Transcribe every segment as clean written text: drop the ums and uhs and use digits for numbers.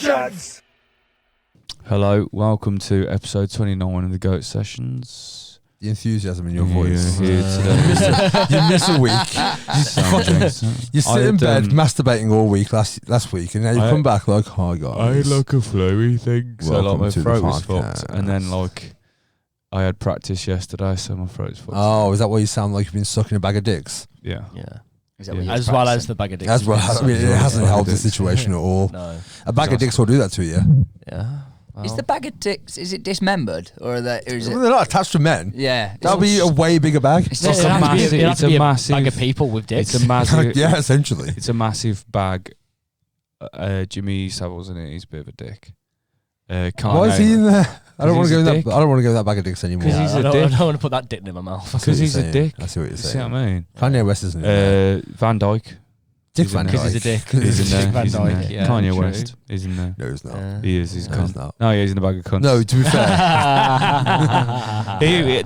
Sessions! Hello, welcome to episode 29 of the Goat Sessions. The enthusiasm in your voice. Here today. You miss a week. You sit in bed masturbating all week last week, and now you come back like, hi guys. I had like a flowy thing, so like my throat was fucked. And then like I had practice yesterday, so my throat's fucked. Oh, is that why you sound like you've been sucking a bag of dicks? Yeah. Is that as well as the bag of dicks. As well, I mean, it hasn't helped the situation at all. No. A bag of dicks will do that to you. Yeah. Well. Is the bag of dicks, is it dismembered? Or is it... They're not attached to men. Yeah. That'll be a way bigger bag. It's It's just a massive bag of people with dicks. It's a massive. Yeah, essentially. It's a massive bag. Jimmy Savile's in it. He's a bit of a dick. Why is he in there? I don't want to go in that. I don't want to go with that bag of dicks anymore. Because he's a dick. I don't want to put that dick in my mouth. Because he's a dick. I see what you're See saying. what I mean? Kanye West isn't in there. Van Dyke. Dick Van Dyke. Because he's a dick. He's in there. Van He's in Dyke, there. yeah, Kanye true. West. He's in there. No, he's not. He is. He's No, cunt. he's not. No, he's in a bag of cunts. No, to be fair.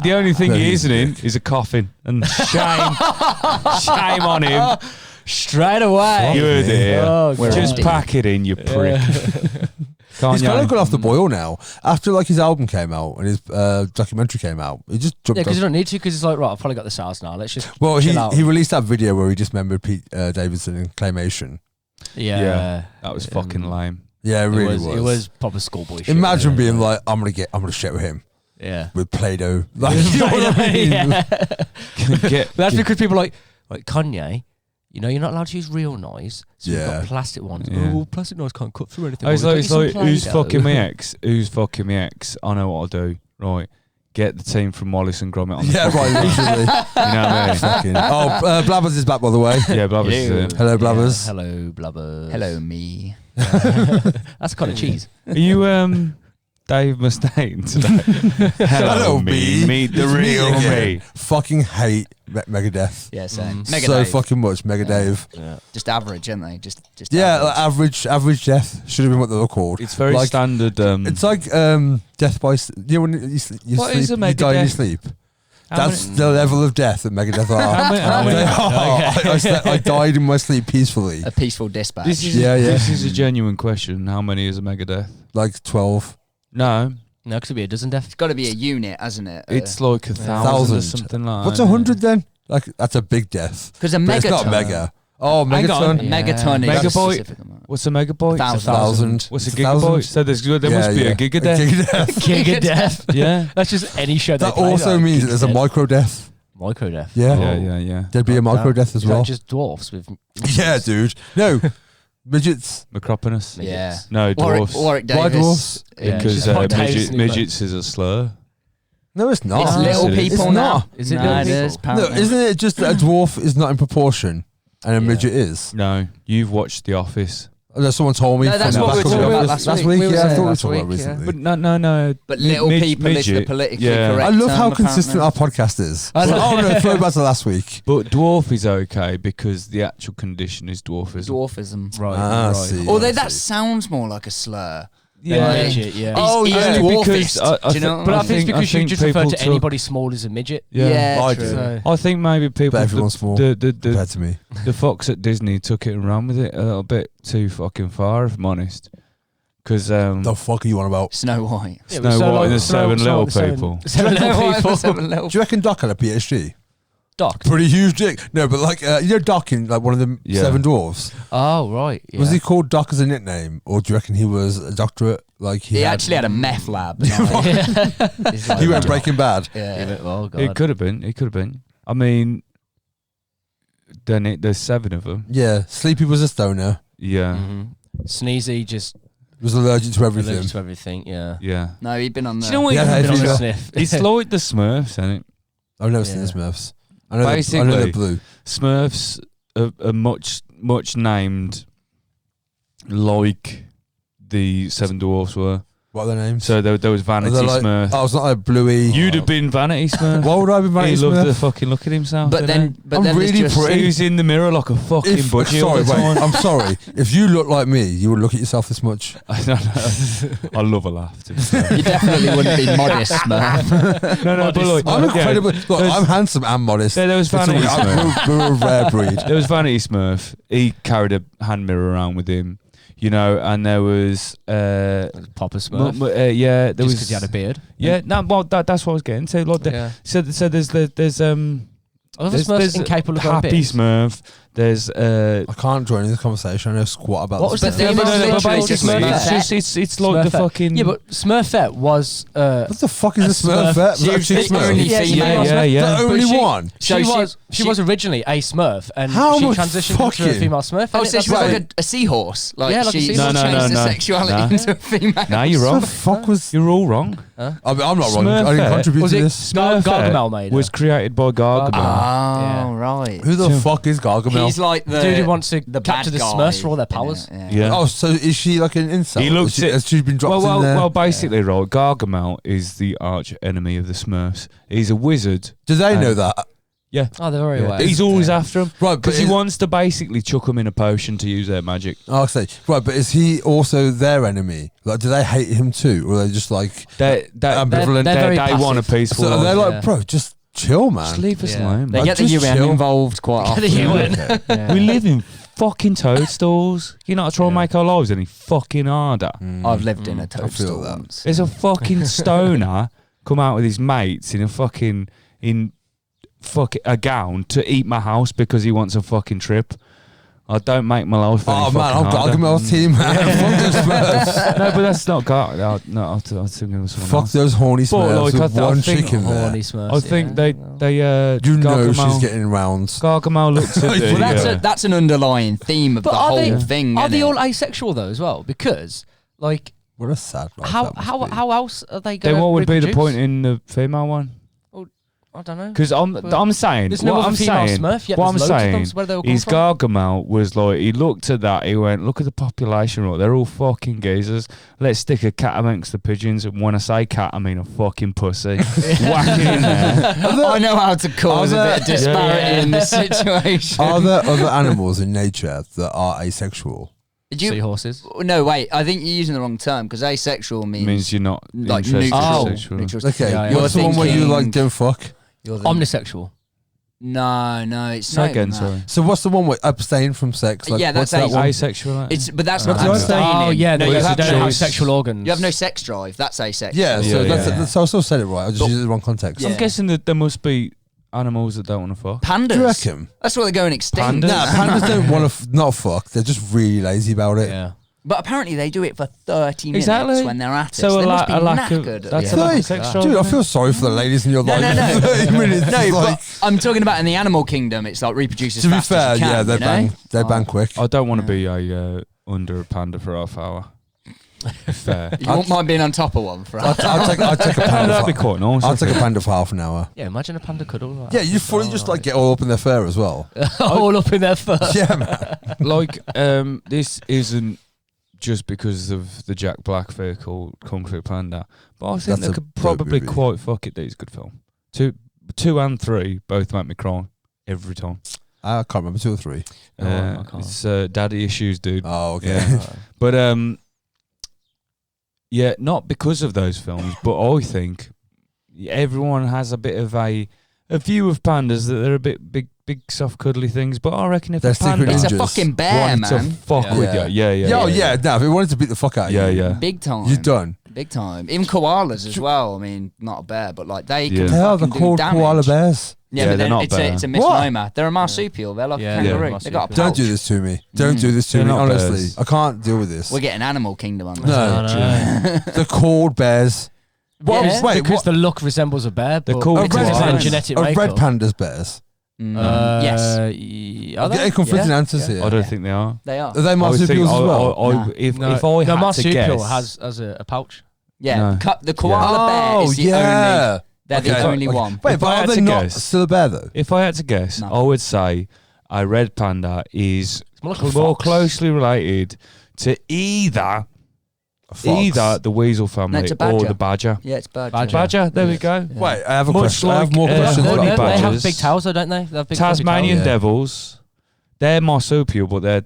The only thing No, he he's isn't a in is a coffin. And shame on him. Straight away. You heard it here. Oh, Just God. pack it in, you prick. He's kind of gone off the boil now. After like his album came out and his documentary came out, he just jumped. Yeah, because off. you don't need to. Because it's like, right, I've probably got the sales now. Let's just. Well, chill out. he released that video where he dismembered Pete Davidson in Claymation. Yeah. That was fucking lame. Yeah, it really was. It was proper schoolboy shit. Imagine being like, I'm gonna shit with him Yeah. with Play-Doh. Like, you know what I mean? Yeah. Get, That's because people are like Kanye, you know, you're not allowed to use real knives. So we've Yeah. got plastic ones. Yeah. Oh, plastic knives can't cut through anything. it's Well, like, we've got you some who's Play-Doh. fucking my ex? Who's fucking my ex? I know what I'll do. Right. Get the team from Wallace and Gromit on the Yeah, fucking right, line. literally. You know what I mean? Fucking. Oh, Blabbers is back, by the way. Yeah, Blabbers is Hello. in. Hello, Blabbers. Yeah, hello, Blabbers. Hello, me. That's kind of cheese. Are you Dave Mustaine today? Hello, me. Meet the It's me real again. me. Fucking hate Megadeth. Yeah, same. Mm. Mega So Dave. fucking much, Mega Dave. Yeah. Just average, aren't they? Just Yeah, average. like average death should have been what they were called. It's very Like, standard. It's like death by you know when you What sleep, is a you die in your Megadeth? sleep. How That's many- the level of death that Megadeth are. How many- They are. I died in my sleep peacefully. A peaceful dispatch. This is Yeah, yeah. This is a genuine question. How many is a Megadeth? Like 12. No, No, because it'd be a dozen death. It's got to be a unit, hasn't it? it's like 1,000 or 1,000. something like. What's that. 100 then? Like that's a big death. because a But it's not megaton. mega. Oh, Hang on. megaton. A megaton Yeah. is Megabyte. specific amount. What's a megabyte? 1,000. What's a It's a gigabyte? 1,000. So there must be a gigadeath. gigadeath. King of death. Yeah. That's just any show That they play, also like, means King that there's of a Death. micro death. Micro death. Yeah. Yeah. There'd be a micro death as Is that well. just dwarfs with. Yeah, dude. No, midgets. Macroponus. Yeah. No, dwarfs. Warwick Why Davis. dwarfs? Yeah, Because just like midgets is a slur. No, it's not. It's Oh, little it is. people It's now. not. Is it Nah, little it is, people? No, apparently. isn't it just that a dwarf is not in proportion and a Yeah. midget is? No, you've watched The Office. Someone told me. No, that's from what the we back were of the talking about office last week. week. We were Yeah, I saying thought we were last talking about week, yeah. recently. But no. But little people is the midget, politically yeah. correct I love how term, consistent our apparently. podcast is. I know. Oh no, throw back to last week. But dwarf is okay because the actual condition is dwarfism. Dwarfism. Right. Ah, right. see. Although that sounds more like a slur. Yeah. Yeah. Midget, yeah. Oh, It's yeah, only dwarfist. because Do you know what But I I think it's because you just refer people to anybody small as a midget. Yeah, I true. do. So, I think maybe people, But everyone's small the compared to me. the fox at Disney took it and ran with it a little bit too fucking far, if I'm honest. Because The fuck are you on about? Snow White. Yeah, Snow so White and the Snow- Seven Snow- Little Seven- People. Seven little people. Seven little Do you reckon Doc had a PhD? Doc. Pretty huge dick. No, but like you know Doc in like one of the Yeah. Seven Dwarfs. Oh right. Yeah. Was he called Doc as a nickname, or do you reckon he was a doctorate? Like He actually had a meth lab. He's like, He went Breaking Bad. Yeah. Oh god. it could have been. I mean, then there's 7 of them. Yeah, Sleepy was a stoner. Yeah, Sneezy just Was allergic to everything. allergic to everything. Yeah. yeah. No, he'd been on Do the... you know what? Yeah, he's hay Been on fever. a sniff. It's like the Smurfs, isn't it? I've never seen Yeah. the Smurfs. I know Basically, they're blue. Smurfs are much named like the Seven Dwarfs were. What are their names? So there was Vanity Are they like- Smurf. Oh, it's not like Bluey. You'd have been Vanity Smurf. Why would I be Vanity He loved Smurf? the fucking look at himself. But then I'm there's really just... pretty. he was in the mirror like a fucking budgie all sorry, the wait. time. I'm sorry. If you look like me, you would look at yourself this much. I don't know. I love a laugh. To be fair. You definitely wouldn't be modest, Smurf. No, but like, I'm yeah, incredible. Look, there's- I'm handsome and modest. there was It's Vanity all- Smurf. we're a rare breed. There was Vanity Smurf. He carried a hand mirror around with him. you know, and there was Papa Smurf. yeah, there Just was because he had a beard. Yeah, no, well, that's what I was getting to. Like, so there's Other Smurfs incapable of going Happy big. Smurf. There's I can't join in this conversation. I know squat about. What was this the stuff. theme? but basically, Smurfette. it's like the fucking Yeah, but Smurfette was. What the fuck is a Smurf. Smurfette? She was the only female. yeah. The only one. She was originally a Smurf, and How she much transitioned into a fucking- female Smurf. Oh, and so she was like a seahorse. Like, Yeah, like a she seahorse. No, changed no. the sexuality into a female. Nah, you're What wrong. the fuck was? You're all wrong. I mean, I'm not wrong. I Smurfette. didn't contribute Was to it this. Gargamel made her? was created by Gargamel. Oh, right. Who the fuck is Gargamel? He's like the dude who wants to the capture bad the guy Smurfs for all their powers. in it, Yeah. Oh, so is she like an incel? He looked has she been dropped in there? well, basically, right. Gargamel is the arch enemy of the Smurfs. He's a wizard. Do they know that? Yeah. Oh, they're very Yeah. aware. He's always after him. Right, Because he wants to basically chuck them in a potion to use their magic. I'll say right, but is he also their enemy? Like, do they hate him too, or are they just like They ambivalent? they're very they want a passive. peaceful So life. they're like, Yeah. bro, just chill, man. Just leave us Yeah. alone. They man. get the just UN chill. involved quite often. The UN. Yeah. We live in fucking toadstools. You're not trying to make our lives any fucking harder. I've lived in a feel toadstool that. once. There's a fucking stoner come out with his mates in a gown to eat my house because he wants a fucking trip. I don't make my life any Oh fucking man, I'm harder. Gargamel's team, man. Fuck those Smurfs. No, but that's not God. No, I was thinking of someone Fuck else. those horny But, Smurfs like, with I one think chicken there. Horny Smurfs. I think yeah. they You know Gargamel, she's getting rounds. Gargamel looked at the, Well, that's an underlying theme of But the are whole they thing. are innit? they all asexual though as well? Because like What a sad life how that must how be. how else are they going? then what would be the reproduce? point in the female one? I don't know. Because I'm saying There's no what other I'm female saying. Smurf yet. What I'm There's loads of them, saying so where they all come is from? Gargamel was like, he looked at that, he went, look at the population, right? They're all fucking geezers. Let's stick a cat amongst the pigeons. And when I say cat, I mean a fucking pussy. Whack it in there. I know how to cause a bit of disparity in this situation. Are there other animals in nature that are asexual? Did you? Seahorses. No, wait. I think you're using the wrong term because asexual means Means you're not like interested neutral. in sexual. Neutral. Okay, Yeah, yeah. what's the one where you thinking- like don't fuck? You're the- Omnisexual. No, it's Say not again, even that. sorry. So what's the one where abstain from sex? Like, Yeah, what's that's that one? Asexual. But that's not What did I say? abstaining. Oh yeah, no, no, you you have don't no, have sexual organs. you have no sex drive. That's asexual. Yeah, so Yeah, that's so I still said it right. I just But- used it in the wrong context. Yeah. I'm guessing that there must be animals that don't want to fuck. Pandas. Do you reckon? That's why they're going extinct. Pandas? Nah, pandas don't want to not fuck. They're just really lazy about it. Yeah. But apparently they do it for 30 minutes Exactly. when they're at it. So they must be a lack of knackered. that's at a the lack end. of sex Dude, I drive. feel sorry for the ladies in your life. no. 30 minutes. No, is like, but I'm talking about in the animal kingdom. It's like reproduce as to be fast fair, as you can. yeah, they you know? bang, they bang quick. I don't want to be under a panda for half hour. Fair. You won't mind being on top of one for I'll take a panda. That'd be For, quite nice. I'll take a panda for half an hour. Yeah, imagine a panda cuddle. Yeah, you fully just like get all up in their fur as well. all up in their fur. Yeah, man. Like, this isn't just because of the Jack Black vehicle Kung Fu Panda, but I think That's they a could dope probably movie. quite fuck it. That is a good film. Two and three both make me cry every time. I can't remember 2 or 3. Oh, I can't. It's daddy issues, dude. Oh, okay. Yeah. But yeah, not because of those films, but I think everyone has a bit of a view of pandas that they're a bit big, soft, cuddly things. But I reckon if They're a panda secret It's a ninjas. fucking bear, wanted man. to fuck Yeah. with you, Yeah, nah, if it wanted to beat the fuck out of yeah, you, yeah. Big time. you're done. Big time. Even koalas as well. I mean, not a bear, but like they Yeah. can They are the fucking do called damage. koala bears. Yeah, Yeah, but they're then not it's bear. a What? misnomer. They're a marsupial. They're like Yeah, a kangaroo. yeah. They got a pouch. Don't do this to me. Don't do this to They're me. not Honestly, bears. I can't deal with this. We're getting Animal Kingdom on this. No. They're called bears. What? Yeah. Wait, because what? the look resembles a bear. They're but called it's a koalas. different genetic Are makeup. red pandas bears? Yes, Are I'm getting conflicting answers here. I don't think they are. they are. Are they I would think marsupials as well? Nah. If No, I had to marsupial guess, has a pouch. Yeah, No. the koala bear is the only. They're the only one. Wait, If I but are had they to not guess- still a bear though? if I had to guess, No. I would say a red panda is It's more like a more fox. closely related to either A fox. the weasel family it's a or badger. the badger. Yeah, it's badger. Badger, there we go. Wait, I have a Much question. I have like, more questions honey about They badgers. badgers. have big tails, though, don't they? They have big fluffy Tasmanian tails. Yeah. devils, they're marsupial, but they're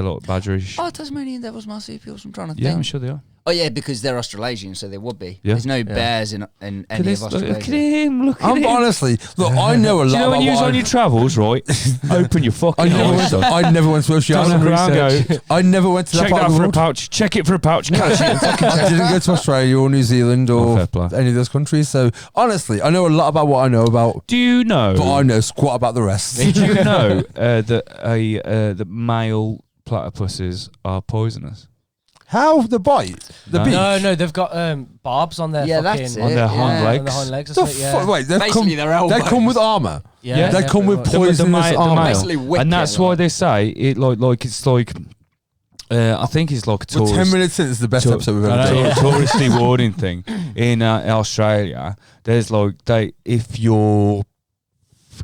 like badgerish. Oh, Tasmanian devils marsupials. I'm trying to Yeah, I'm think. sure they are. Oh yeah, because they're Australasian, so they would be. Yeah. There's no bears in any of Australasia. Look at him. Look at him. Honestly, look, I know a lot. Do you know when about you was what on your travels, right? Open your fucking eyes. I never went to Australia. I never went to that Check part that of the for a world. pouch. Check it for a pouch. Catch it. I didn't go to Australia or New Zealand or fair play. any of those countries. So honestly, I know a lot about what I know about, Do you know? but I know squat about the rest. Did you know that male platypuses are poisonous? How the bite? The No. beak? No, they've got barbs on their Yeah, fucking that's it. On their hind Yeah. legs. on the hind legs or The something. Yeah. Wait, they Basically, come. their elbows. They come with armor. Yeah, They come with pretty much. poisonous the armor. male. Basically wicked, And that's why like. they say it like it's like I think it's like a We're 10 tourist. minutes in. It's the best episode we've I ever know, done. yeah. Touristy warning thing in Australia. There's like if you're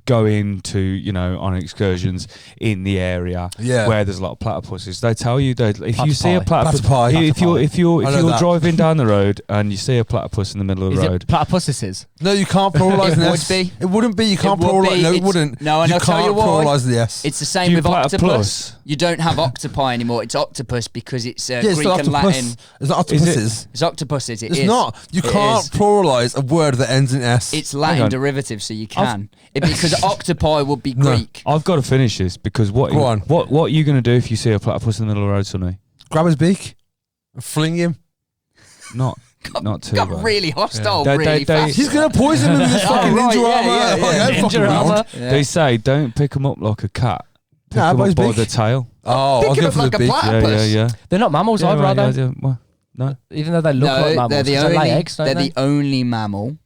going to on excursions in the area Yeah. where there's a lot of platypuses, they tell you that if you see a platypus, Platypi. if you're I know that. driving down the road and you see a platypus in the middle of the Is road, it platypuses? No, you can't pluralise It the would S. be. It wouldn't be. You can't would pluralise. be. No, it It's- wouldn't. no, and you I'll tell can't you why. pluralise the S. It's the same You with platypus. octopus. You don't have octopi anymore. It's octopus because it's Yeah, it's Greek not and octopus. Latin. It's not Is it? octopuses. It's octopuses. It It's is. not. You It can't is. pluralise a word that ends in S. It's Hang Latin on. derivative, so you can. Because octopi would be No. Greek. I've got to finish this because what Go on. what are you going to do if you see a platypus in the middle of the road, Sonny? Grab his beak and fling him. Not too Got bad. really hostile They- really they- fast. He's gonna poison him with his fucking right, ninja yeah, armor. yeah, Like, yeah. don't fucking Ninja around. armor. Yeah. They say don't pick them up like a cat. Pick Nah, them by up his by beak. the tail. Oh, I'll Pick him go up for like the a beak. platypus. Yeah. They're not mammals either, are they? Well, no. Even though they look like No, mammals, they're the 'cause they only. lay eggs, don't They're they? the only mammal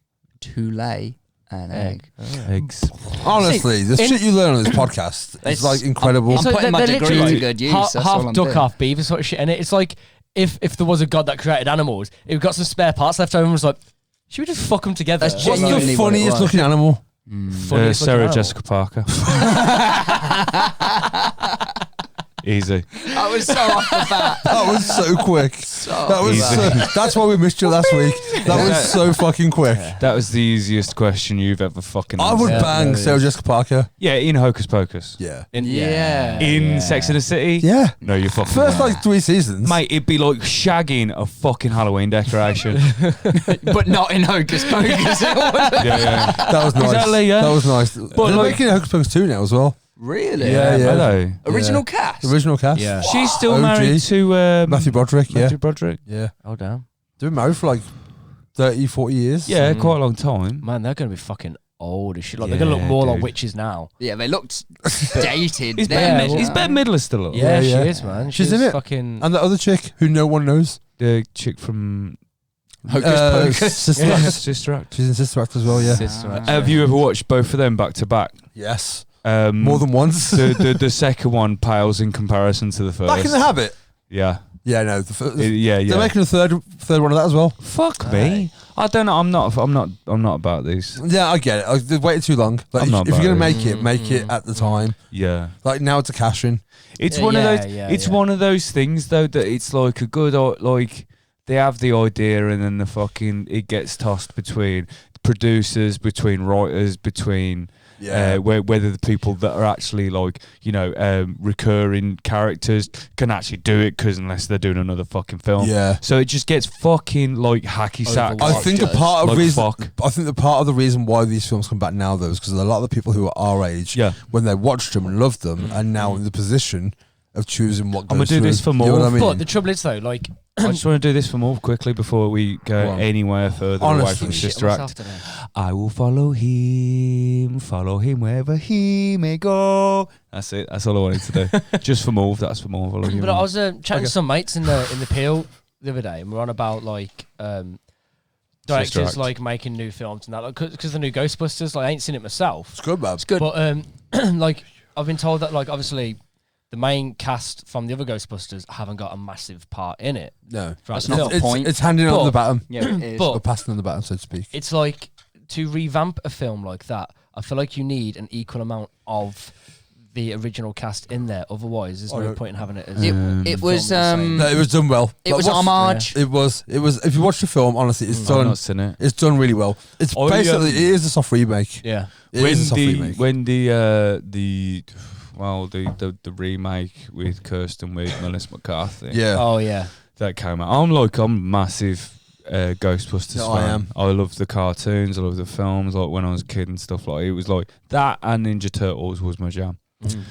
to lay an egg. Eggs. Honestly, the in- shit you learn on this podcast is It's- like incredible. I'm putting my degree to good use. Half, That's all I'm duck, doing. half beaver sort of shit in it. It's like if there was a god that created animals, if we got some spare parts left over and was like, should we just fuck them together? That's What's genuinely the what it funniest was. looking animal? Funniest looking Sarah animal. Jessica Parker. Easy. That was so off the bat. That was so quick. That was Easy. that's why we missed you last week. That was so fucking quick. That was the easiest question you've ever fucking I would answered. bang Sarah Jessica Parker. Yeah, in Hocus Pocus. Yeah. Yeah. In Sex and the City? Yeah. No, you're fucking First lying. like 3 seasons. Mate, it'd be like shagging a fucking Halloween decoration. But not in Hocus Pocus. yeah. That was nice. Exactly, yeah. That was nice. They're like- making Hocus Pocus 2 now as well. Really? Yeah, yeah. Hello. Original Yeah. cast. Original cast. Yeah. She's still OG. married to Matthew Broderick, yeah. Matthew Broderick. Yeah. Oh, damn. They've been married for like 30, 40 years. Yeah, quite a long time. Man, they're going to be fucking old as shit. Like, Yeah, they're going to look more like dude. witches now. Yeah, they looked dated. He's then. Bette Midler still alive. Yeah, yeah. she is, man. She's in it. Fucking... And the other chick who no one knows. The chick from Hocus Pocus. Sister Act. Sister Act. She's in Sister Act as well, yeah. Sister Act. Have you ever watched both of them back to back? Yes. More More than once. the second one pales in comparison to the first. Back in the Habit. Yeah. Yeah, no. Yeah. They're making a third one of that as well. Fuck me. I don't know. I'm not about these. Yeah, I get it. They waited too long. Like, I'm if not you're gonna about make it at the time. Yeah. Like now it's a cash in. It's Yeah, one of yeah, those. yeah, It's yeah. one of those things though that it's like a good like they have the idea and then it gets tossed between producers, between writers, between whether the people that are actually like recurring characters can actually do it because unless they're doing another fucking film. Yeah. So it just gets fucking like hacky sack. I think a part of Like reason. fuck. I think the part of the reason why these films come back now, though, is because a lot of the people who are our age, Yeah. when they watched them and loved them, are now in the position of choosing what. I'm gonna goes do through. this for You know more. what I mean? But the trouble is, though, like... I just want to do this for more quickly before we Go go on. anywhere further away Honestly. from Shit Sister myself Act. today. I will follow him wherever he may go. That's it. That's all I wanted to do. Just for more. That's for more. Follow him. But I was chatting Okay. to some mates in the Peel the other day, and we're on about like directors Act. like making new films and that, because the new Ghostbusters. Like, I ain't seen it myself, It's good, man. It's good. but like I've been told that like obviously the main cast from the other Ghostbusters haven't got a massive part in it. No, throughout That's the not film. the it's, point. it's handing on But- the baton, Yeah, it is. But- or passing on the baton, so to speak. It's like to revamp a film like that. I feel like you need an equal amount of the original cast in there. Otherwise, there's no point in having it as It was No, it was done well. it was Like, homage. It was. If you watch the film, honestly, it's I've done. not seen it. It's done really well. It's Oh, basically it is a soft remake. yeah. It is a soft remake. When the remake with Kirsten with Melissa McCarthy. Yeah. Oh yeah. that came out. I'm a massive Ghostbusters Yeah, fan. I am. I love the cartoons. I love the films. Like when I was a kid and stuff like it was like that, and Ninja Turtles was my jam.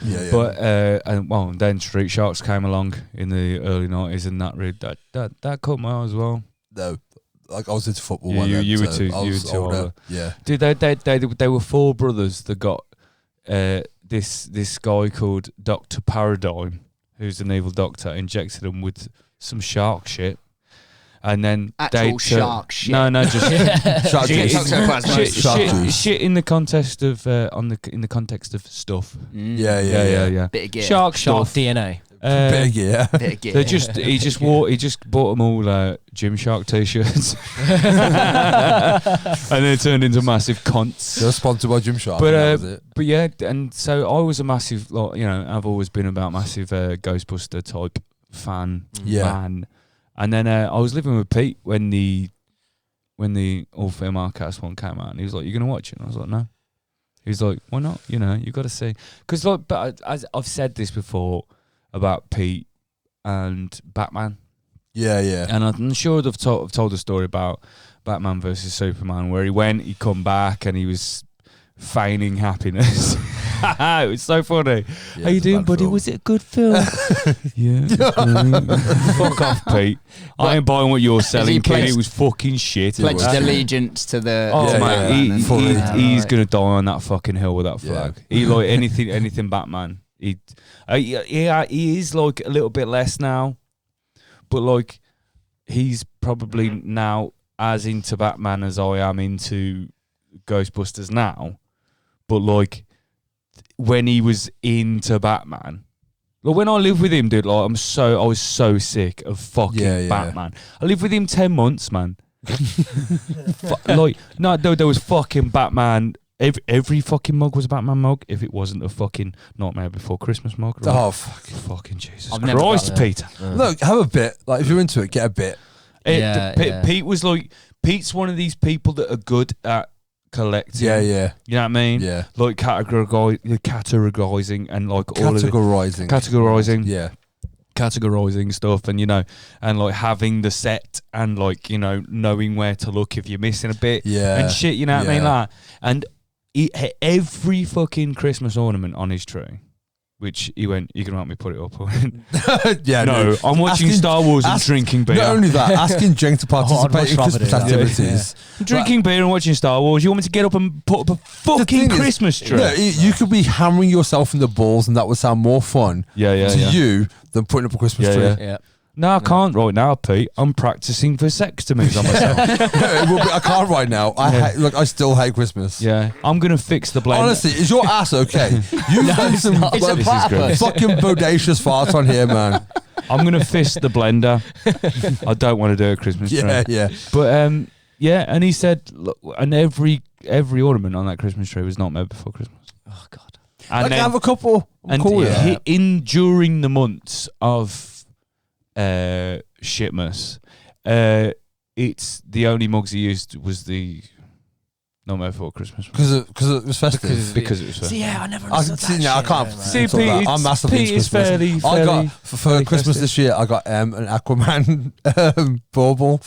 Yeah. But and then Street Sharks came along in the early '90s, and that caught my eye as well. No, like I was into football. You were so too. I You were was too older. older. Yeah. Dude, they were four brothers that got this guy called Dr. Paradigm, who's an evil doctor, injected them with some shark shit. And then Actual shark shit. No, just Shark juice. shit in the context of in the context of stuff. Yeah. Bit of gear. Shark Shark stuff. DNA. Big, yeah. Bit of gear. They just bought them all Gymshark t-shirts, and they turned into massive cunts. They're sponsored by Gymshark. But yeah, and so I was a massive, I've always been about massive Ghostbuster type fan, man. And then I was living with Pete when the all-female cast one came out, and he was like, "You gonna watch it?" And I was like, "No." He was like, "Why not? You got to see." Because but as I've said this before about Pete and Batman. Yeah. And I'm sure I've told a story about Batman versus Superman where he come back and he was feigning happiness. It was so funny. Yeah, How you doing, buddy? Was it a good film? Yeah. Fuck off, Pete. I ain't buying what you're selling, kid. It was fucking shit. Pledged allegiance to the. He's gonna die on that fucking hill with that flag. He anything Batman. He is like a little bit less now, but like he's probably now as into Batman as I am into Ghostbusters now. But like when he was into Batman, like when I lived with him, dude, like I was so sick of fucking Batman. I lived with him 10 months, man. There was fucking Batman. Every fucking mug was a Batman mug. If it wasn't a fucking Nightmare Before Christmas mug, right? Oh, fucking Jesus I've never Christ, got that. Peter. Look, have a bit. Like if you're into it, get a bit. Pete was like, Pete's one of these people that are good at collecting. Yeah. You know what I mean? Yeah. Like categorizing and like all of categorizing. Yeah. Categorizing stuff, and and like having the set, and like knowing where to look if you're missing a bit, and shit. You know what I mean? Like, and every fucking Christmas ornament on his tree, which he went, "You can help me put it up." I went, no, I'm watching Star Wars and drinking beer. Not only that, asking Jenk to participate in Christmas activities. Drinking beer and watching Star Wars. You want me to get up and put up a fucking Christmas tree? No, you could be hammering yourself in the balls, and that would sound more fun to you than putting up a Christmas tree. Yeah. No, I can't right now, Pete. I'm practicing for vasectomies on myself. I can't right now. I still hate Christmas. Yeah, I'm gonna fix the blender. Honestly, is your ass okay? You've got some fucking bodacious farts on here, man. I'm gonna fist the blender. I don't want to do a Christmas tree. Yeah. But and he said, look, and every ornament on that Christmas tree was Nightmare Before Christmas. Oh God. And I have a couple. And during the months of shitmas, it's the only mugs he used was the Nightmare Before Christmas because it was festive. Because it was festive. See, I never understood that. I can't. See, Pete, I'm massively into Christmas. I got for Christmas this year. I got an Aquaman bauble.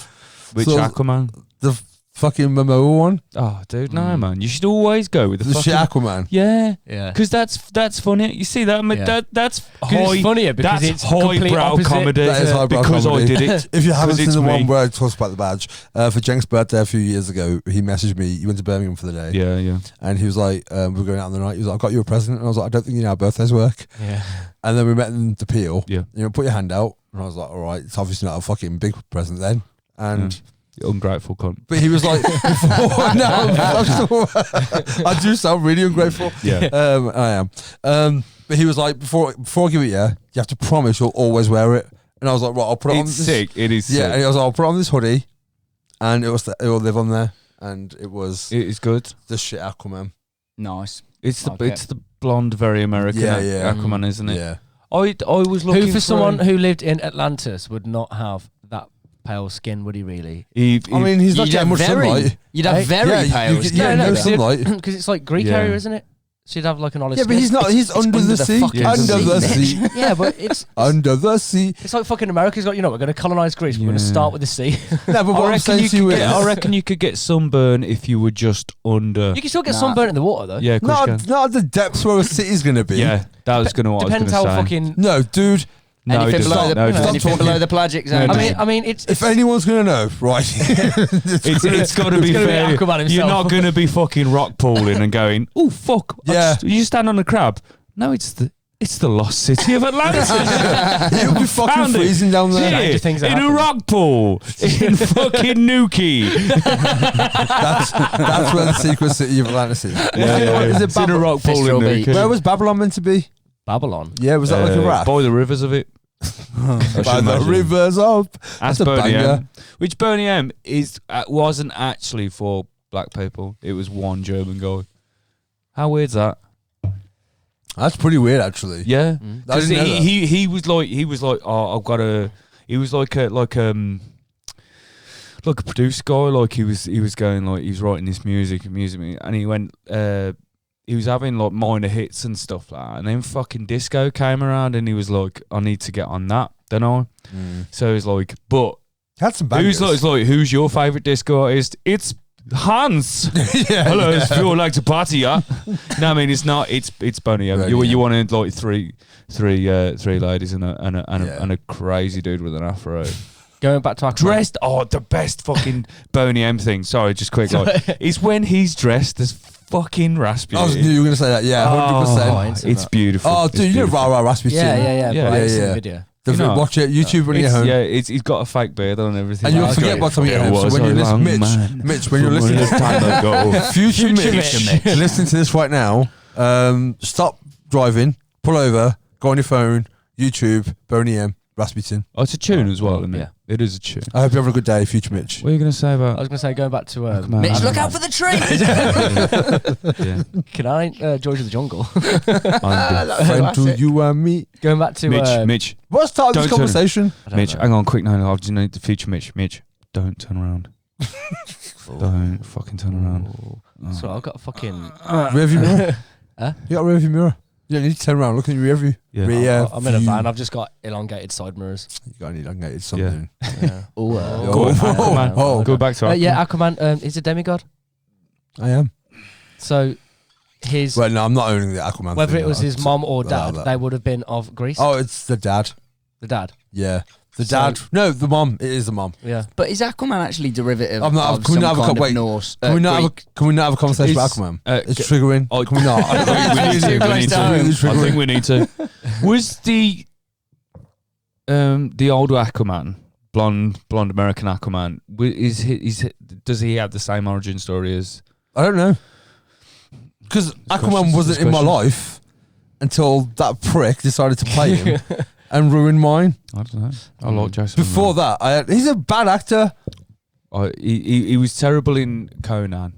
Which Aquaman? The fucking Momoa one. Oh, dude, no, man. You should always go with the fucking shit Aquaman. Yeah. Because that's funny. You see that? That's high. It's funnier because it's highbrow comedy. That is highbrow because comedy. I did it. If you haven't seen the one where I talked about the badge, for Jenk's birthday a few years ago, he messaged me. He went to Birmingham for the day. Yeah. And he was like, we were going out on the night. He was like, I got you a present. And I was like, I don't think you know how birthdays work. Yeah. And then we met in the Peel. Yeah. Put your hand out. And I was like, all right, it's obviously not a fucking big present then. And you ungrateful cunt. But he was like, I do sound really ungrateful. Yeah. I am. But he was like, before I give it you have to promise you'll always wear it. And I was like, right, I'll put it on this. Sick. It is sick. Yeah, and he was like, I'll put it on this hoodie. And it will live on there. And it is good. The shit Aquaman. Nice. It's the blonde, very American Aquaman, isn't it? Yeah. I was looking for someone who lived in Atlantis would not have that pale skin, would he really? He's not getting much sunlight. You'd have very pale skin. No sunlight. Because it's like Greek area, isn't it? So you'd have like an Ollie Yeah, but he's not. He's under the sea. fucking Under the sea. sea. Yeah, but it's Under the sea. it's like fucking America's got, we're going to colonize Greece. We're going to Yeah. start with the sea. No, but what I'm saying to you is, I reckon you could get sunburn if you were just under. You can still get Nah. sunburnt in the water though. Yeah, of course you can. not at the depths where a city's going to be. Yeah, that was gonna what I was Depends gonna how say. fucking. No, dude. No, it Anything does below not. the No, it does anything not. below the pelagic zone. No, I mean, it's If anyone's going to know, right? It's got to be gonna be fair. Aquaman himself. You're not going to be fucking rock pooling and going, oh fuck. Yeah. You stand on a crab. No, it's the lost city of Atlantis. You'll be fucking Found it. freezing down there. Yeah, Stranger things in have a happened. rock pool in fucking Nuki. That's where the secret city of Atlantis is. Is it in a rock pool in Fistral Beach. Nuki? Where was Babylon meant to be? Babylon. Yeah, was that like a rap? By the rivers of it. By the rivers up. That's a Boney banger. M. Which Boney M wasn't actually for black people. It was one German guy. How weird's that? That's pretty weird, actually. Yeah, Mm. I didn't know that. he was like oh I've got a he was like a producer guy, like he was going like he was writing this music and he went he was having like minor hits and stuff like that, and then fucking disco came around and he was like, I need to get on that, don't I? So he was like, but Had some bangers. who's your favourite disco artist? It's Hans. Yeah, Hello, yeah. if you would like to party, yeah. No, I mean it's not. It's Boney M. Boney You M. wanted like three ladies and a crazy dude with an afro. Going back to Aquaman. Dressed, the best fucking Boney M thing. Sorry, just quick. Like, is when he's dressed as fucking Rasputin. I knew you were going to say that. Yeah, 100%. It's beautiful. Oh, It's dude, you know beautiful. Rah Rah Rasputin. Yeah. Yeah, But I haven't seen yeah. the video. The You know, watch it, YouTube when you're It's- home. Yeah, he's got a fake beard on and everything. And you'll Like, forget by the time you get home. There So when was you a listen, long Mitch, when you're from listening a time ago. Future Mitch, listen to this right now. Stop driving, pull over, go on your phone, YouTube, Boney M, Rasputin. Oh, it's a tune as well, isn't it? Yeah. It is a tune. I hope you have a good day, Future Mitch. What are you going to say I about? was going to say, going back to Aquaman. Mitch, Aquaman. look out for the tree. Yeah. Can I George of the Jungle? Friend to you and me. Going back to Mitch, What's the start of this Don't turn- conversation? I don't Mitch, know. hang on, quick. No, I just need the future Mitch. Mitch, don't turn around. Don't fucking turn around. So I've got a fucking. Rearview mirror. Huh? You got a rearview mirror. You don't need to turn around. Look in your rearview. Yeah. Rear I'm in a view. van. I've just got elongated side mirrors. You got an elongated something. Yeah. Oh, Go Oh, on, Aquaman. oh. Go back to Aquaman. Yeah, Aquaman. He's a demigod. I am. So his Well, no, I'm not owning the Aquaman. whether thing, it was no. his mom or Blah, dad, blah. they would have been of Greece. Oh, it's the dad. The dad. Yeah. The So- dad. No, the mom. It is the mom. Yeah. but is Aquaman actually derivative I'm not- of can we some not have a kind wait, of Norse? Can we not have Greek? can we not have a conversation about Is- Aquaman? It's c- triggering. Oh, Can we not? we need to. We need to. I think we need to. Was the older Aquaman, blonde American Aquaman, does he have the same origin story as? I don't know. Because Aquaman wasn't in my life until that prick decided to play him and ruin mine. I don't know. I like Jason. Before that, he's a bad actor. He was terrible in Conan.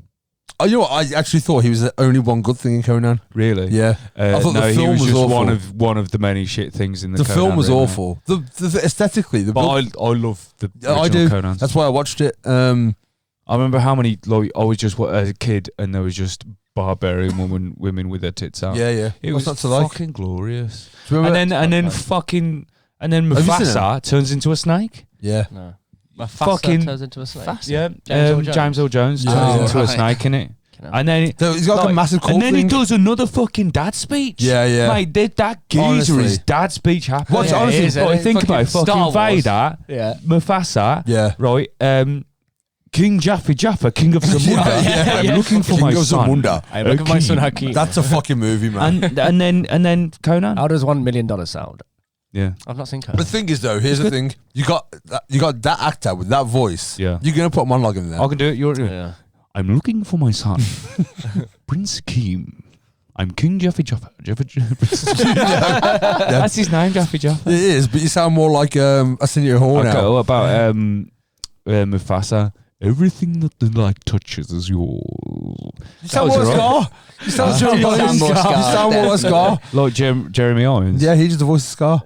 Oh, you know what? I actually thought he was the only one good thing in Conan. Really? Yeah. I thought no, the he film was was just awful. one of the many shit things in the. The Conan film was remake. awful. The aesthetically, the But book, I love the I original do. Conan. That's why I watched it. I remember how many I was just as a kid, and there was just barbarian women with their tits out. yeah. It What's was not to like? fucking glorious. Do you remember? And then Okay. fucking Have you seen Mufasa turns into a snake. Yeah. No. Fucking- turns into a snake. Yeah, James Earl James Earl Jones Yeah, turns yeah. into a Right. snake in it, You know. and then So he's got like a massive cult and then thing. he does another fucking dad speech. Yeah. Mate, that geezer Honestly. his dad speech happened. Watch, Yeah, honestly, it is, Like, isn't it? think about it. Fucking Fucking Star Wars. Vader, Yeah. Mufasa, Yeah. right? King Jaffa, King of Zamunda. Yeah, I'm yeah. looking for King my of son. Zamunda. I'm looking for my son Hakeem. That's a fucking movie, man. And then Conan. How does $1 million sound? Yeah. I've not seen Conan. The thing is, though, here's the thing: you got that actor with that voice. Yeah. You're gonna put a monologue in there. I can do it. You're. Yeah. I'm looking for my son, Prince Hakeem. I'm King Jaffa. That's his name, Jaffa. It is, but you sound more like a senior horn Okay, now. what about Mufasa? Everything that the light touches is yours. You sound That more was like Scar. You sound more like sound more Scar. You Scar, sound more like Scar. Like Jeremy Irons. Yeah, he did the voice of Scar.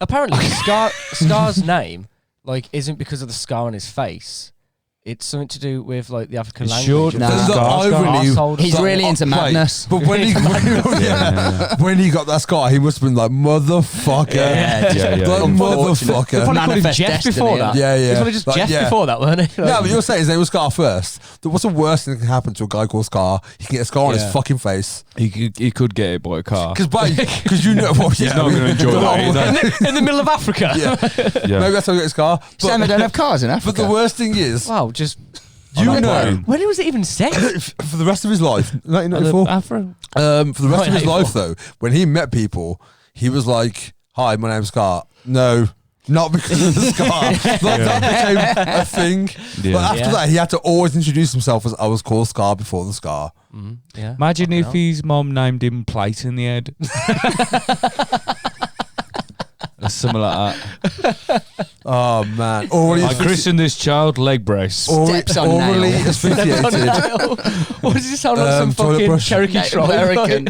Apparently, Scar's name isn't because of the scar on his face. It's something to do with like the African It's language. short. and Nah. the Irony- He's really into madness. But when he when he got that scar, he must have been like motherfucker. Yeah, yeah. Like, motherfucker. They probably called him Manifest Jeff destiny, before that. Yeah, yeah. It's probably just Like, Jeff yeah. before that, weren't it? No, but you're saying his name was Scar first. What's the worst thing that can happen to a guy called Scar? He can get a scar on his Yeah. fucking face. He could get hit by a car. Because you know what? He's not going to enjoy that either. in the middle of Africa. Yeah. Yeah. Maybe that's how he got a scar. Sam, they don't have cars in Africa. But the worst thing is, Wow, just you know, when was it even said? for the rest of his life, 1994. Afro. For the rest of his 1994. life, though, when he met people, he was like, "Hi, my name's Scar." No, not because of the scar. Like, that became a thing. Yeah. But after Yeah. that, he had to always introduce himself as I was called Scar before the scar. Yeah. Imagine if Fucking his mom named him Plate in the head. Or something like that. Oh man! Already, I christened this child leg brace. Steps on already nail. asphyxiated. What does this sound like? Some Toilet fucking brush. Cherokee Native tribe? American.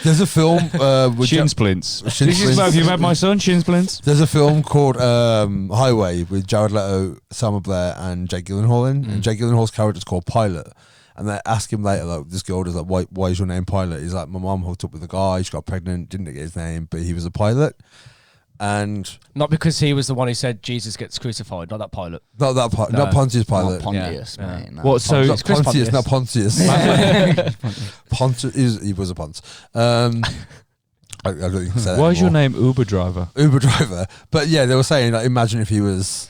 There's a film with Shin splints. Shin This is splints. have you met my son? Shin splints. There's a film called Highway with Jared Leto, Selma Blair, and Jake Gyllenhaal in. And Jake Gyllenhaal's character is called Pilot. And they ask him later, like, this girl is like, why is your name Pilot? He's like, my mom hooked up with a guy, she got pregnant, didn't get his name, but he was a pilot. And Not because he was the one who said Jesus gets crucified, not that pilot. not that not Pontius Pilate. Not Pontius, Yeah. mate. No. What? So Not Chris Pontius, Pontius. not Pontius. Pontius, he was a Ponce. I don't think you can say that why is your anymore. name Uber driver? Uber driver? But yeah, they were saying, like, imagine if he was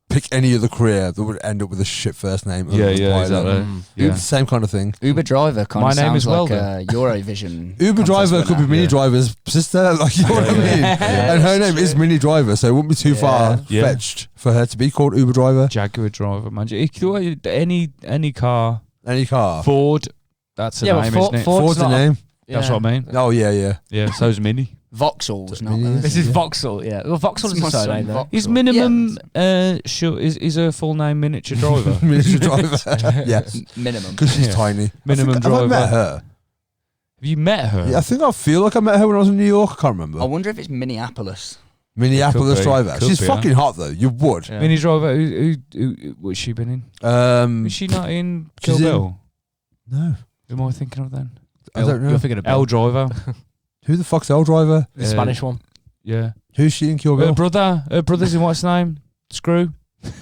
pick any other career that would end up with a shit first name. other Yeah, than yeah, Pilot. exactly. It's Yeah. the same kind of thing. Uber driver kind My of name sounds is like Welder. a Eurovision. Uber contest driver could be winner. Mini Yeah. Driver's sister, like, you know what I mean? And her name is Mini Driver, so it wouldn't be too far Yeah. fetched for her to be called Uber Driver. Jaguar driver. Man, any car. Any car. Ford. That's a Yeah, but name, Ford- isn't it? Ford- Ford's the not a- name. That's what I mean. Oh, yeah, yeah. Yeah. So's Mini. Vauxhall's not. Mini- This is Vauxhall, yeah. Well, Vauxhall is a My son, surname, though. Vauxhall. Is minimum is her full name miniature driver? Miniature Driver. Yes. Minimum. Because she's Yeah. tiny. Minimum Have I met driver. her? Have you met her? Yeah, I think I feel like I met her when I was in New York. I can't remember. I wonder if it's Minneapolis. Minneapolis Could be. Driver. Could She's be, fucking hot though. You would. Yeah. Mini driver. Who what's she been in? Is she not in Kill she's in- Bill? No, Who am I thinking of then? I don't know. You're thinking of L Bill, driver. Who the fuck's L Driver? the Spanish one. Yeah. Who's she in Kill Her Bill? brother. Her brother's in what's his name? Screw. Wait,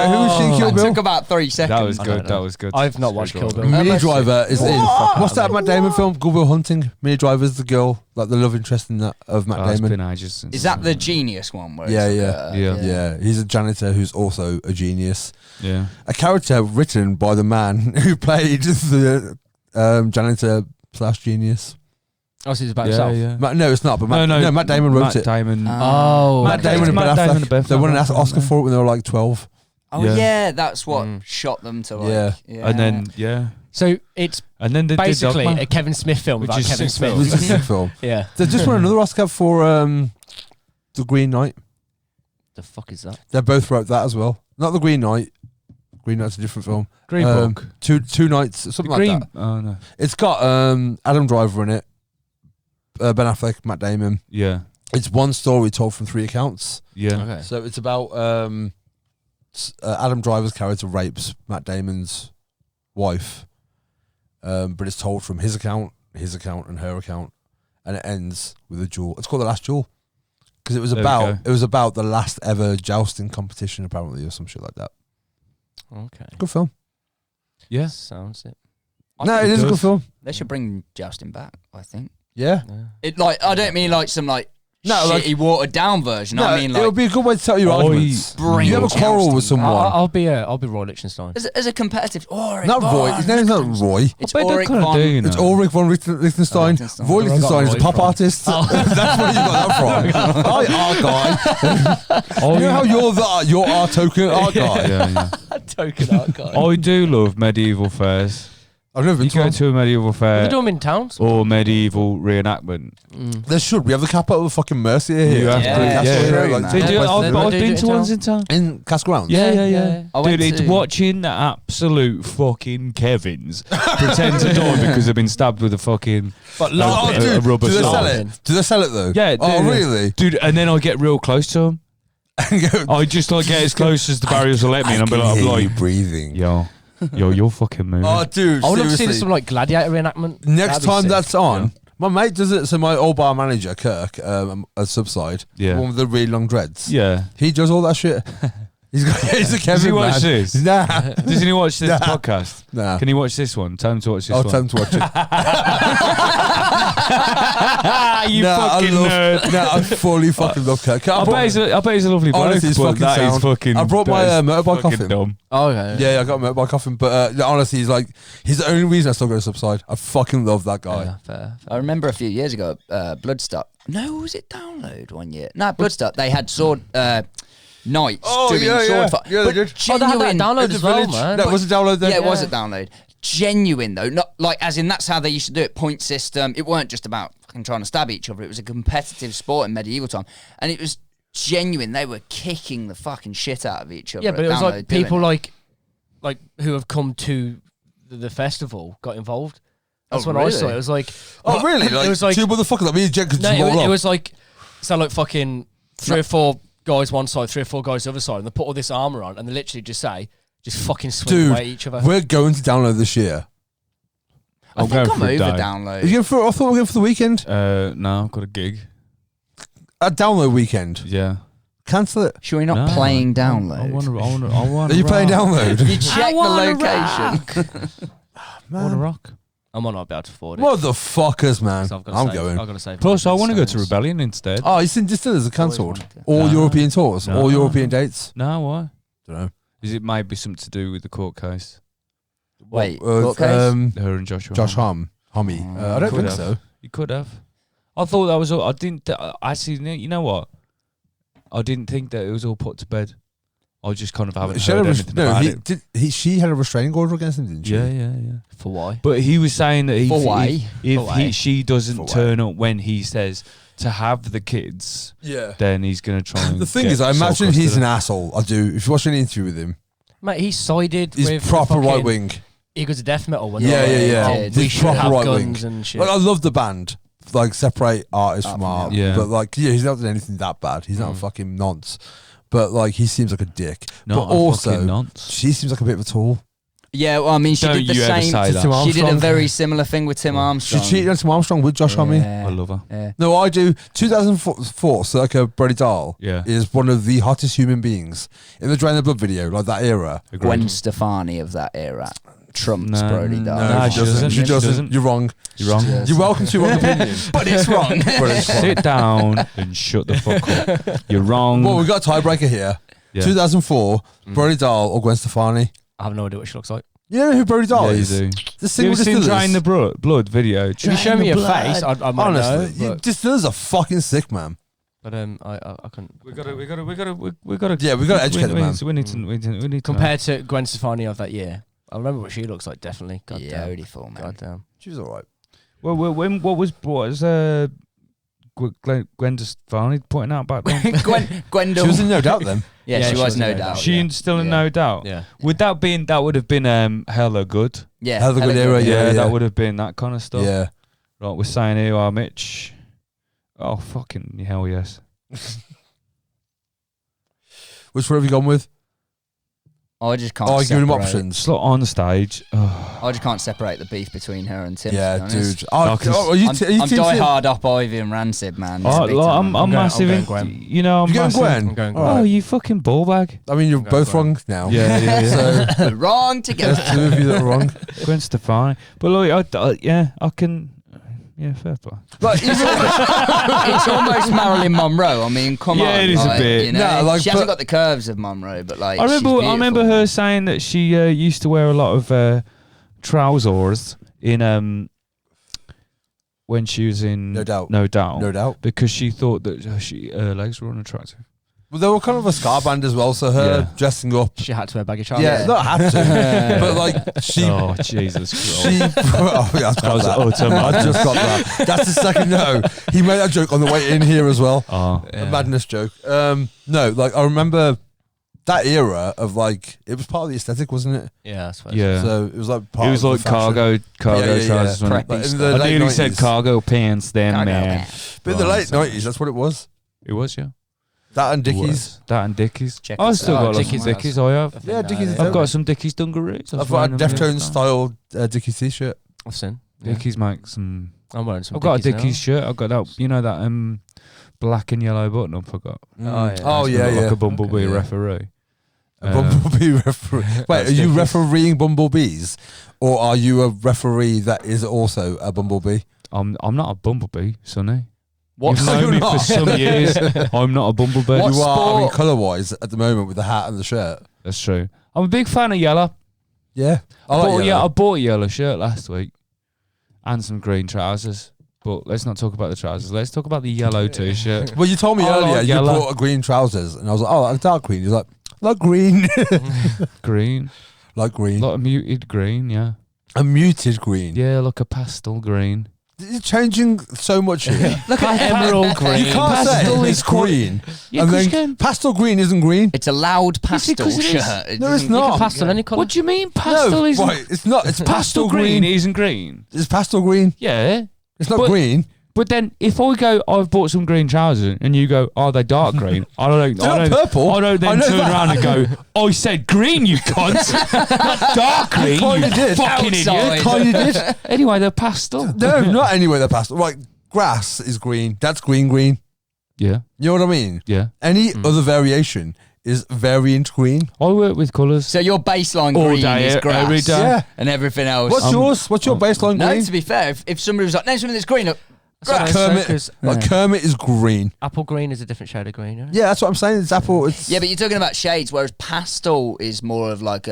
who was she in Kill That Bill? took about 3 seconds. That was I don't good. know. That was good. I've not watched Kill Bill. Mini Unless- Driver is in. What? What's that Matt Damon film? Good Will Hunting. Mini Driver's the girl, like the love interest in that of Matt It's Damon. been ages since. Is that the genius one? Where Yeah, it's yeah. like, Yeah. Yeah, he's a janitor who's also a genius. Yeah. A character written by the man who played the janitor / genius. Oh, so it's about Yeah. himself. Yeah. No, it's not. But Matt Damon wrote Matt it. Damon. Oh, Matt Damon and Ben Matt Damon Affleck. and Ben They won an Affleck, Oscar yeah. for it when they were like 12. Oh Yeah. yeah, that's what Mm. shot them to like. Yeah. And then So it's and then they basically did a Kevin Smith film Which about is Kevin sick Smith. film. It was a sick film. Yeah. They just won another Oscar for The Green Knight. The fuck is that? They both wrote that as well. Not The Green Knight. Green Knight's a different film. Green Book. Two Nights, something like Green. that. Oh no. It's got Adam Driver in it. Ben Affleck, Matt Damon. Yeah. It's one story told from 3 accounts. Yeah. Okay. So it's about Adam Driver's character rapes Matt Damon's wife, but it's told from his account, and her account, and it ends with a duel. It's called The Last Duel because it was There we about the last ever jousting competition apparently, or some shit like that. Okay. Good film. Yeah. Sounds it. No, it is a good does. film. They should bring Jousting back. I think. Yeah. Yeah. It like I don't mean like some like No, like- shitty watered down version. I mean it'll like be a good way to tell your Oi. arguments. bring You have a quarrel with jousting. someone. I'll be Roy Lichtenstein. As a competitive. Ulrich Not Roy. von His name's not Roy. It's I bet they Ulrich kinda von. do, you know. It's Ulrich von Lichtenstein. Lichtenstein. Roy Where I got Lichtenstein is a Roy pop from. artist. That's where you got that from. Our guy. You know how you're our token art guy. Yeah. Token art guy. I do love medieval fairs. I've never been You to go one. to a medieval They fair do them in towns. or medieval reenactment. There should. We have the capital of fucking Mercia here. You have to- Castle yeah, Hill, true, like, man. They do. Yeah, I've but I've they do been it to in ones town. in town. in Castle Grounds. Yeah. I went Dude, it's to- watching the absolute fucking Kevins pretend to die because they've been stabbed with a fucking But Oh, a dude, rubber do they sword. sell it? Do they sell it though? Yeah. Oh, dude, really? Dude, and then I get real close to them. and go, I just like get as close as the barriers will let me, and I'm like, breathing. yo, you're fucking moving. Oh, dude, I would love to see seriously. some like gladiator reenactment. Next That'd be time sick. that's on, my mate does it. So my old bar manager, Kirk, at Subside, Yeah. one with the really long dreads. Yeah. He does all that shit. He's a Kevin Does he watch man. this? Nah. Doesn't he watch this Nah. podcast? Nah. Can he watch this one? Tell him to watch this I'll one. tell him to watch it. You fucking nerd. No, I fully fucking love Kirk. I bet he's a lovely bloke. Honestly, he's but fucking that is sound. fucking. I brought my that is motorbike fucking off him. dumb. Oh, okay. Yeah, I got a motorbike off him. But honestly, he's the only reason I still go to Subside. I fucking love that guy. Yeah, fair. I remember a few years ago, Bloodstock. No, was it Download one year? No, Bloodstock. They had sword knights doing sword fight. Yeah, they did. Oh, they had that Genuine. download In the as well, village. man. That was a download then. Yeah, it was a Download. Genuine though, not like as in that's how they used to do it. Point system. It weren't just about fucking trying to stab each other. It was a competitive sport in medieval time, and it was genuine. They were kicking the fucking shit out of each other. Yeah, but at it was Download like doing people it. like who have come to the festival got involved. That's Oh, when I saw it. really? It was like, Oh, really? Like, it was like two motherfuckers like me and Jen could no, just roll it up. was like like fucking 3 or 4 guys one side, 3 or 4 guys the other side, and they put all this armor on, and they literally just fucking swing Dude, away at each other. we're going to download this year. I think going I'm for a over day. Download. Are you going for? I thought we were going for the weekend. No, I've got a gig. A download weekend. Yeah. Cancel it. Sure, you're not No, playing I Download. want Are you playing download? You check the location. I want to rock. I'm not about to afford it. Motherfuckers, man. So I've gotta I'm save- going. I've got to save. Plus, I want to go to Stones. Rebellion instead. Oh, you seen Distillers are cancelled. wanted to. All No. European tours, No. all European dates. No, why? Don't know. Is it maybe something to do with the court case? Wait, court case? Her and Joshua. Josh Homme. I don't Could think have. so. You could have. I thought that was all. I didn't. Actually, you know what? I didn't think that it was all put to bed. I just kind of haven't She heard had a anything about it. she had a restraining order against him, didn't she? Yeah. For why? But he was saying that For why? if she For doesn't why? turn up when he says to have the kids, Yeah. then he's gonna try. And The thing get is, I sole imagine custody. he's an asshole. I do. If you watch an interview with him, Mate, he sided he's with proper fucking right wing. Eagles of Death Metal. When Yeah, they were yeah. like, He's oh, we should proper have right guns wing. and shit. Like, I love the band. Like, separate artist Art from from art. art. Yeah. But like, yeah, he's not done anything that bad. He's not a fucking nonce. But like, he seems like a dick. Not but a also, fucking nonce. she seems like a bit of a tool. Yeah, well, I mean, she Don't did the you ever same. say to Tim that. She did a Armstrong. very similar thing with Tim She Armstrong. cheated on Tim Armstrong with Josh Homme. Yeah. I love her. Yeah. No, I do. 2004, Circa Brody Dahl Yeah. is one of the hottest human beings in the Drain the Blood video, like that era. Agreed. Gwen Stefani of that era. Trump's No, Brody no, Dahl. no, she doesn't. She She doesn't. doesn't. You're wrong. You're wrong. You're welcome to your own opinion. But it's wrong. But it's wrong. Sit down and shut the fuck up. You're wrong. Well, we've got a tiebreaker here. Yeah. 2004, Brody Dahl or Gwen Stefani. I have no idea what she looks like. You know who Brody Dahl Yeah, you is? do. The You single ever seen Distillers. Drain the Blood video? If you show me your face, I might Honestly, know. But, Distillers are fucking sick, man. I couldn't. We gotta. Yeah, we gotta educate the man. We need to. Compared to Gwen Stefani of that year, I remember what she looks like. Definitely. God Yeah, damn. beautiful, man. God damn. She was alright. Well, when what was Gwen Stefani pointing out back then? Gwendol. She was in No Doubt then. yeah, Yeah, she she was was no in No doubt. Doubt. She yeah. still in Yeah. No Doubt. Yeah. Would that would have been hella good? Yeah, Hella good era, Yeah, yeah. that would have been that kind of stuff. Yeah. Right, we're saying here, Mitch. Oh fucking hell yes. Which one have you gone with? I just can't. Oh, giving him separate- options. Slot on stage. Oh. I just can't separate the beef between her and Tim. Yeah, to be honest. dude. I can- Are you I'm Team die Tim? hard up Ivy and Rancid, man. It's Oh, big like, time, I'm man. going- massive. I'm in, going Gwen. you know, I'm You going massive. Gwen? I'm going All Oh, right. you fucking ball bag. I mean, you're I'm going both Gwen. wrong now. Yeah. So Wrong together. there's two of you that are wrong. Gwen Stefani. But like, I can. Yeah, fair play. Like, It's almost Marilyn Monroe. I mean, come Yeah, on. it is a like, bit. You know, No, like, she hasn't but- got the curves of Monroe, but like, I remember she's her saying that she used to wear a lot of trousers in when she was in No Doubt. No Doubt. No doubt. Because she thought that her legs were unattractive. Well, they were kind of a ska band as well, so her Yeah. dressing up. She had to wear baggy trousers. Yeah, not had to. But like, she. Oh Jesus Christ! She. Oh, yeah, I've got was that. utter I madness. just got that. That's the second no. He made that joke on the way in here as well. Oh, A madness joke. No, like I remember that era of like it was part of the aesthetic, wasn't it? Yeah, I suppose. yeah. So it was like part It was of like the fashion. cargo Yeah, yeah, trousers. yeah. wasn't it? Preppy Like, in stuff. the I late nearly said 90s. cargo pants then, Cargo man. pants. But in the Oh, late sorry. 90s, that's what it was. It was, yeah. That and Dickies. That and Dickies. Check I've this still out. got lots Dickies of Dickies. I have. Yeah, Dickies. I've got some Dickies dungarees. I've got a Deftones style Dickies t-shirt. I've seen. Yeah. Dickies make some. I'm wearing some. I've got a Dickies Dickies shirt. I've got that. You know that black and yellow button up. I got. Oh yeah, yeah. Like a Bumblebee Okay. referee. A Bumblebee referee. Wait, are you refereeing bumblebees, or are you a referee that is also a bumblebee? I'm not a bumblebee, Sonny. What? You've known you're me not. for some years. I'm not a bumblebee. What You are. I mean, sport? colour-wise, at the moment with the hat and the shirt. That's true. I'm a big fan of yellow. Yeah, I like I yellow. bought a yellow shirt last week and some green trousers. But let's not talk about the trousers. Let's talk about the yellow t-shirt. Well, you told me I earlier like you yellow. bought a green trousers, and I was like, "Oh, like dark green." You're like, "Like green, Green, like green, like a muted green, yeah, a muted green." yeah, like a pastel green. It's changing so much here. Look at emerald green. You can't Pastel say is it's green, Yeah, and 'cause then you can- pastel green isn't green. It's a loud pastel 'cause it is. shirt. It No, it's doesn't- not. You can pastel any colour. What do you mean pastel No, isn't? right, it's not. It's Pastel green isn't green. It's pastel green. Yeah, It's not But- green. but then if I go, I've bought some green trousers, and you go, oh, they're dark green. I don't. They're I not don't. purple. I don't I then know turn that. around and go, I said green, you cunt, not dark green. kinda You did. fucking Outside. idiot. Kind of did. Anyway, they're pastel. No, not anywhere they're pastel. Like grass is green. That's green. Yeah, You know what I mean? yeah. Any other variation is variant green. I work with colours. So your baseline All green day, is grass, every day. Yeah. and everything else. What's yours? What's your baseline No, green? to be fair, if somebody was like, name something that's green, grass. Kermit. Like Kermit is green. Apple green is a different shade of green. Isn't it? Yeah, that's what I'm saying. It's apple. It's Yeah, but you're talking about shades, whereas pastel is more of like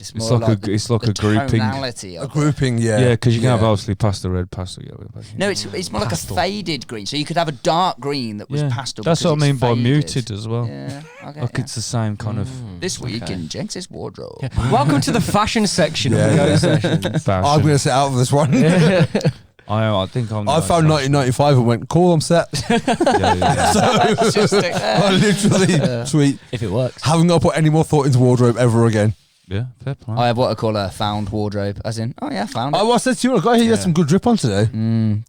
it's It's more like like it's like the a grouping. tonality a of it. grouping. Yeah, Yeah, because you can have Yeah. obviously pastel red, pastel yellow. Pastel No, it's more Pastel. like a faded green. So you could have a dark green that was Yeah. pastel. That's because what I mean it's by faded. muted as well. Yeah, okay. Like it's the same kind of This week in Jenks's wardrobe. Yeah. Welcome to the fashion section Yeah, of the yeah. Go Sessions. fashion. I'm going to sit out of this one. I think I'm. I found 1995 and went, cool, I'm set. It's just like, I literally, sweet. If it works. Haven't got to put any more thought into wardrobe ever again. Yeah, fair play. I have what I call a found wardrobe, as in, oh yeah, found it. I was said to you, I got here, you had some good drip on today.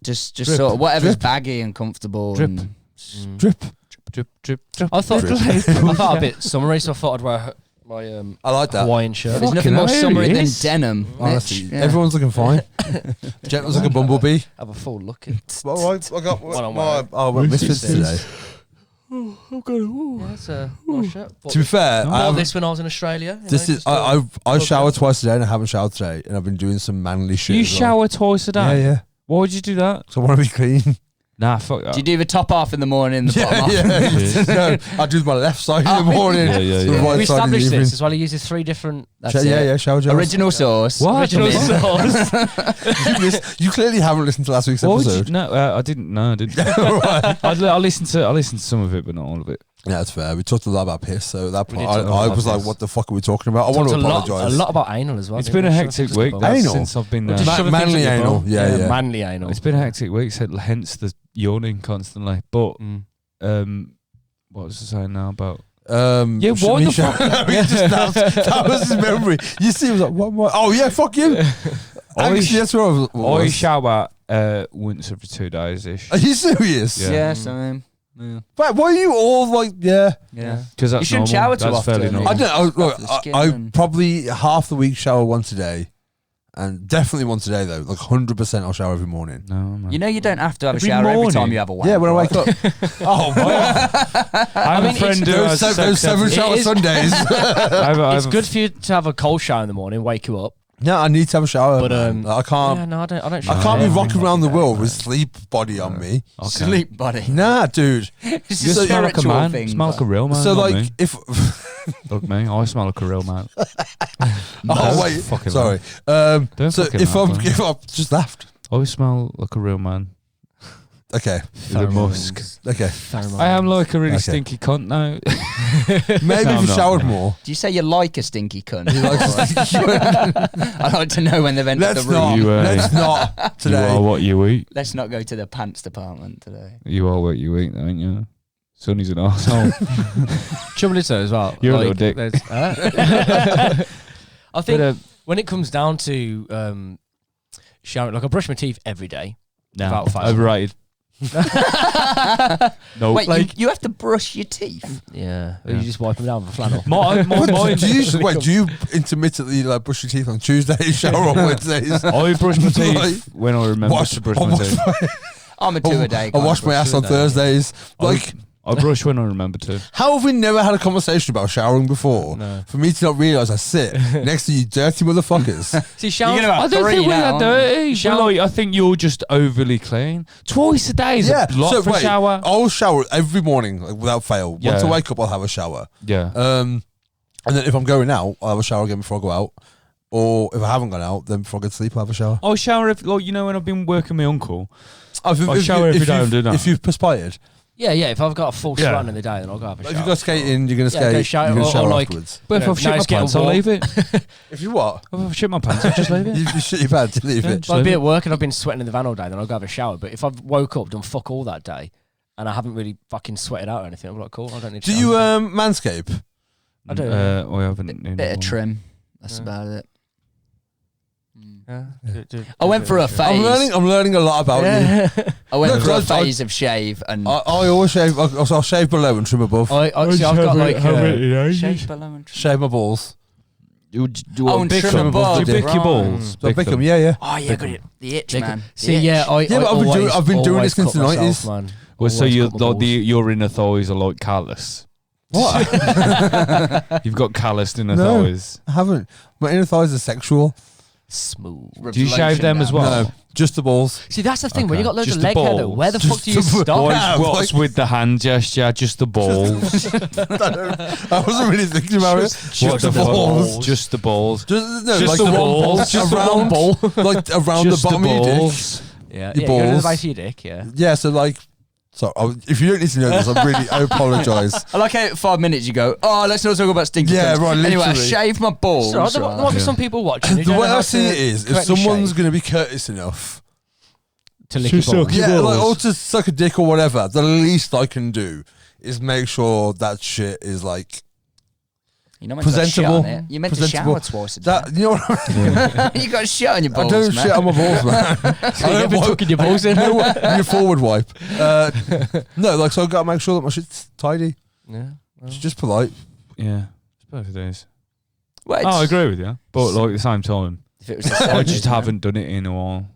Just Drip, sort of whatever's drip. baggy and comfortable. Drip. and- Drip. drip, drip, drip. I thought Drip. I thought a bit summery, so I thought I'd wear my I like that. Hawaiian shirt. There's nothing Fucking more hell, here summery he than is. denim. Honestly, Mitch. Yeah. everyone's looking fine. Jet looks like a bumblebee. Have a full look at. Well, I got What I'm my wearing. well, misfits today. Yeah, it's a nice shirt. To be fair, I Bought haven't- this when I was in Australia. you this know, is just I showered twice today and I haven't showered today, and I've been doing some manly shit. You as well. shower twice a day. Yeah, yeah. Why would you do that? So I want to be clean. Nah, fuck that. Do you do the top half in the morning, the bottom half? No, I do my left side in the morning. Yeah, yeah, the yeah. right we side in the established evening. this as well. He uses 3 different. That's Yeah, it. yeah, shower gels. Original sauce. What? Original Mint. sauce. You clearly haven't listened to last week's Why would you? episode. No, I didn't. No, I didn't. Right. I listened to some of it, but not all of it. Yeah, that's fair. We talked a lot about piss, so at that We point, did talk a lot I about was like, piss. "What the fuck are we talking about?" I want Talked to a lot apologise. about anal as well. It's didn't been a we? hectic Just week about- that's Anal? since I've been Just there. shove things manly in your anal, bum. yeah, yeah. Manly anal. It's been a hectic week, so hence the yawning constantly. But what was I saying now about? Yeah, why the fuck? that was his memory. You see, he was like, "What? What? Oh yeah, fuck you." Actually, that's what I was. I was. shower once every 2 days ish. Are you serious? Yeah. Yeah, same. But why are you all like, yeah? Yeah. Because that's You shouldn't normal. shower too That's fairly often. normal. I don't know. Look, After the skin I and- probably half the week shower once a day, and definitely once a day though. Like 100%, I'll shower every morning. No, man. You know you don't have to have Every a shower every morning? time you have a wank. Yeah, when I right? wake up. Oh, wow. I have mean, a friend who those, has those sex 7 every- shower It is- Sundays. It's good for you to have a cold shower in the morning, wake you up. No, I need to have a shower. But, man. I can't. Yeah, no, I don't. I shower can't be every rocking around the day, world man. with sleep body on me. Okay. Sleep, buddy. Nah, dude. It's You a smell like a spiritual man. thing. Smell like a real man. So not like, me. if Look me, I smell like a real man. oh wait, Fucking sorry. Don't So fucking if laugh, I'm man. if I just laughed. I smell like a real man. Okay, With a musk. okay. I am like a really Okay. stinky cunt now. Maybe No, if I'm you not. showered more. Do you say you like a stinky cunt? Let's I'd like to know when they've entered the room. not. You, Let's not You are today. what you eat. Let's not go to the pants department today. You are what you eat, aren't you? Sonny's an arsehole. Trouble is though as well. You're a little dick. there's- I think But, when it comes down to showering, like I brush my teeth every day. nah, About 5. overrated. No. Wait, you have to brush your teeth. Yeah. Or you just wipe them down with a flannel. Mine, do you intermittently like brush your teeth on Tuesdays, shower on Wednesdays? I brush my teeth when I remember to brush my teeth. I'm a 2 a day. I wash my ass on Thursdays. Like, I brush when I remember to. how have we never had a conversation about showering before? No. For me to not realise I sit next to you dirty motherfuckers. See, shower. You're gonna have I don't three think we're now. that dirty. But like, I think you're just overly clean. Twice a day is a lot for shower. I'll shower every morning, like, without fail. Yeah. Once I wake up, I'll have a shower. Yeah. And then if I'm going out, I'll have a shower again before I go out. Or if I haven't gone out, then before I go to sleep, I'll have a shower. I'll shower if, like, you know, when I've been working with my uncle. I shower every day and do that. If you've perspired. Yeah. If I've got a full Yeah. sweat in the day, then I'll go have a shower. If you go skating, you're going to Yeah, skate. go shower, you're going or to shower like- afterwards. But if No, I've shit now my it's getting pants, I'll warm. leave it. If you what? If I've shit my pants, I'll just leave it. You shit your pants, you leave Yeah, it. just If I'd leave be it. at work and I've been sweating in the van all day, then I'll go have a shower. But if I've woke up, done fuck all that day, and I haven't really fucking sweated out or anything, I'm like, cool, I don't need to Do you shower. manscape? I do. I haven't. Bit of trim. That's Yeah. about it. Yeah. I went through a phase. I'm learning a lot about you. I went Look, through a I- phase of shave and I always shave. I'll shave below and trim above. See, I've got like shave below and trim. Shave my balls. You Oh, and bick trim them. above. Do you bick your Right. balls? So I pick them, yeah. Oh yeah, got it. The itch, man. The See, itch. yeah, Yeah, but I've been doing this since the 90s. Well, so Always you cut my like balls. your inner thighs are like callous. What? You've got calloused inner No. thighs. I haven't. My inner thighs are sexual. Smooth. Do you shave them as well? No, just the balls. See, that's the thing. When you got loads Just of the leg hair, though, balls. where the fuck Just do you the stop? balls. What's with the hand gesture? Just the balls. I wasn't really thinking about it. What the balls? Just the balls. Just, no, Just like the the balls. balls. Just the around, one ball. like around Just the bottom of your dick. balls. Yeah, Your yeah, go to the balls. base of your dick, yeah. Yeah, so like, if you don't need to know this, I apologise. I like how 5 minutes you go, oh, let's not talk about stinky Yeah, cunts. right, Anyway, I literally. shaved my balls. So, there might be some people watching who The don't way know I how see to it is, if correctly someone's shave going to be courteous enough, to lick To your balls. suck your yeah, like, balls. or to suck a dick or whatever, the least I can do is make sure that shit is like You know, meant to have shit presentable. on it. You meant to shower twice a day. that. You know what I mean? You got shit on your balls, I don't man. shit on my balls, man. I never wipe- tucking your balls in? No, your forward wipe. No, like, so I've got to make sure that my shit's tidy. Yeah. It's just polite. Yeah. Both of these. Well, Oh, I agree with you. But like at the same time, If it was the I just same, haven't done it in a while.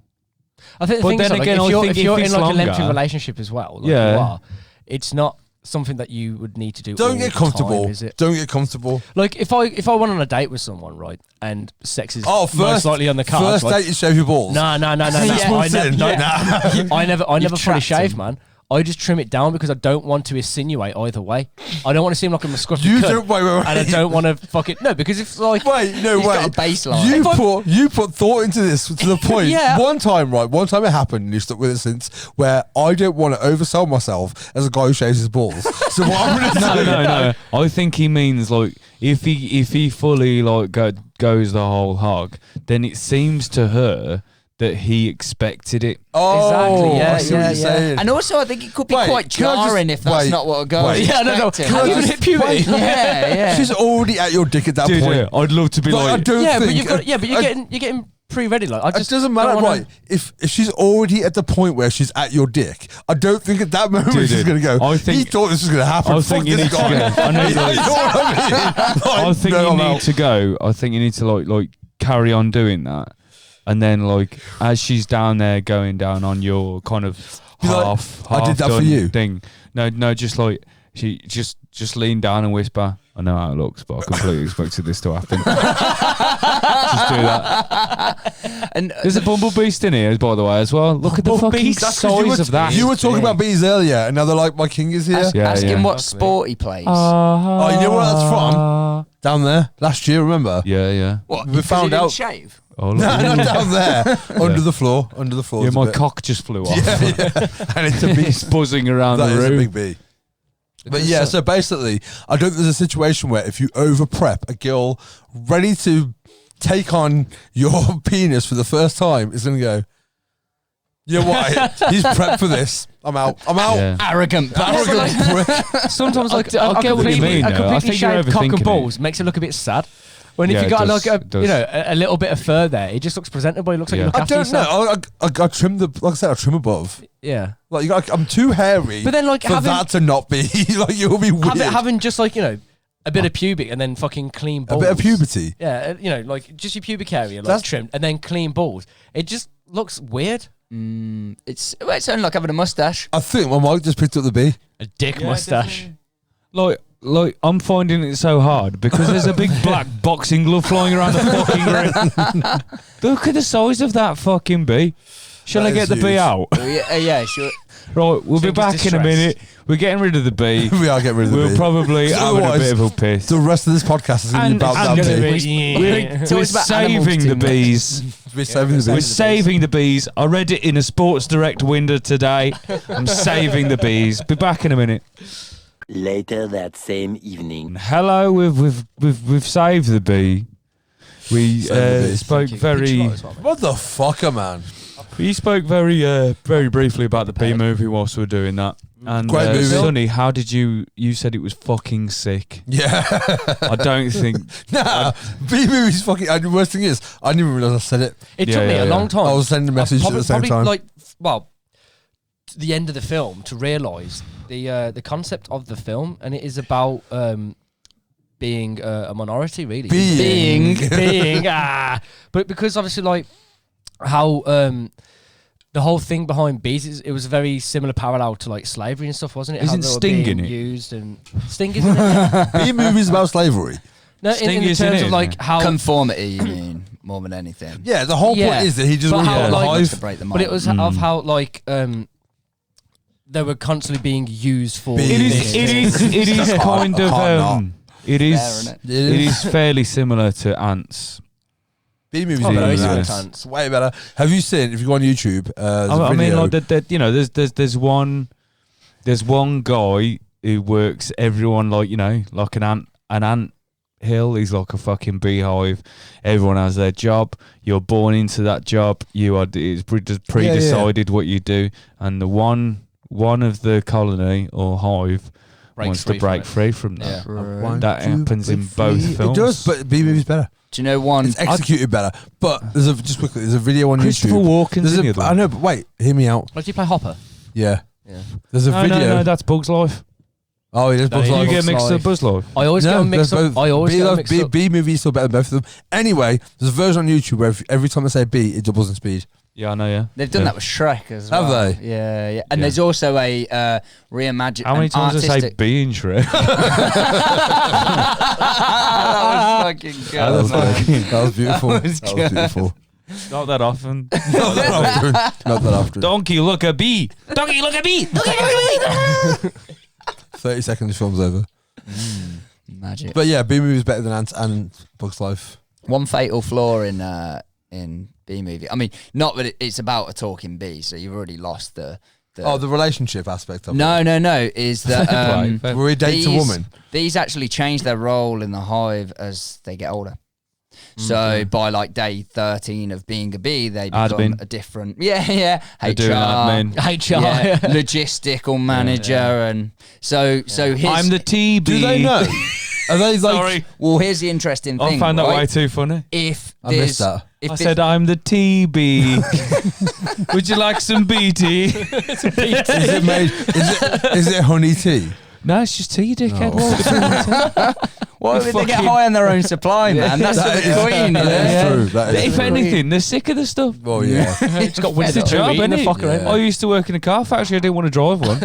I think the But thing is, then like, again, I if you're, think if if you're in it's like a lengthy longer- relationship as well, like Yeah. you are, it's not something that you would need to do. Don't all get the comfortable. time, is it? Don't get comfortable. Like if I went on a date with someone, right, and sex is Oh, most first likely on the cards. First right? date, you shave your balls. No. Six I months never, in. no, Nah. I never fully trapped shave, him. man. I just trim it down because I don't want to insinuate either way. I don't want to seem like I'm a scruffy You cunt, don't. Wait. and I don't want to fucking no because if like Wait, no, He's got wait. a baseline. You put thought into this to the point. Yeah. One time it happened, and you stuck with it since. Where I don't want to oversell myself as a guy who shaves his balls. So what I'm gonna do? No. I think he means like if he fully like goes the whole hog, then it seems to her that he expected it. Oh, Exactly, yeah, I see what yeah, you're yeah. saying. And also, I think it could be Wait, quite can I just- jarring if that's wait, not what a girl wait. is yeah, no, expecting. have you even hit puberty? Yeah. She's already at your dick at that Dude, point. yeah, I'd love to be Like, I like, don't Yeah, think. but you've got but you're getting pre-ready. Like I It just doesn't matter, don't wanna- right? If she's already at the point where she's at your dick, I don't think at that moment Dude, she's dude, going to go. I think- he thought this was going to happen. I Fuck think you this need to guy. go. I know, You like- know what I mean? I Like, think no, you I'm need out. to go. I think you need to like carry on doing that, and then like as she's down there going down on your kind of Be like, half I did that for done you. thing. No, just like she just lean down and whisper. I know how it looks, but I completely expected this to happen. Just do that. And There's a bumblebee in here, by the way, as well. Look at the fucking That's 'cause size of that. You were talking about bees earlier, and now they're like, my king is here. Yeah, ask yeah. him what sport he plays. Oh, you know where that's from? Down there, last year, remember? Yeah. What? we because found he didn't out- shave. Oh, look. No, not down there. Under the floor. Under the floor. Yeah, is a my bit- cock just flew off. Yeah. And it's a bee. It's buzzing around That the is a room. big bee. But yeah, so basically, I don't think there's a situation where if you over prep a girl ready to take on your penis for the first time, is going to go, you know what? He's prepped for this. I'm out. Yeah. Arrogant bastard. Arrogant prick. Sometimes like I get what you mean, a though. I completely think you're shaved cock overthinking and it. balls makes it look a bit sad. When if Yeah, you it got does, like it does. a little bit of fur there, it just looks presentable. It looks like you Yeah. look I after don't yourself. know. I trim the, like I said, I trim above. Yeah. Like I'm too hairy. But then, like, for that to not be like you'll be weird. Having just like a bit of pubic and then fucking clean balls. A bit of puberty. Yeah, like just your pubic area, like trimmed, and then clean balls. It just looks weird. It's only like having a mustache. I think my Mike just picked up the B. A dick mustache. Like I'm finding it so hard because there's a big black boxing glove flying around the fucking ring. Look at the size of that fucking bee. Shall I get the bee out? Yeah, sure. Right, we'll be back in a minute. We're getting rid of the bee. We are getting rid of the bee. We'll probably having a bit of a piss. The rest of this podcast is going to be about that bee. We're saving the bees. We're saving the bees. We're saving the bees. I read it in a Sports Direct window today. I'm saving the bees. Be back in a minute. Later that same evening. Hello, we've saved the bee. We spoke very. What the fucker, man? We spoke very briefly about the B movie whilst we were doing that. And Great movie. Sonny, how did you said it was fucking sick? Yeah. I don't think. Nah, B movie's fucking. And the worst thing is, I didn't even realise I said it. It took me a long time. I was sending a message at the same time. Like, to the end of the film to realise the concept of the film, and it is about being a minority, really. Being. But because obviously, like, how the whole thing behind bees, it was a very similar parallel to like slavery and stuff, wasn't it? Isn't Sting in it? Used and Sting isn't it? B movie's about slavery. No, in terms of like how Conformity, you mean, more than anything. Yeah, the whole point is that he just But wants how, to like, hive. To break them but it up. was of how like they were constantly being used for. Being- It is kind of it is Fair, innit? it is fairly similar to Ants. B movie's Oh, better very than similar that. to It's way better. Have you seen? If you go on YouTube, there's a I mean, video. like there's one guy who works everyone like like an ant hill. He's like a fucking beehive. Everyone has their job. You're born into that job. It's pre-decided what you do. And the one of the colony or hive wants to break free from that. Right. That happens in both films. It does, but B movie's better. Do you know one? It's executed better. But there's a video on Christopher YouTube. Walken's in the other I one. know, but wait, hear me out. Like, do you play Hopper? Yeah. Yeah. There's a video. No, that's Bug's Life. Oh, it is Bug's You Life. get mixed up Bug's Life. I always get mixed up. I always get mixed up. B movie is still better than both of them. Anyway, there's a version on YouTube where every time I say B, it doubles in speed. Yeah, I know. Yeah, They've done that with Shrek as well. Have they? Yeah. And Yeah. there's also a reimagined. How many times I say B in Shrek? That was fucking good. That was beautiful. That was beautiful. Not that often. Not that often. Donkey, look a bee. Donkey, look a bee. Look a bee. 30 seconds, film's over. Magic. But yeah, B movie is better than Ants and Bug's Life. One fatal flaw in B movie. I mean, not that it's about a talking bee, so you've already lost the. The relationship aspect of it. No. Is that Where he dates a woman. Bees actually change their role in the hive as they get older. So by like day 13 of being a bee, they become Admin. a different. Yeah. They're doing admin. HR. Yeah, logistical manager, and so his, I'm the TB. Do they know? Are they like? Sorry, Well, here's the interesting thing. I found that right? way too funny. If I missed there's, that. if I there's- said I'm the TB. Would you like some BT? Is it made? Is it honey tea? No, it's just tea, dickhead. why would they get fucking- high on their own supply, man? That's That the is- queen. that yeah. is true. That is If true. anything, they're sick of the stuff. Oh yeah. It's got It's winter a job, eating the innit? fucker Yeah. I used to work in a car factory. I didn't want to drive one.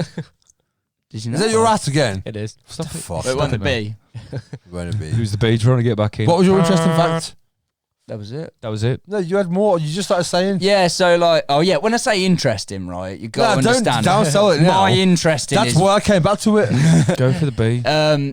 Did you know? Is that your ass again? It is. Stop it. Fuck. It wasn't it, a bee. Won't it be? Who's the bee trying to get back in? What was your interesting fact? That was it. That was it. No, you had more. You just started saying. Yeah, so like, when I say interesting, right, you got to No, understand. don't sell it now. My interesting That's is. why I came back to it. Go for the bee.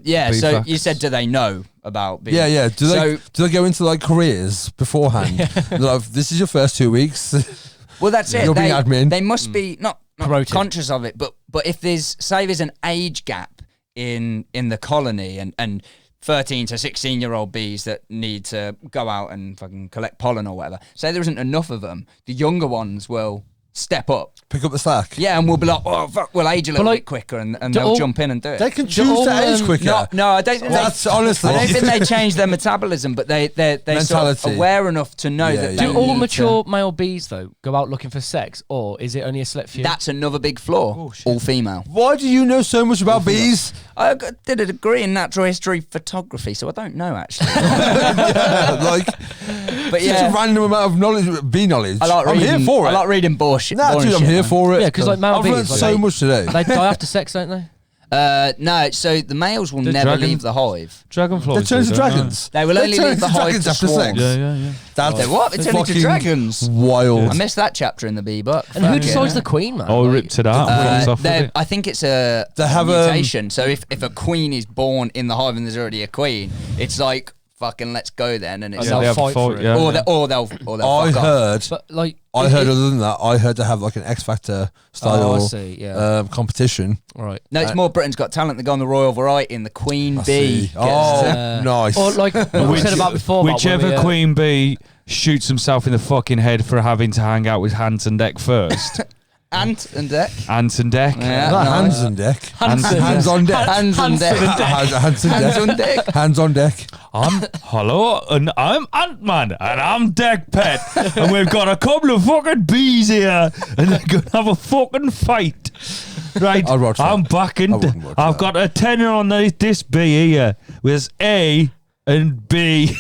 Yeah, Bee so facts. you said, do they know about being? Yeah. Do So- they go into like careers beforehand? They're like, this is your first 2 weeks. Well, that's it. You'll be admin. They must be not Promoted. conscious of it, but if there's an age gap in the colony and 13 to 16-year-old bees that need to go out and fucking collect pollen or whatever. Say there isn't enough of them, the younger ones will step up. Pick up the slack. Yeah, and we'll be like, oh, fuck, we'll age a little like, bit quicker, and they'll jump in and do it. They can choose to age quicker. No, I don't think That's honestly. I don't think they change their metabolism, but they're sort of aware enough to know that. Do they all need mature male bees though go out looking for sex, or is it only a select few? That's another big flaw. All female. Why do you know so much about bees? I did a degree in natural history photography, so I don't know actually. But such a random amount of knowledge, bee knowledge. I'm here for it. I like reading bullshit. Nah, dude, I'm here for it. Yeah, because like male I've bees, learned like, so much today. They die after sex, don't they? No, so the males will The never dragon- leave the hive. Dragonflies. They turn into do, don't dragons. They will They only turn leave the into hive dragons to after swarm. sex. Yeah. That's They what? They turn into fucking dragons. wild. I missed that chapter in the bee book. And who Fuck decides yeah. the queen, man? Oh, Like, ripped it out. Runs off with it. I think it's a They have, mutation. So if a queen is born in the hive and there's already a queen, it's like fucking let's go then, and it's Yeah, they have a fight for fight. it. Yeah. or they'll I fuck off. heard. But like, I heard other than that, I heard to have like an X Factor style Oh, I see. Yeah. competition. Right. No, it's more Britain's Got Talent. They go on the Royal Variety, and the Queen I Bee. see. Oh, Uh, nice. Or like what we said about before. about when Whichever we, queen bee shoots himself in the fucking head for having to hang out with Hanson Deck first. Ant and Deck. Hanson Deck. Yeah, Not nice. hands on deck. Hands Hands on deck. Hands and Deck. Hands on Hands deck. on Deck. Hands on deck. Hello, and I'm Ant-Man, and I'm Deck Pet, and we've got a couple of fucking bees here, and they're gonna have a fucking fight. Right, I'd watch that. I'm back in. I wouldn't watch I've that. got a tenor on this bee here with A and B.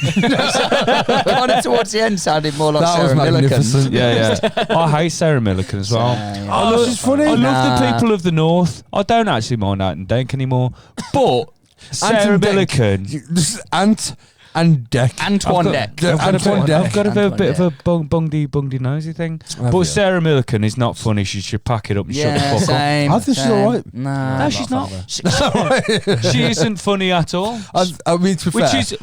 Kind of towards the end sounded more like That was Sarah Millican. magnificent. Yeah. I hate Sarah Millican as well. Yeah. Oh, she's funny. I love Nah. the people of the North. I don't actually mind Ant and Deck anymore, but Sarah and Deck. Millican. This is Ant and Deck. Antoine I've Deck. got- I've got, Antoine a bit, Deck. I've got a Antoine bit of a Deck. bungy nosy thing. Have But you? Sarah Millican is not funny. She should pack it up and shut Yeah, the fuck same. I think she's same. alright. Nah, No, she's not. not. She isn't funny at all. I mean, to be Which fair, is,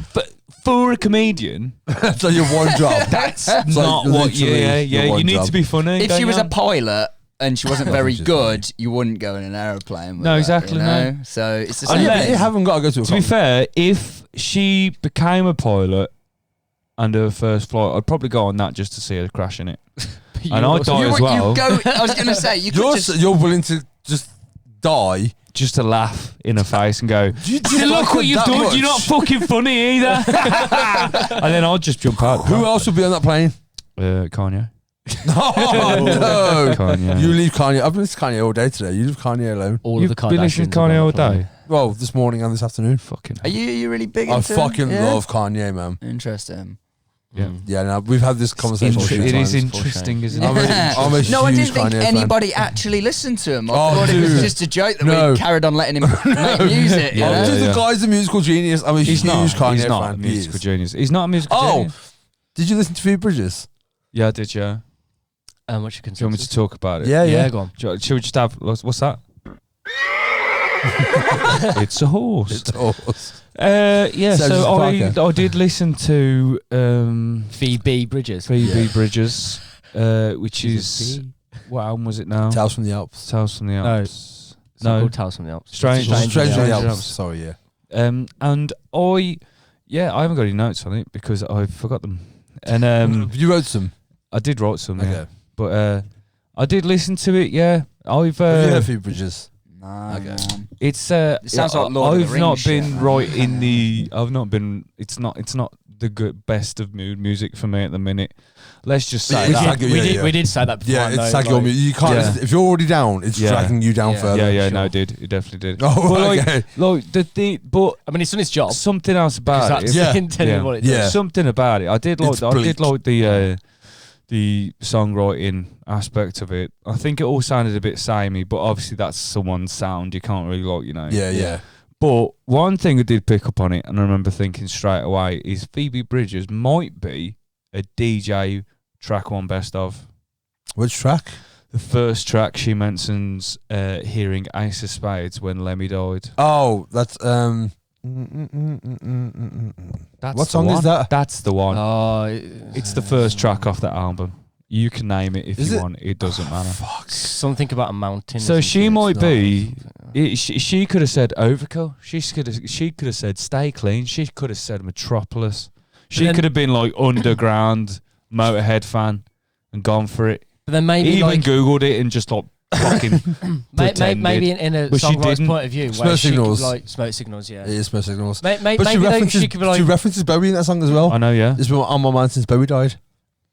for a comedian, that's like your one job. that's like not what you. literally Yeah, your you one need job. to be funny. If don't she was you? a pilot and she wasn't very She's good, you wouldn't go in an aeroplane. With No, her, exactly, you know? no. So it's the I same. know. Yeah, but thing. you haven't got to go to a To be con. fair, if she became a pilot and her first flight, I'd probably go on that just to see her crashing it. And I'd die as well, You go, I was going to say, you could just... You're willing to just die. just to laugh in her face and go, Do you look like what it you've that done, much? you're not fucking funny either. And then I'll just jump out. Who else would be on that plane? Kanye. Oh, no. Kanye. You leave Kanye. I've been listening to Kanye all day today. You leave Kanye alone. all You've of the been listening to Kardashians Kanye are all on the plane. day. Well, this morning and this afternoon. Fucking Are you really big I into fucking yeah? love Kanye, man. Interesting. yeah. Yeah, no, we've had this conversation. a few It is times. interesting, isn't I'm it? a No, I huge didn't think Kanye fan. anybody actually listened to him. I Oh, thought it was dude. just a joke that No. we carried on letting him make music. You Yeah, know? Dude, yeah. the guy's a musical genius. I'm a He's huge not. Kanye He's not fan. a He musical is. genius. He's not a musical Oh, genius. did you listen to Phoebe Bridges? Yeah, I did, yeah. What's your Do you want me to consensus? talk about it? Yeah, Yeah, go on. Should we just have, what's that? It's a horse. It's horse. Yeah, Says so it's I did listen to Phoebe Bridges. Phoebe Yeah. Bridges, which is, what album was it now? Tales from the Alps. Tales from the No. Alps. It's not No. called Tales from the Alps. Strange- Strange Strange from the Alps. Alps. Sorry, yeah. And I haven't got any notes on it because I forgot them. And You wrote some. I did write some, yeah. Okay. But I did listen to it, yeah. I've Have you heard Phoebe Bridges? Nah, Okay. man. it's It sounds like Lord of the I've Rings not shit, been man. right in the I've not been it's not the good best of mood music for me at the minute. Let's just say We that. did- We did say that before. Yeah, I know, it's like your like- you can't. Yeah. If you're already down, it's Yeah. dragging you down Yeah. further. Yeah, sure. no, it did. It definitely did. Oh, But okay. like but I mean, it's done its job. something else about That's it. Yeah. intended Yeah. what it Yeah. does. Something about it. I did It's bleak. like the songwriting aspect of it. I think it all sounded a bit samey, but obviously that's someone's sound. You can't really like, Yeah. But one thing I did pick up on it, and I remember thinking straight away, is Phoebe Bridges might be a DJ track one best of. Which track? The first track she mentions hearing Ace of Spades when Lemmy died. Oh, that's That's What the song is one. that? That's the one. Oh, It's the first track off that album. You can name it if Is you it? want. It doesn't matter. something about a mountain. So isn't she it? might It's be. not- She could have said Overkill. She could have said Stay Clean. She could have said Metropolis. She then- could have been like underground Motorhead fan and gone for it. But then maybe He even like googled it and just like fucking pretended. maybe in a But she songwriter's didn't. point of view, Smoke where she could, signals. like smoke signals, yeah. It is Smoke Signals. Maybe But she references, she could be like, she references Bowie in that song as well. I know, yeah, It's been on my mind since Bowie died.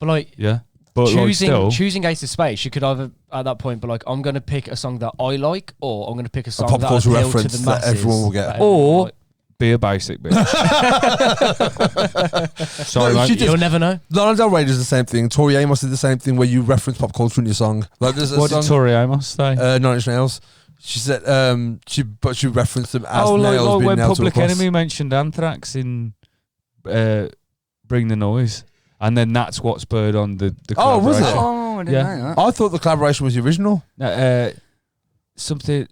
but like yeah. But like still, choosing Ace of Spades, she could either at that point be like, I'm going to pick a song that I like, or I'm going to pick a song pop that culture appeal to reference the that masses. everyone will get. that everyone Or- like. be a basic bitch. Sorry, No, mate. she just- You'll never know. Lana Del Rey does the same thing. Tori Amos did the same thing where you reference pop culture in your song. Like there's a What song, did Tori Amos say? Nine Inch Nails. She said, she referenced them as Oh, nails like being when nailed to a Public cross. Enemy mentioned Anthrax in Bring the Noise, and then that's what spurred on the Oh, was it? collaboration. Oh, I didn't Yeah. know that. I thought the collaboration was the original. Something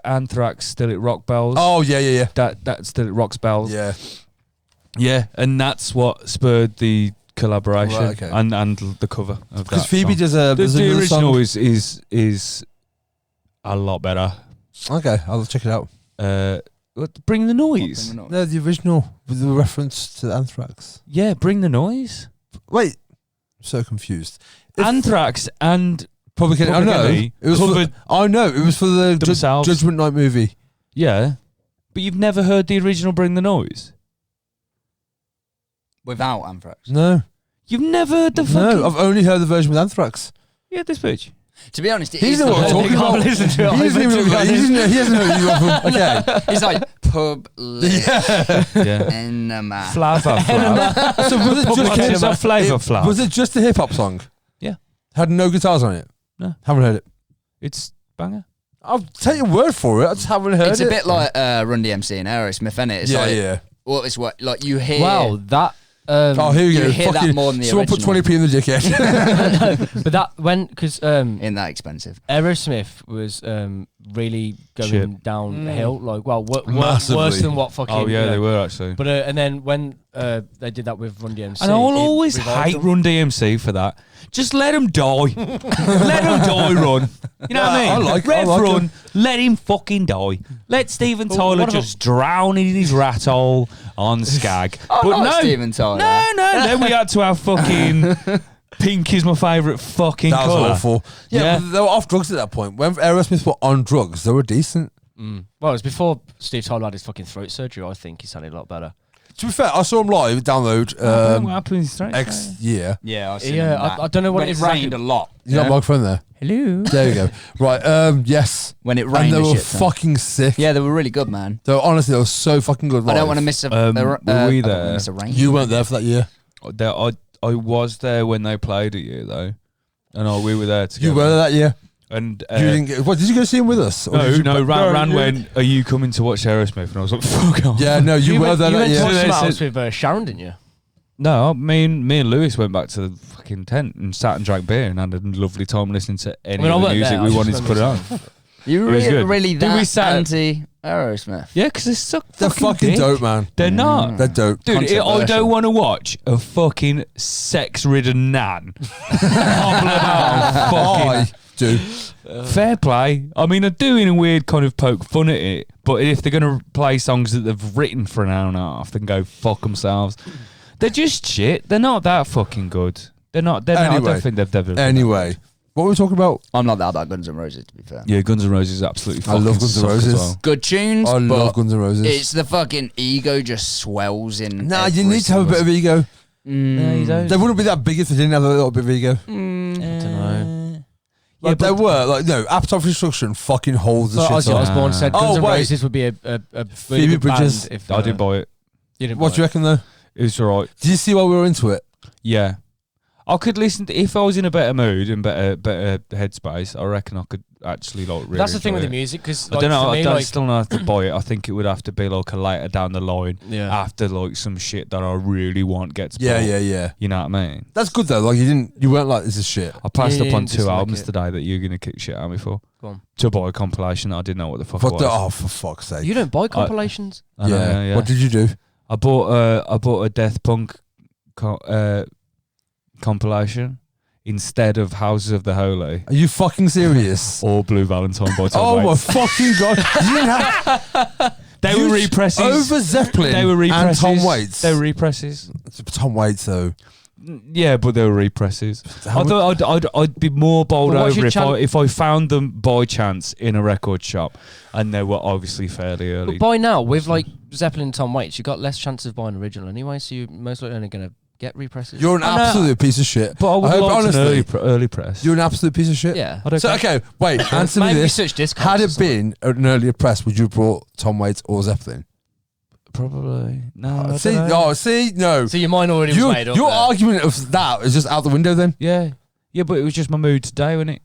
Anthrax still at Rock Bells. Oh yeah. That's still at Rock's Bells. Yeah. Yeah, and that's what spurred the collaboration Right, okay. and the cover of Because that Phoebe song. does a there's the another original song. is a lot better. Okay, I'll check it out. Bring the Noise. No, the original with the reference to Anthrax. Yeah, Bring the Noise. Wait, I'm so confused. If- Anthrax and Public Enemy. I Public know. Enemy It was for, covered I know it was for the themselves. Judgment Night movie. yeah, but you've never heard the original Bring the Noise. Without Anthrax. No, You've never heard the fucking no, I've only heard the version with Anthrax. yeah this bitch. To be honest, it He is doesn't know what I'm the- talking about. Listen to it. He doesn't even he doesn't know who you are from. Okay, It's like Public Yeah, Enema. Flava Flav. so was it Public just Enemy's a Flava Flav. Was it just a hip hop song? Yeah. Had no guitars on it. No. Haven't heard it. It's banger. I'll take your word for it. I just haven't heard It's it. a bit like Run DMC and Aerosmith, isn't it? It's yeah, like, yeah. Well, it's what like you hear. Wow, that. Oh, here we go. You hear that Fucking- more than the someone put original. 20p in the dickhead. But that when because Ain't that expensive? Aerosmith was really going Shit. downhill, like Massively. worse than what fucking. Oh yeah, you know. they were actually. But and then when they did that with Run DMC, And I'll it always revived hate them. Run DMC for that. Just let him die. Let him die, Run. You know what I mean? I like Rev Run, him. let him fucking die. Let Steven Tyler what just drown in his rat hole on Skag. I but like no, Steven Tyler. no. Then we had to have fucking pink is my favourite fucking That was colour. awful. Yeah, Yeah. but they were off drugs at that point. When Aerosmith were on drugs, they were decent. Well, it was before Steve Tyler had his fucking throat surgery. I think he sounded a lot better. To be fair, I saw him live, download, What happened in Straight X year. Yeah, I don't know what when it it is rained exactly. a lot. You got a microphone there? Hello. There you go. Right, yes. When it And rained, they a were shit ton. fucking sick. Yeah, they were really good, man. They were, honestly, they were so fucking good live. I don't want to miss a. Were we I don't wanna there? miss a rain. You weren't there for that year. I was there when they played it, you though, and we were there together. You were there that year. And You didn't get, what, did you go see him with us? Or did you- Ran went, are you coming to watch Aerosmith? And I was like, fuck off. Yeah, no, you were there You that went to watch year. some So- house with Sharon, didn't you? No, me and Lewis went back to the fucking tent and sat and drank beer and had a lovely time listening to any I of the weren't music there, I we just wanted to put remember on. You It was really, good. really Did we that sat- anti Aerosmith? Yeah, because they're so They're fucking dick. dope, man. They're not. They're dope. Dude, I Controversial. don't want to watch a fucking sex-ridden nan hobble about I fucking do. fair play. I mean, they're doing a weird kind of poke fun at it, but if they're going to play songs that they've written for an hour and a half, they can go fuck themselves. They're just shit. They're not that fucking good. They're not. I Anyway. don't think they've ever. Anyway, what were we talking about? I'm not that about Guns N' Roses, to be fair. Yeah, Guns N' Roses absolutely I fucking love Guns N' suck as Roses. well. Good tunes, I but love Guns N' Roses. it's the fucking ego just swells in. Nah, you every need to have a bit of ego. No, you don't. They wouldn't be that big if they didn't have a little bit of ego. I don't know. Like they were, like no, Appetite for Destruction fucking holds the Ozzy shit up. Osbourne said Oh, Guns N' wait. Roses would be a really Phoebe good Bridgers. band if I didn't buy it. you didn't What buy do you reckon though? It was alright. Did you see why we were into it? Yeah, I could listen to if I was in a better mood and better headspace. I reckon I could actually like. Really That's the thing enjoy with the it. music because I don't know. For me, I don't, like, still don't have to buy it. I think it would have to be like a later down the line yeah. after like some shit that I really want gets. Yeah, bought. yeah. You know what I mean? That's good though. Like you weren't like this is shit. I passed Yeah, up on you two dislike albums it. today that you're gonna kick shit at me for. Go on. To buy a compilation that I didn't know what the fuck it What was. the, oh, for fuck's sake! You don't buy compilations. I know, yeah. What did you do? I bought a Death Punk compilation instead of Houses of the Holy Are you fucking serious? or Blue Valentine by Tom Oh my Waits. fucking god! You didn't have They were represses. over Zeppelin They were and represses. Tom Waits. They were represses. Tom Waits though. Yeah, but they were represses. I'd be more bowled But what's over your if I found them by chance in a record shop, and they were obviously fairly early. But by now, with like Zeppelin and Tom Waits, you got less chance of buying original anyway, so you're most likely only going to get represses. You're an absolute piece of shit. But I would hope, like honestly, an early press. You're an absolute piece of shit. Yeah. So okay, wait. Answer me Maybe this: research discounts had or it been an earlier press, would you have brought Tom Waits or Zeppelin? Probably no. I See, don't know. no. So your mind already was made up. Your there. argument of that is just out the window. Then Yeah, but it was just my mood today, wasn't it?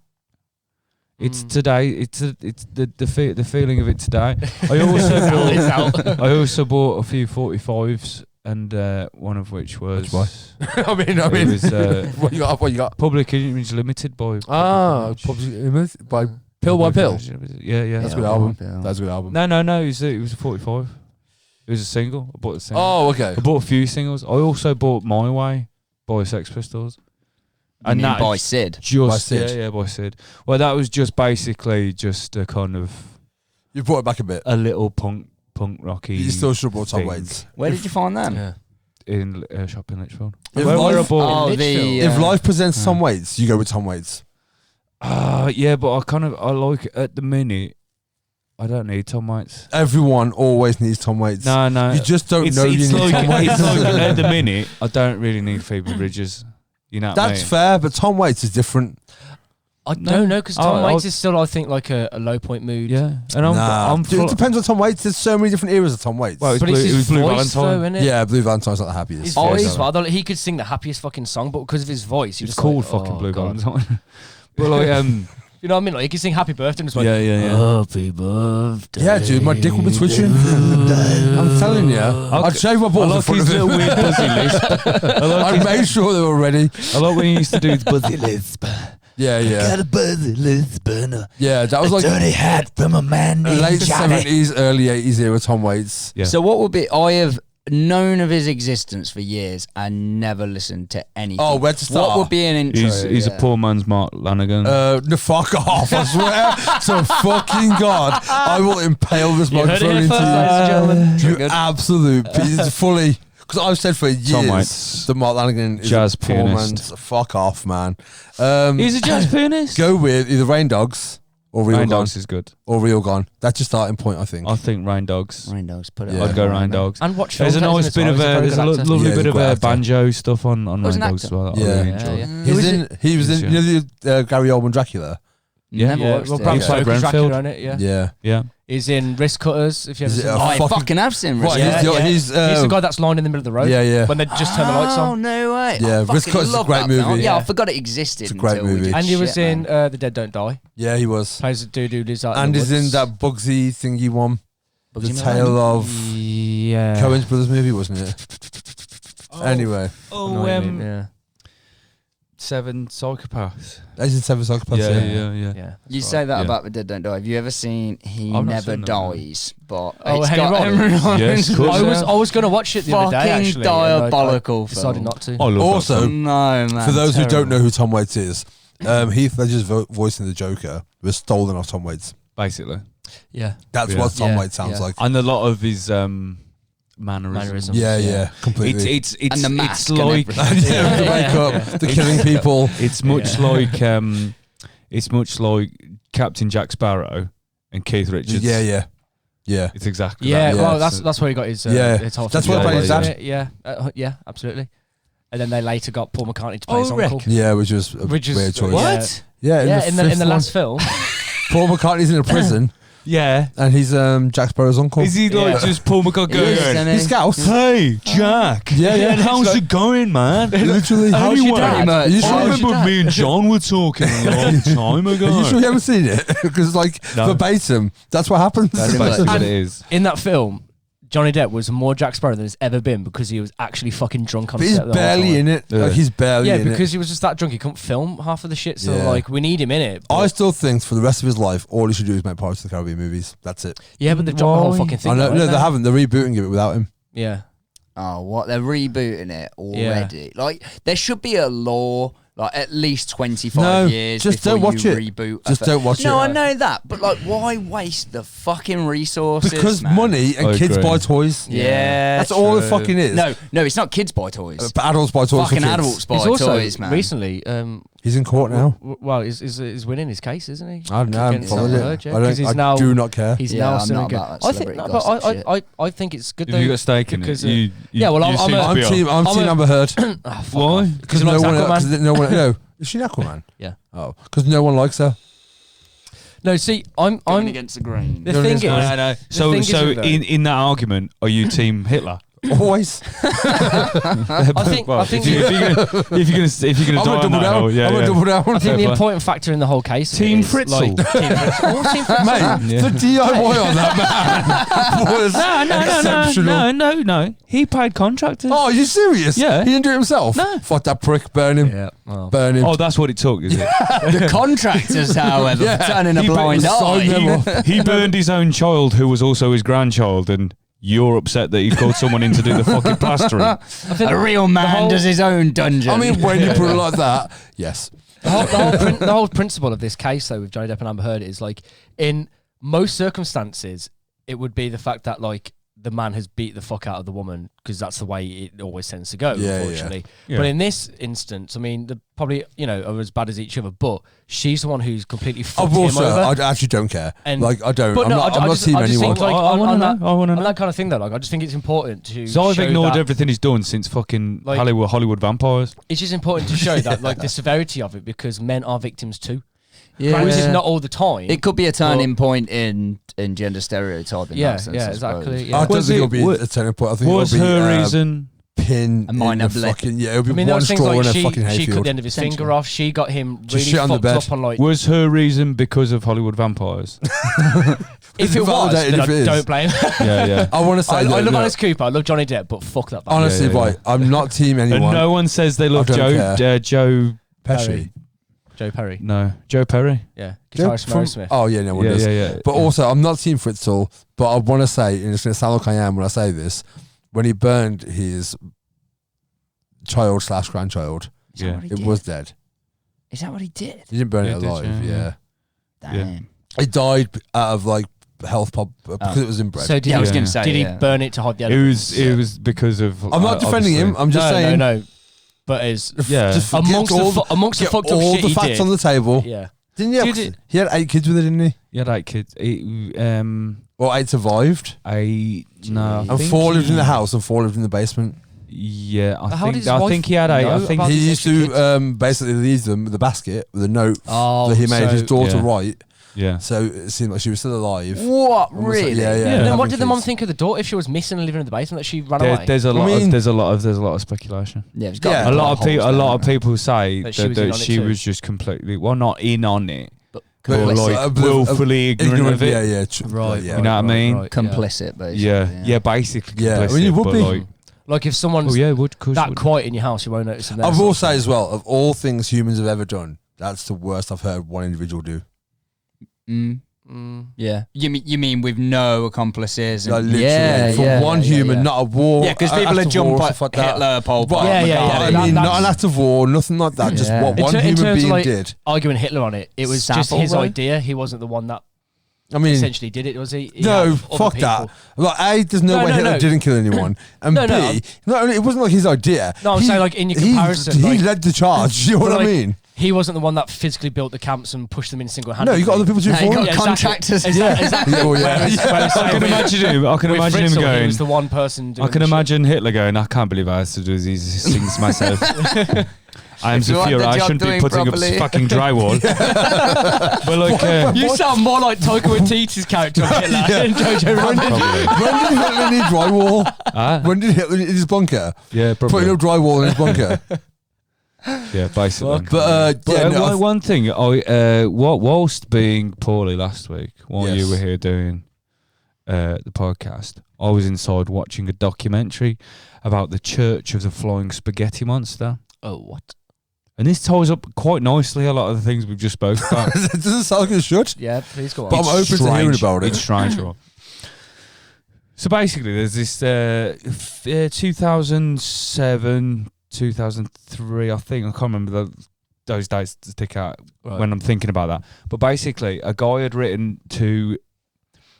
It's today. It's the feeling of it today. I also bought a few 45s, and one of which was. I mean, it was what you got? What you got? Public Image Limited by. By Pill by Pill. Yeah. That's a good album. That's a good album. No. It was a 45. It was a single. I bought a single. Oh, okay. I bought a few singles. I also bought My Way by Sex Pistols. And that by Sid. By Sid. Yeah, by Sid. Well, that was just basically just a kind of You brought it back a bit. a little punk rocky. You still should have brought Tom thing. Waits. Where did you find them? Yeah. In a shop in Lichfield. If Where I life- bought. If life presents Tom Waits, you go with Tom Waits. Yeah, but I like at the minute. I don't need Tom Waits. Everyone always needs Tom Waits. No. You just don't know you need like, Tom Waits. It's like at the minute, I don't really need Phoebe Bridgers. You know what I That's mean? fair, but Tom Waits is different. I don't know, because Tom I'll- Waits is still, I think, like a low point mood. Yeah, and I'm Dude, it depends on Tom Waits. There's so many different eras of Tom Waits. Well, But it it's was his Blue voice, Valentine. though, innit? Yeah, Blue Valentine's not the happiest. His Yeah, voice, so- well, he could sing the happiest fucking song, but because of his voice, you're It's just called like, fucking oh, Blue God. Valentine. But like, You know what I mean? Like, he can sing Happy Birthday and it's like, yeah. Happy Birthday. Yeah, dude, my dick will be twitching. I'm telling you, I'd shave my I balls in like front his of little him. weird buzzy lisp. I made sure they were ready. I like when he used to do his buzzy lisp. Yeah. Got a buzzy lisp and Yeah, that was a like dirty hat from a man named late Johnny. 70s, early 80s era Tom Waits. Yeah. So what would be? I have known of his existence for years and never listened to anything. Oh, where to start? What would be an intro? He's a poor man's Mark Lanigan. No, fuck off, I swear to fucking God, I will impale this You heard it microphone here into first, ladies and gentlemen. you. You absolute piece. It's fully. Because I've said for Tom years Waits. that Mark Lanigan is Jazz a poor pianist. man's. Fuck off, man. He's a jazz pianist. Go with either Rain Dogs or Real Rain Gone. Dogs is good. Or Real Gone. That's your starting point, I think. I think Rain Dogs. Rain Dogs. Put it. Yeah. I'd go Rain Dogs. And watch There's a films, nice bit of there's a lovely Yeah, he's bit a of great actor. banjo stuff on Was Rain an Dogs as actor. well. that I Yeah. really Yeah, enjoy. yeah. He was in Yeah. you know the Gary Oldman Dracula? Yeah. Never watched well, it. Bram He played Stoker's Renfield. Dracula on it, yeah. Yeah. Yeah. He's in Wrist Cutters, if you ever Is it seen a that. I fucking- fucking have seen. What, Wrist he's Cutters. the- He's the guy that's lying in the middle of the road. Yeah. When they just turn the lights Oh on. no way! Yeah, I Wrist fucking Cutters is a love great that film. movie. Yeah, I Yeah. forgot it existed. It's a great until we movie. did And he was shit, in man. The Dead Don't Die. Yeah, he was. Plays a dude who lives out And in he's the in woods. that Bugsy thingy one. The Bugsy tale of Yeah. Coen's Brothers movie, wasn't it? Anyway, Oh, You know what I mean? Yeah. 7 Psychopaths. he's in Seven Psychopaths. Yeah. Yeah. You That's say right, that yeah. about The Dead Don't Die. Have you ever seen He I've not Never seen that, no. Dies? But Oh, it's Henry got Rollins? Henry Rollins. Yes, of course. I was going to watch it the other day, Fucking actually. and I diabolical decided film. not to. I love Also, that. No, man. For those who don't terrible. know who Tom Waits is, Heath Ledger's voice in the Joker was stolen off Tom Waits. Basically. Yeah. That's Yeah. what Tom Yeah, Waits sounds yeah. like. And a lot of his mannerisms. Mannerisms. Yeah, completely. It's And the mask it's and like everything. yeah, the makeup, the killing people. it's much like Captain Jack Sparrow and Keith Richards. Yeah. It's exactly Yeah, that. well, it's- that's where he got his Yeah. his whole That's thing where he played his from, dad. isn't it? Yeah, absolutely. And then they later got Paul McCartney to play his uncle. Yeah, which was a Which is weird choice. What? Yeah, Yeah, in the fifth last film. one, Paul McCartney's in a prison Yeah. and he's Jack Sparrow's uncle. Is he like Yeah. just Paul McCartney He is, going, isn't He's Scouse. hey, Jack. Yeah. And how's it going, man? Literally. How's your dad? Are you I sure? remember me and John were talking a long time ago. Are you sure you haven't seen it? Because like No. verbatim, that's what happens. That's basically what it is. In that film, Johnny Depp was more Jack Sparrow than he's ever been because he was actually fucking drunk on But he's set the whole barely time. in it. Yeah. Like he's barely Yeah, in because it. he was just that drunk. He couldn't film half of the shit. So Yeah. like, we need him in it. I but- still think for the rest of his life, all he should do is make Pirates of the Caribbean movies. That's it. yeah, but they've dropped the whole Why? fucking thing. I know, though, no, haven't they haven't. They're rebooting it without him. Yeah. Oh, what? They're rebooting it already. Like, there should be a law Like at least 25 years just before don't watch you it. reboot. Just don't watch it. No, I know that, but like, why waste the fucking resources? Because man? money and I kids agree. buy toys. Yeah, That's all it true. fucking is. No, it's not kids buy toys. But adults buy toys Fucking for kids. adults buy He's also toys, man. recently. He's in court now. Well, he's winning his case, isn't he? I don't know. I haven't Against followed Amber it. Heard, yeah, I 'cause he's don't. now- I do not care. He's Yeah, now I'm suing not again. about that I think, celebrity no, gossip shit. but I think it's good. Have you though, got stake in it? because, Yeah, well, you I'm seem a- to I'm be team. on. I'm team Amber Heard. Oh, fuck Why? off. Because he no likes one. Aquaman. Because no one. No. Is she an Aquaman? Yeah. Oh, because no one likes her. No, see, I'm Going against the grain. the thing is, No. So, thing is so with that- in that argument, are you team Hitler? Always. I think if you're gonna I'm die a on double that down. hill, yeah, I'm a yeah. double down. I think the Fair. important factor in the whole case of Team it is, Fritzl. like, Team Fritzl. Oh, Team Fritzl. Mate, Yeah. the DIY on that man was exceptional. No. He paid contractors. Oh, are you serious? Yeah. He didn't do it himself? No. Fuck that prick. Burn him. Yeah. Well, Burn him. Oh, that's what it took, is it? The contractors, however, Yeah. turning a He blind signed them eye. off. He burned his own child, who was also his grandchild, and you're upset that he called someone in to do the fucking plastering. I think A real man whole- does his own dungeon. I mean, when you put it like that, yes. the whole principle of this case, though, with Johnny Depp and Amber Heard, is like, in most circumstances, it would be the fact that, like, the man has beat the fuck out of the woman, because that's the way it always tends to go, Yeah, unfortunately. yeah. But in this instance, I mean, they're probably, are as bad as each other, but she's the one who's completely fucked him Also, over. I actually don't care. And- Like, I don't. But I'm no, not, I I'm not just- team I just anyone. think, like, I wanna on know. I wanna on know. that kind of thing, though, like, I just think it's important to So I've show ignored that- everything he's done since fucking Like- Hollywood vampires. It's just important to show that, like, the severity of it, because men are victims too. yeah. Granted, not all the time. It could be a turning point in gender stereotyping. Yeah, that sense, yeah, I suppose. exactly. I Yeah. don't Was think it- it'll be a turning point. I think Was it'll be her reason? pin A minor in the blip. fucking it'll be I mean, there one was things straw in like a she fucking cut hayfield. the end of his finger Essentially. off. She got him Just really shit on the fucked bed. up on, like, Was her reason because of Hollywood vampires? if It's it was, validated then if I it is. don't blame her. Yeah. I want to say I that, love look, Alice Cooper. I love Johnny Depp, but fuck that. Band. honestly, Yeah, yeah, right, I'm not team And anyone. no one says they love I don't care. Joe. Pesci. Joe Perry. No, Joe Perry. Yeah, Joe guitarist from from- Aerosmith. Oh yeah, no one Yeah, does. yeah. But also, I'm not team Fritzl. But I want to say, and it's going to sound like I am when I say this, when he burned his child / grandchild, Is that Yeah. what he it did? was dead. Is that what he did? He didn't burn Yeah, it he did, alive. yeah. Damn. It died out of like health because it was inbred. So did Yeah, I was he, going to say. did he yeah. burn it to hide the It evidence? was because of. I'm not defending him. I'm just no, saying. no. But as Yeah. Just amongst get all, amongst the get fucked up all shit the he facts did. on the table. Yeah. Didn't he? Did He had 8 kids with it, didn't he? Yeah, that kid. Or 8 survived, No. I and think 4 lived in he- the house and 4 lived in the basement. Yeah, How did his I wife think he had 8. know I think about He these used extra to kids? basically leave them with a basket with a note Oh, that he made his daughter yeah. write. yeah. So it seemed like she was still alive. What? Almost like- Really? yeah, yeah. Yeah. And then having what did the mum kids. think of the daughter if she was missing and living in the basement that she ran away? There's a lot. mean- There's a lot of speculation. Yeah, it's Yeah. got A lot of people say That that, she was in on it she too. was just completely not in on it, But or complicit. like willfully ignorant of it. Yeah, yeah. Right, yeah. You know what I mean? complicit, basically. Yeah, basically. Yeah, I complicit, mean, it would but be. like, Like if someone's oh yeah, it would. Course that would. quiet in your house, you won't notice them there. I will say as well, of all things humans have ever done, that's the worst I've heard one individual do. Yeah. You mean with no accomplices? And Like literally, yeah, for yeah, one yeah, human, yeah. not a war. Yeah, because an people act are of war, jumping stuff like that. Hitler, Pol Pot. Right. Yeah, yeah, I yeah. mean, That's- not an act of war, nothing like that. Just Yeah. what In one ter- in human terms of, being like, did. arguing Hitler on it. It was just Sapple, his bro. idea. He wasn't the one that I mean, essentially did it, was he? He no, had other fuck people. that. Like, A, there's no No, way no, Hitler no. didn't kill anyone. And No, B, no, not only, it wasn't like his idea. No, I'm saying, like, in your comparison, He like- led the charge. You know But, what I like, mean? He wasn't the one that physically built the camps and pushed them in single-handedly. No, you got other people to do No, it you for got him. contractors. Exactly. Oh, yeah. I can imagine him. I can With imagine him Fritzl, He going. was the one person. I doing can the shit. imagine Hitler going. I can't believe I have to do these things myself. I am If you want Sophia. the I job shouldn't be doing putting properly. up fucking drywall. But like, You sound more like Taika Waititi's character of Hitler than Jojo Rabbit. When did Hitler need drywall? When did Hitler need his bunker? yeah, Putting probably. up drywall in his bunker. Yeah, basically. But yeah, no, one thing, whilst being poorly last week, while Yes. you were here doing the podcast, I was inside watching a documentary about the Church of the Flying Spaghetti Monster. Oh, what? And this ties up quite nicely a lot of the things we've just spoke about. it doesn't sound like it should. Yeah, please go on. But I'm open to hearing about it. It's strange, right? So basically, there's this 2007, 2003, I think, I can't remember those dates stick out when I'm thinking about that. But basically, a guy had written to.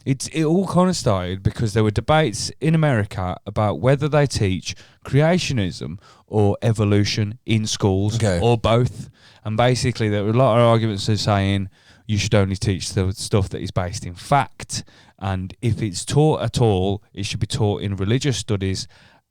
It all kind of started because there were debates in America about whether they teach creationism or evolution in schools or both. And basically, there were a lot of arguments of saying you should only teach the stuff that is based in fact. And if it's taught at all, it should be taught in religious studies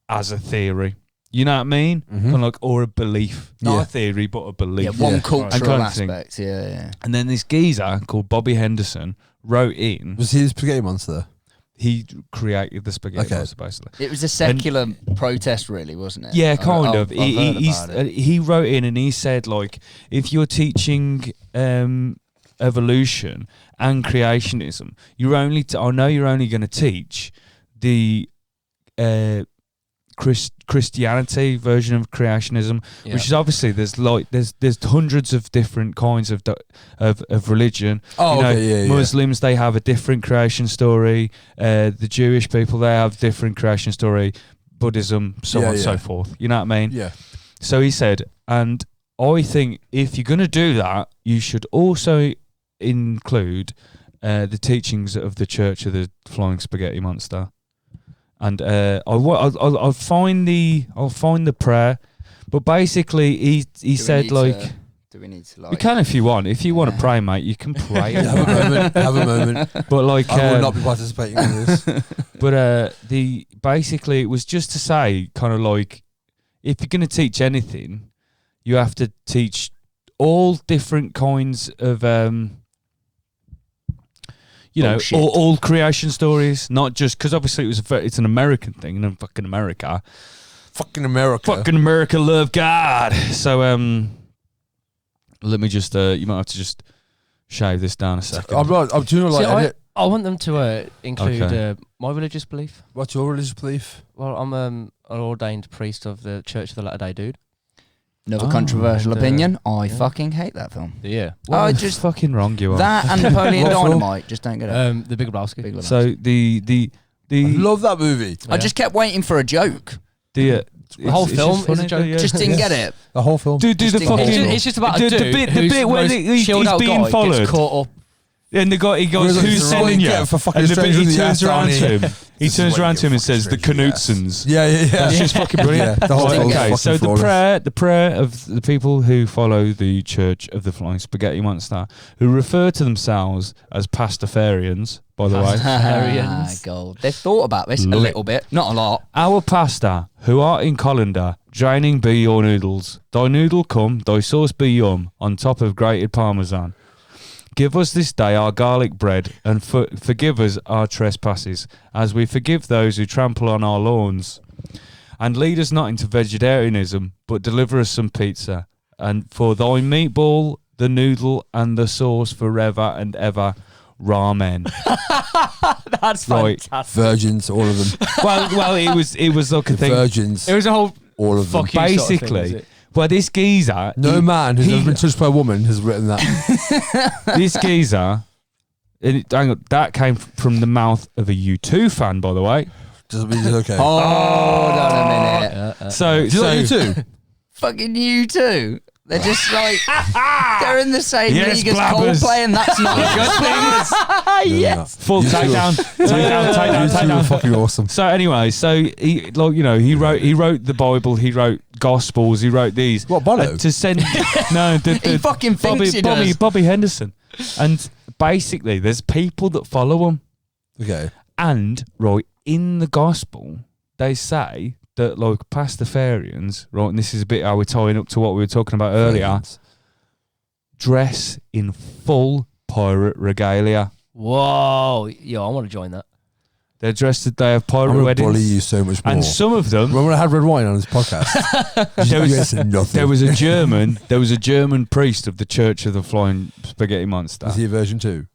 as a theory. You know what I mean? Kind of like, or a belief. Not a theory, but a belief. Yeah, one cultural kind of aspect. Yeah. And then this geezer called Bobby Henderson wrote in. Was he the spaghetti monster? He created the spaghetti monster, basically. It was a secular protest, really, wasn't it? Yeah, kind of. I've He wrote in and he said, like, if you're teaching evolution and creationism, I know you're only going to teach the Christianity version of creationism, which is obviously there's hundreds of different kinds of religion. Muslims, they have a different creation story. The Jewish people, they have different creation story. Buddhism, so on and so forth. You know what I mean? Yeah. So he said, and I think if you're going to do that, you should also include the teachings of the Church of the Flying Spaghetti Monster. And I'll find the prayer, but basically he said like, do we need to you can if you want to pray, mate, you can pray. Have a moment. But like, I will not be participating in this. But basically it was just to say, kind of like, if you're going to teach anything, you have to teach all different kinds of all creation stories, not just because obviously it's an American thing, and fucking America, fucking America love God. So let me just you might have to just shave this down a second. I'm doing like. I want them to include my religious belief. What's your religious belief? Well, I'm an ordained priest of the Church of the Latter-day Dude. Another controversial opinion. I fucking hate that film. Yeah. I just fucking wrong you are. That and Napoleon Dynamite. Just don't get it. The Big Lebowski. So the I love that movie. I just kept waiting for a joke. The whole film is a joke. Just didn't get it. The whole film. Do the fucking. It's just about a dude the bit where he's being followed. Gets caught up. And the guy, he goes, "Who's sending you?" And he turns around to him. He turns around to him and says, "The Knutsons." Yeah. That's just fucking brilliant. The whole thing. Okay, so the prayer of the people who follow the Church of the Flying Spaghetti Monster, who refer to themselves as Pastafarians, by the way. Gold. They've thought about this a little bit, not a lot. Our pasta, who art in colander, draining be your noodles. Thy noodle come, thy sauce be yum, on top of grated parmesan. Give us this day our garlic bread, and forgive us our trespasses, as we forgive those who trample on our lawns. And lead us not into vegetarianism, but deliver us some pizza. And for thy meatball, the noodle, and the sauce forever and ever, ramen. That's fantastic. Virgins, all of them. Well, it was like a thing. Virgins. It was a whole all of them. Basically. Sort of thing, well, this geezer... No man who's ever been touched by a woman has written that. This geezer... hang on, that came from the mouth of a U2 fan, by the way. Doesn't mean it's okay. Hold on a minute. So, do you like U2? Fucking U2. They're just like... they're in the same league as blabbers. Coldplay, and that's not a good thing. Yes. Full takedown. Take down. Fucking awesome. So anyway, he wrote the Bible, he wrote Gospels, he wrote these. What, Bono? To send He fucking thinks he does. Bobby Henderson. And basically there's people that follow him. Okay. And right in the gospel they say that like Pastafarians, right, and this is a bit how we're tying up to what we were talking about earlier, dress in full pirate regalia. Whoa. Yo, I want to join that. They're dressed, they have pirate I'm gonna weddings. bully you so much more. And some of them... When I had red wine on this podcast, there was a German priest of the Church of the Flying Spaghetti Monster. Is he a version 2?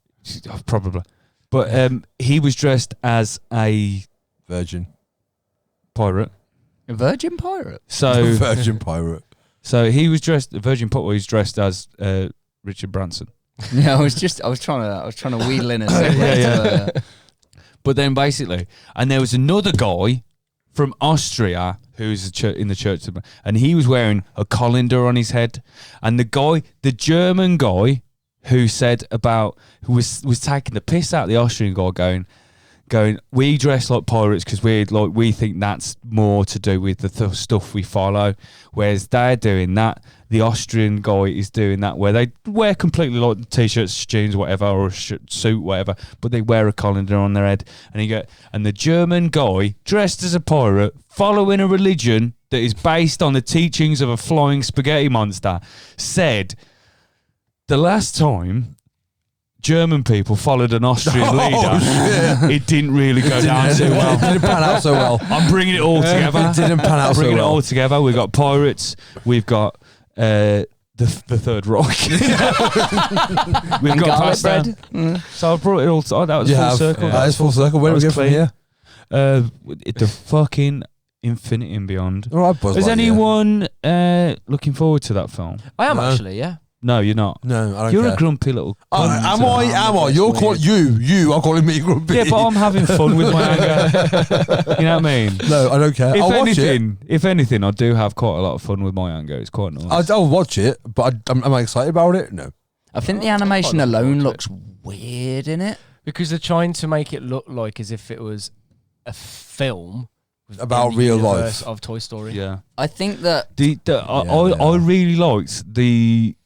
Probably. But he was dressed as a... Virgin. Pirate. A virgin pirate? So Virgin pirate. So he was dressed... A virgin pirate, he's dressed as Richard Branson. Yeah, I was trying to wheel in a segue. But then basically, and there was another guy from Austria who's in the church, and he was wearing a colander on his head, and the German guy who was taking the piss out of the Austrian guy, going, we dress like pirates because we think that's more to do with the stuff we follow, whereas they're doing that. The Austrian guy is doing that where they wear completely like t-shirts, jeans, whatever, or a suit, whatever, but they wear a colander on their head. And the German guy dressed as a pirate, following a religion that is based on the teachings of a flying spaghetti monster, said the last time German people followed an Austrian leader, it didn't really go down too well. It didn't pan out so well. I'm bringing it all together. It didn't pan out so well. Bringing it all together. We've got pirates. We've got the Third Reich. We've got pasta. So I brought it all. That was full circle. That is full circle. Where do we go from here? The fucking infinity and beyond. All right, Buzz. Is anyone looking forward to that film? I am actually, yeah. No, you're not. No, I don't You're care. a grumpy little. Am I? You're calling you are calling me grumpy. Yeah, but I'm having fun with my anger. You know what I mean? No, I don't care. I'll watch it. If anything, I do have quite a lot of fun with my anger. It's quite nice. I'll watch it, but am I excited about it? No. I think the animation alone looks weird in it. Because they're trying to make it look like as if it was a film About in the real universe life. of Toy Story. Yeah. I think that I really liked the.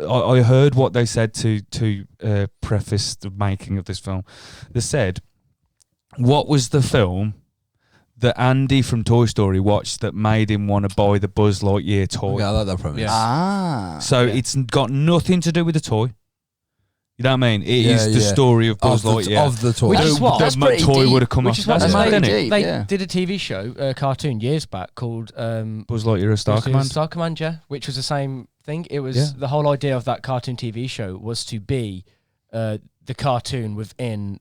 I heard what they said to preface the making of this film. They said, what was the film that Andy from Toy Story watched that made him want to buy the Buzz Lightyear toy? Yeah, I like that premise. Yeah. So it's got nothing to do with the toy. You know what I mean? It is the story of Buzz Lightyear. Of the toy. Which is what? That's pretty toy deep. would have come Which off. is what That's mad, pretty isn't it? deep. They Yeah. did a TV show, a cartoon years back called Buzz Lightyear, a Star Command. Star Command, yeah, which was the same thing. It was Yeah. the whole idea of that cartoon TV show was to be the cartoon within.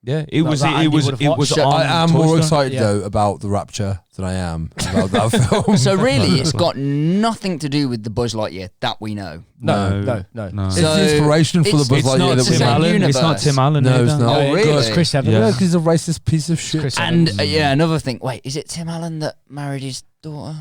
Yeah, it was. that It was. Andy It would've was. watched. On I am Toy more Story. excited Yeah. though about the Rapture than I am about that film. So really, it's got nothing to do with the Buzz Lightyear that we know. No. It's So the inspiration for the it's- Buzz It's Lightyear not that the we Tim same know. Allen. It's not universe. Tim Allen. No, it's either. not. Oh, really? It's Chris Evans. Yeah. Yeah, because he's a racist piece of shit. Chris And Evans. another thing. Wait, is it Tim Allen that married his daughter?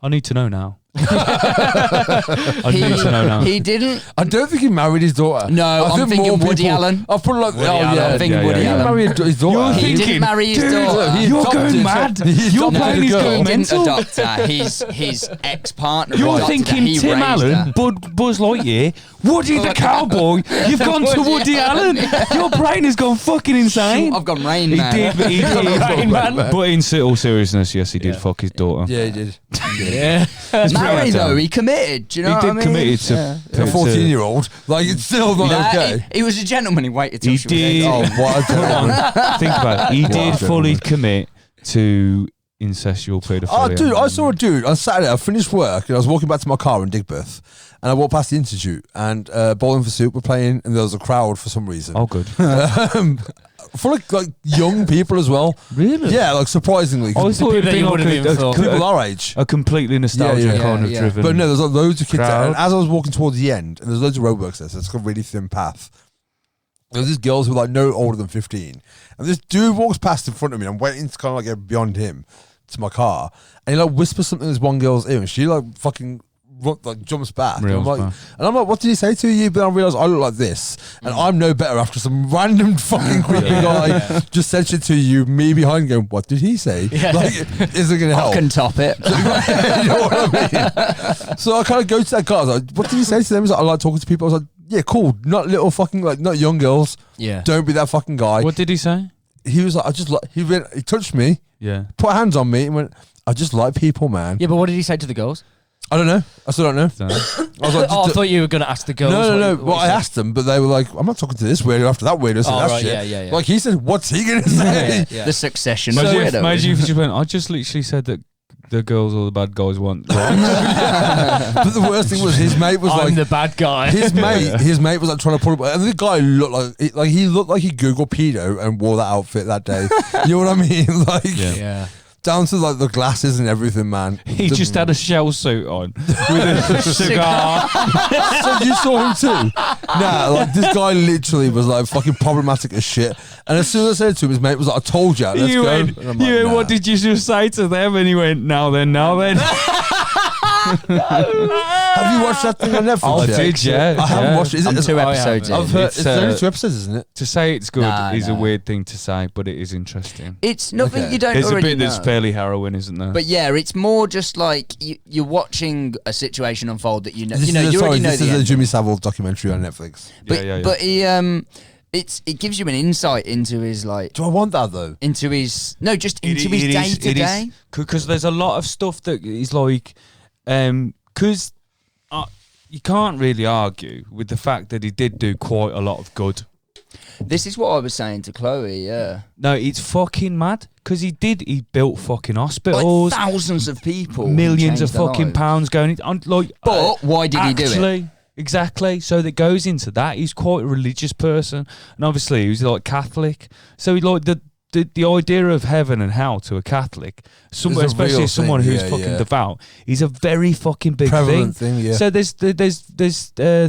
I need to know now. I need to know now. He didn't. I don't think he married his daughter. No, I I'm think thinking more Woody people- Allen. I've put like, Woody Allen. I'm thinking Yeah, Woody yeah, He Allen. married his daughter. He thinking, didn't marry his dude, daughter. he You're adopted going her. mad. He You're adopted playing a his girl. girl He didn't mental. adopt her. His ex-partner. You're adopted her. thinking He Tim raised Allen, her. Buzz Lightyear, Woody the cowboy. You've gone to Woody Allen. Your brain has gone fucking insane. I've gone Rain He Man. did, but he did. Rain Man. But in all seriousness, yes, he did fuck his daughter. Yeah, he did. Yeah. Marry though, he committed. Do you know He what I did mean? committed to A 14-year-old. Like, it's still not Nah, okay. he was a gentleman. He waited till He she did. was 18. Oh, what a gentleman. Think about it. He did Wow. fully commit to incestual paedophilia. Oh, dude, I saw a dude on Saturday. I finished work and I was walking back to my car in Digbeth, and I walked past the Institute, and Bowling for Soup were playing, and there was a crowd for some reason. Oh, good. Full of like young people as well. Really? Yeah, like surprisingly. I thought it'd that been you like would've been for. People our age. a completely nostalgia Yeah, kind of yeah. driven. But no, there's like loads of kids there. Crowd. And as I was walking towards the end, and there's loads of roadworks there, so it's got a really thin path. There was these girls who were like no older than 15. And this dude walks past in front of me. I'm waiting to kind of like get beyond him to my car. And he like whispers something in this one girl's ear, and she like fucking like jumps back. And I'm like, what did he say to you? But I realised I look like this, and I'm no better after some random fucking creepy guy just said shit to you, me behind going, what did he say? Like, is it going to I help? can top it. You know what I mean? So I kind of go to that guy. I was like, what did you say to them? He's like, I like talking to people. I was like, yeah, cool. Not little fucking, like, not young girls. Yeah. Don't be that fucking guy. What did he say? He was like, I just like, he touched me, Yeah. put hands on me, and went, I just like people, man. Yeah, but what did he say to the girls? I don't know. I still don't know. So- I was like, Oh, I thought you were going to ask the girls. no. what Well, he I said. asked them, but they were like, I'm not talking to this weirdo after that weirdo said Oh, that right, shit. yeah. Like, he said, what's he going to say? Yeah. The succession of Imagine weirdos. if you went, I just literally said that the girls or the bad guys want. But the worst thing was his mate was I'm like, the bad guy. his mate was like trying to pull up, and the guy looked he looked like he Googled pedo and wore that outfit that day. You know what I mean? Like, Yeah. yeah. down to like the glasses and everything, man. He just had a shell suit on with a cigar. So you saw him too? Nah, like this guy literally was like fucking problematic as shit. And as soon as I said to him, his mate was like, "I told you, let's You go." went, And I'm like, you nah. what did you just say to them? And he went, now then. Have you watched that thing on Netflix? I yet? did, yeah. I haven't yeah. watched it. Is I'm it? 2 episodes in. I've heard It's, it's only 2 episodes, isn't it? To say it's good Nah, is a nah. weird thing to say, but it is interesting. It's nothing Okay. you don't There's a already bit that's know. fairly harrowing, isn't there? But yeah, it's more just like you're watching a situation unfold that you know. This You know, is you already know this the is a end. Jimmy Savile documentary on Netflix. But yeah. but he it gives you an insight into his like Do I want that though? into his his day to day. Because there's a lot of stuff that is like, because you can't really argue with the fact that he did do quite a lot of good. This is what I was saying to Chloe. Yeah, No, it's fucking mad because he built fucking like hospitals, thousands of people, millions of changed their fucking lives. pounds going on. Like, But why did he do it? actually, exactly. So that goes into that. He's quite a religious person, and obviously he was like Catholic. So he like the idea of heaven and hell to a Catholic, It's a especially real someone thing, who's yeah, fucking yeah. devout, is a very fucking big Prevalent thing. thing, yeah. So there's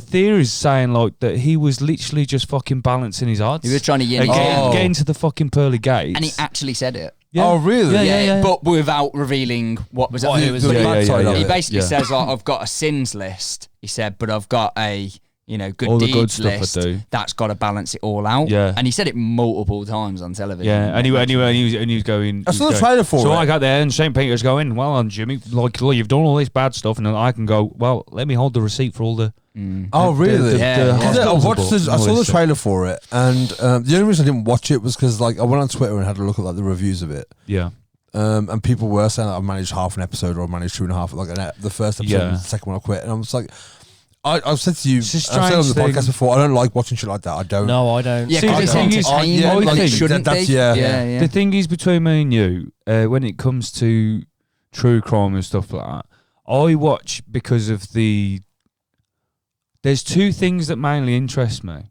theories saying like that he was literally just fucking balancing his odds. He was trying to yin and and yang. getting to the fucking pearly gates. And he actually said it. Yeah. Oh, really? Yeah. But without revealing what was What it he was. was He bad side of he it. basically Yeah. says, like, I've got a sins list. He said, but I've got a good All the deeds good stuff I list. do. That's got to balance it all out. Yeah. And he said it multiple times on television. Yeah, and he was going. I saw the trailer for So it. I got there, and St. Peter's going, well, on Jimmy, like, look, you've done all this bad stuff, and then I can go, well, let me hold the receipt for all the. Oh, really? Yeah. Because I watched this, I all saw the this stuff. trailer for it, and the only reason I didn't watch it was because like I went on Twitter and had a look at like the reviews of it, Yeah. and people were saying that I've managed half an episode or I've managed 2.5, like the first episode, Yeah. and the second one I quit, and I was like, I've said to you, I've It's a said on the strange podcast thing. before, I don't like watching shit like that. I don't. No, I don't. Yeah, See, because the it's thing is- entertaining. I but it think shouldn't that's- be. yeah. Yeah. The thing is between me and you, when it comes to true crime and stuff like that, I watch because of there's two things that mainly interest me.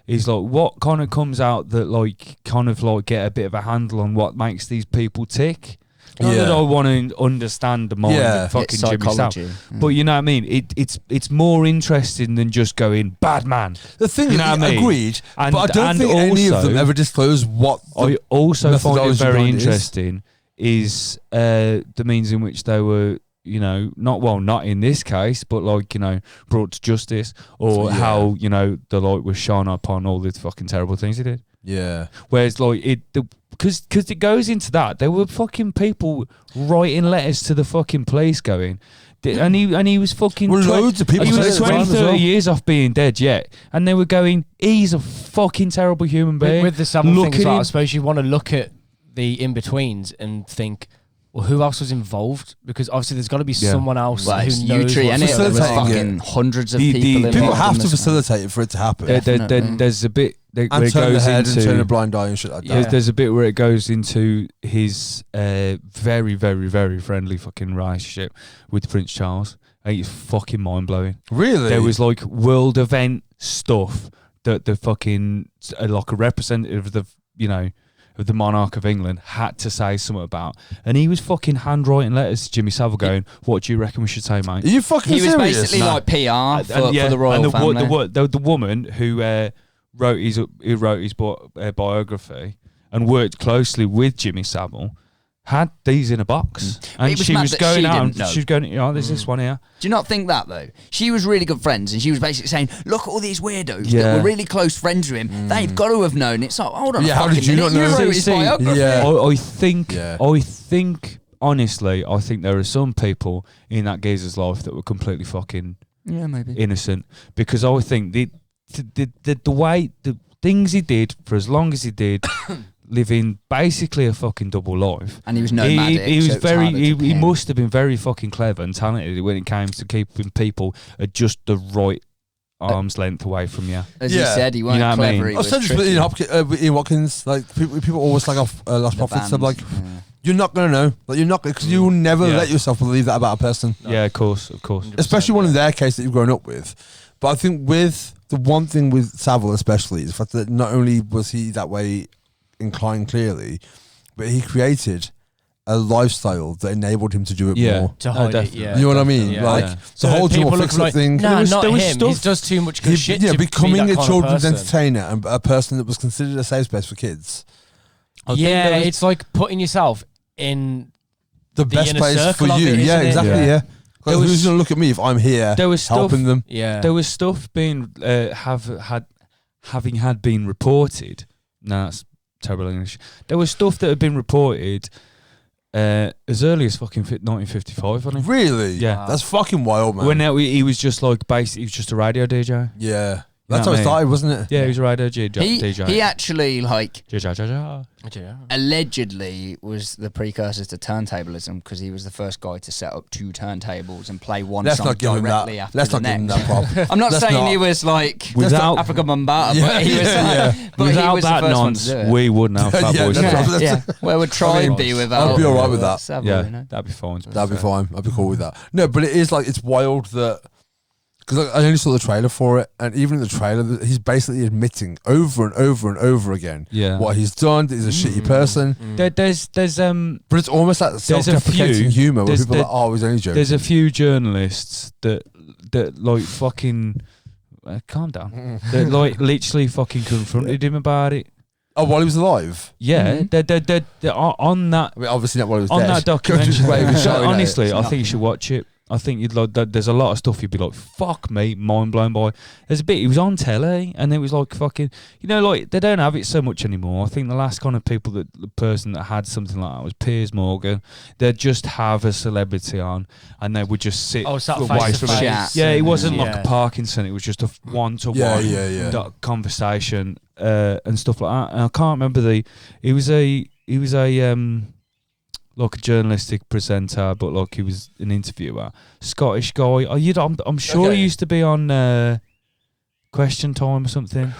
Is like what kind of comes out that like kind of like get a bit of a handle on what makes these people tick. Not that I want to understand the mind Yeah. of fucking It's Jimmy psychology. Savile, but you know what I mean. It's more interesting than just going bad man. The thing You is, know what I mean? agreed, And- but I don't and think any of also- them ever disclose what. I also find it methodology very behind it is. interesting is the means in which they were, not in this case, but like, brought to justice, or Yeah. how, the light was shone upon all the fucking terrible things he did. Yeah. Whereas like because it goes into that, there were fucking people writing letters to the fucking police going, and he was fucking Well, loads of people he said was it as 20, well as 30 well. years off being dead yet, and they were going, he's a fucking terrible human being. With the Savile Look thing as at well, I him. suppose you want to look at the in-betweens and think, well, who else was involved? Because obviously there's got to be Yeah. someone else Well, it's who knows U-Tree, what's innit? There was Facilitating fucking hundreds of The- people the- involved. People in have to this. facilitate it for it to happen. There's a bit where And it turn the goes head and turn a into. blind eye and shit like There's, that. there's a bit where it goes into his very, very, very friendly fucking relationship with Prince Charles. It's fucking mind blowing. Really? There was like world event stuff that the fucking like a representative of of the monarch of England had to say something about, and he was fucking handwriting letters to Jimmy Savile going, "What do you reckon we should say, mate?" Are you fucking He was serious? basically Nah. like PR for, And for the royal and family. the woman who wrote his biography and worked closely with Jimmy Savile had these in a box, and It was she mad was that going she out. didn't And know. she was going, there's this one here. Do you not think that though? She was really good friends, and she was basically saying, "Look at all these weirdos Yeah. that were really close friends with him. They've got to have known." It's like, hold on, Yeah, a how fucking did you minute. not know? wrote his See, biography. Yeah. I think honestly, I think there are some people in that geezer's life that were completely fucking Yeah, maybe. innocent, because I think the way the things he did for as long as he did, living basically a fucking double life. And he was nomadic. He was so it's very. harder to He pin. must have been very fucking clever and talented when it came to keeping people at just the right arm's length away from you. As he Yeah. said, he weren't know what I clever. mean? He I was said this with tricky. Ian Watkins. Like people always slag off Lost The Prophets. I'm band, like, yeah. you're not gonna know. Like you're not because you will never Yeah. let yourself believe that about a person, Yeah, of course. especially one in their case that you've grown up with. But I think with the one thing with Savile especially is the fact that not only was he that way inclined clearly, but he created a lifestyle that enabled him to do it Yeah. more. To hide it, definitely. yeah. You know what I mean? Yeah. Like Yeah. the whole Jim people look Fixer like, thing. Nah, was- not there was him. stuff- He does too much good shit. Yeah, to be becoming that a kind of children's person. entertainer and a person that was considered a safe space for kids. Yeah, it's like putting yourself in. The The best inner place for circle of you. it, Yeah, isn't it? exactly. Yeah. Yeah. Like, There was- who's going to look at me if I'm here There was stuff. helping them? Yeah. There was stuff being having been reported. No, that's terrible English. There was stuff that had been reported as early as fucking 1955. Wasn't it? Really? Yeah. That's fucking wild, man. When he was just like basically, he was just a radio DJ. Yeah. You That's know how what it I mean? started, wasn't it? Yeah, he was a radio DJ. He actually like DJ. allegedly was the precursors to turntablism because he was the first guy to set up 2 turntables and play one Let's song not give him directly that. after Let's the not give him next. that prop. I'm not Let's saying not. he was like Without- Africa Bombata, Yeah, but he was yeah, like, but he Without was the that first one to nonce, do it. we wouldn't have Fat Yeah, Boy that's Slim. what- Yeah, where would Tribe be without? I'd be alright with that. Savile, Yeah, you know? that'd be fine. That'd be fine. I'd be cool with that. No, but it is like, it's wild that, because I only saw the trailer for it, and even in the trailer, he's basically admitting over and over and over again Yeah. what he's done. That he's a shitty person. There's But it's almost like a self-deprecating few- humour where there's- people are like, oh, he's only joking. There's a few journalists that like fucking calm down. That like literally fucking confronted him about it. Oh, while he was alive? Yeah, they're on that I mean, obviously not while he was on dead. that documentary. Where he was shot, innit? Honestly, It's I not- think you should watch it. I think you'd like. There's a lot of stuff you'd be like, "Fuck me," mind blown by. There's a bit. He was on telly, and it was like fucking. You know, like they don't have it so much anymore. I think the last kind of the person that had something like that was Piers Morgan. They'd just have a celebrity on, and they would just sit Oh, sat away face to from it. face. Yeah, it wasn't Yeah. like Parkinson. It was just a one-to-one Yeah. conversation and stuff like that. And I can't remember He was a like a journalistic presenter, but like he was an interviewer, Scottish guy. I'm sure he used to be on Question Time or something.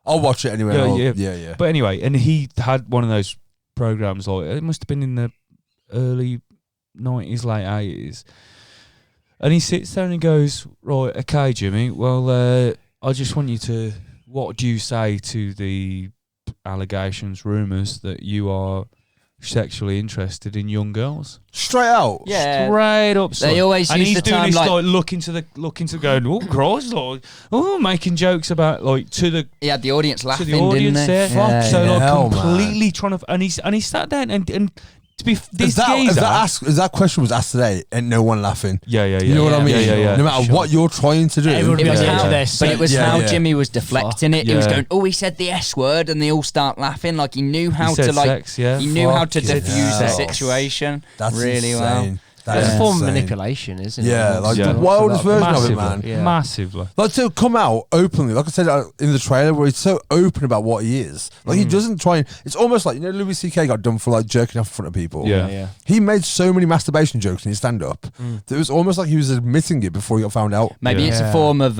I'll watch it anyway. Yeah. But anyway, and he had one of those programs. Like it must have been in the early 90s, late 80s. And he sits there and he goes, "Right, okay, Jimmy. Well, I just want you to. What do you say to the allegations, rumours that you are sexually interested in young girls?" Straight out. Yeah. Straight up. Son. They always and use he's the doing term this like- looking to going, "Oh Christ, like, oh," making jokes about like to the He had the audience laughing, to the audience didn't there. they? Fuck. So like Hell, man. completely trying to, and he sat down and to be this If geezer. that question was asked today, and no one laughing. Yeah. You know what I mean? Yeah. No matter what you're trying to do. Everyone It was Yeah, how, yeah. but it was Yeah, how yeah. Jimmy was deflecting it. He was Yeah. going, "Oh, he said the S word," and they all start laughing. Like he knew how said to like. sex, yeah. He knew how to Fucking diffuse the hell. situation That's really well. insane. That It's is a form of insane. manipulation, isn't it? Yeah, like Yeah. the wildest version Massively, of it, man. Yeah. Massively. Like to come out openly, like I said in the trailer, where he's so open about what he is. Like he doesn't try and. It's almost like, you know, Louis C.K. got done for like jerking off in front of people. Yeah. He made so many masturbation jokes in his stand up that it was almost like he was admitting it before he got found out. Maybe Yeah. it's a form of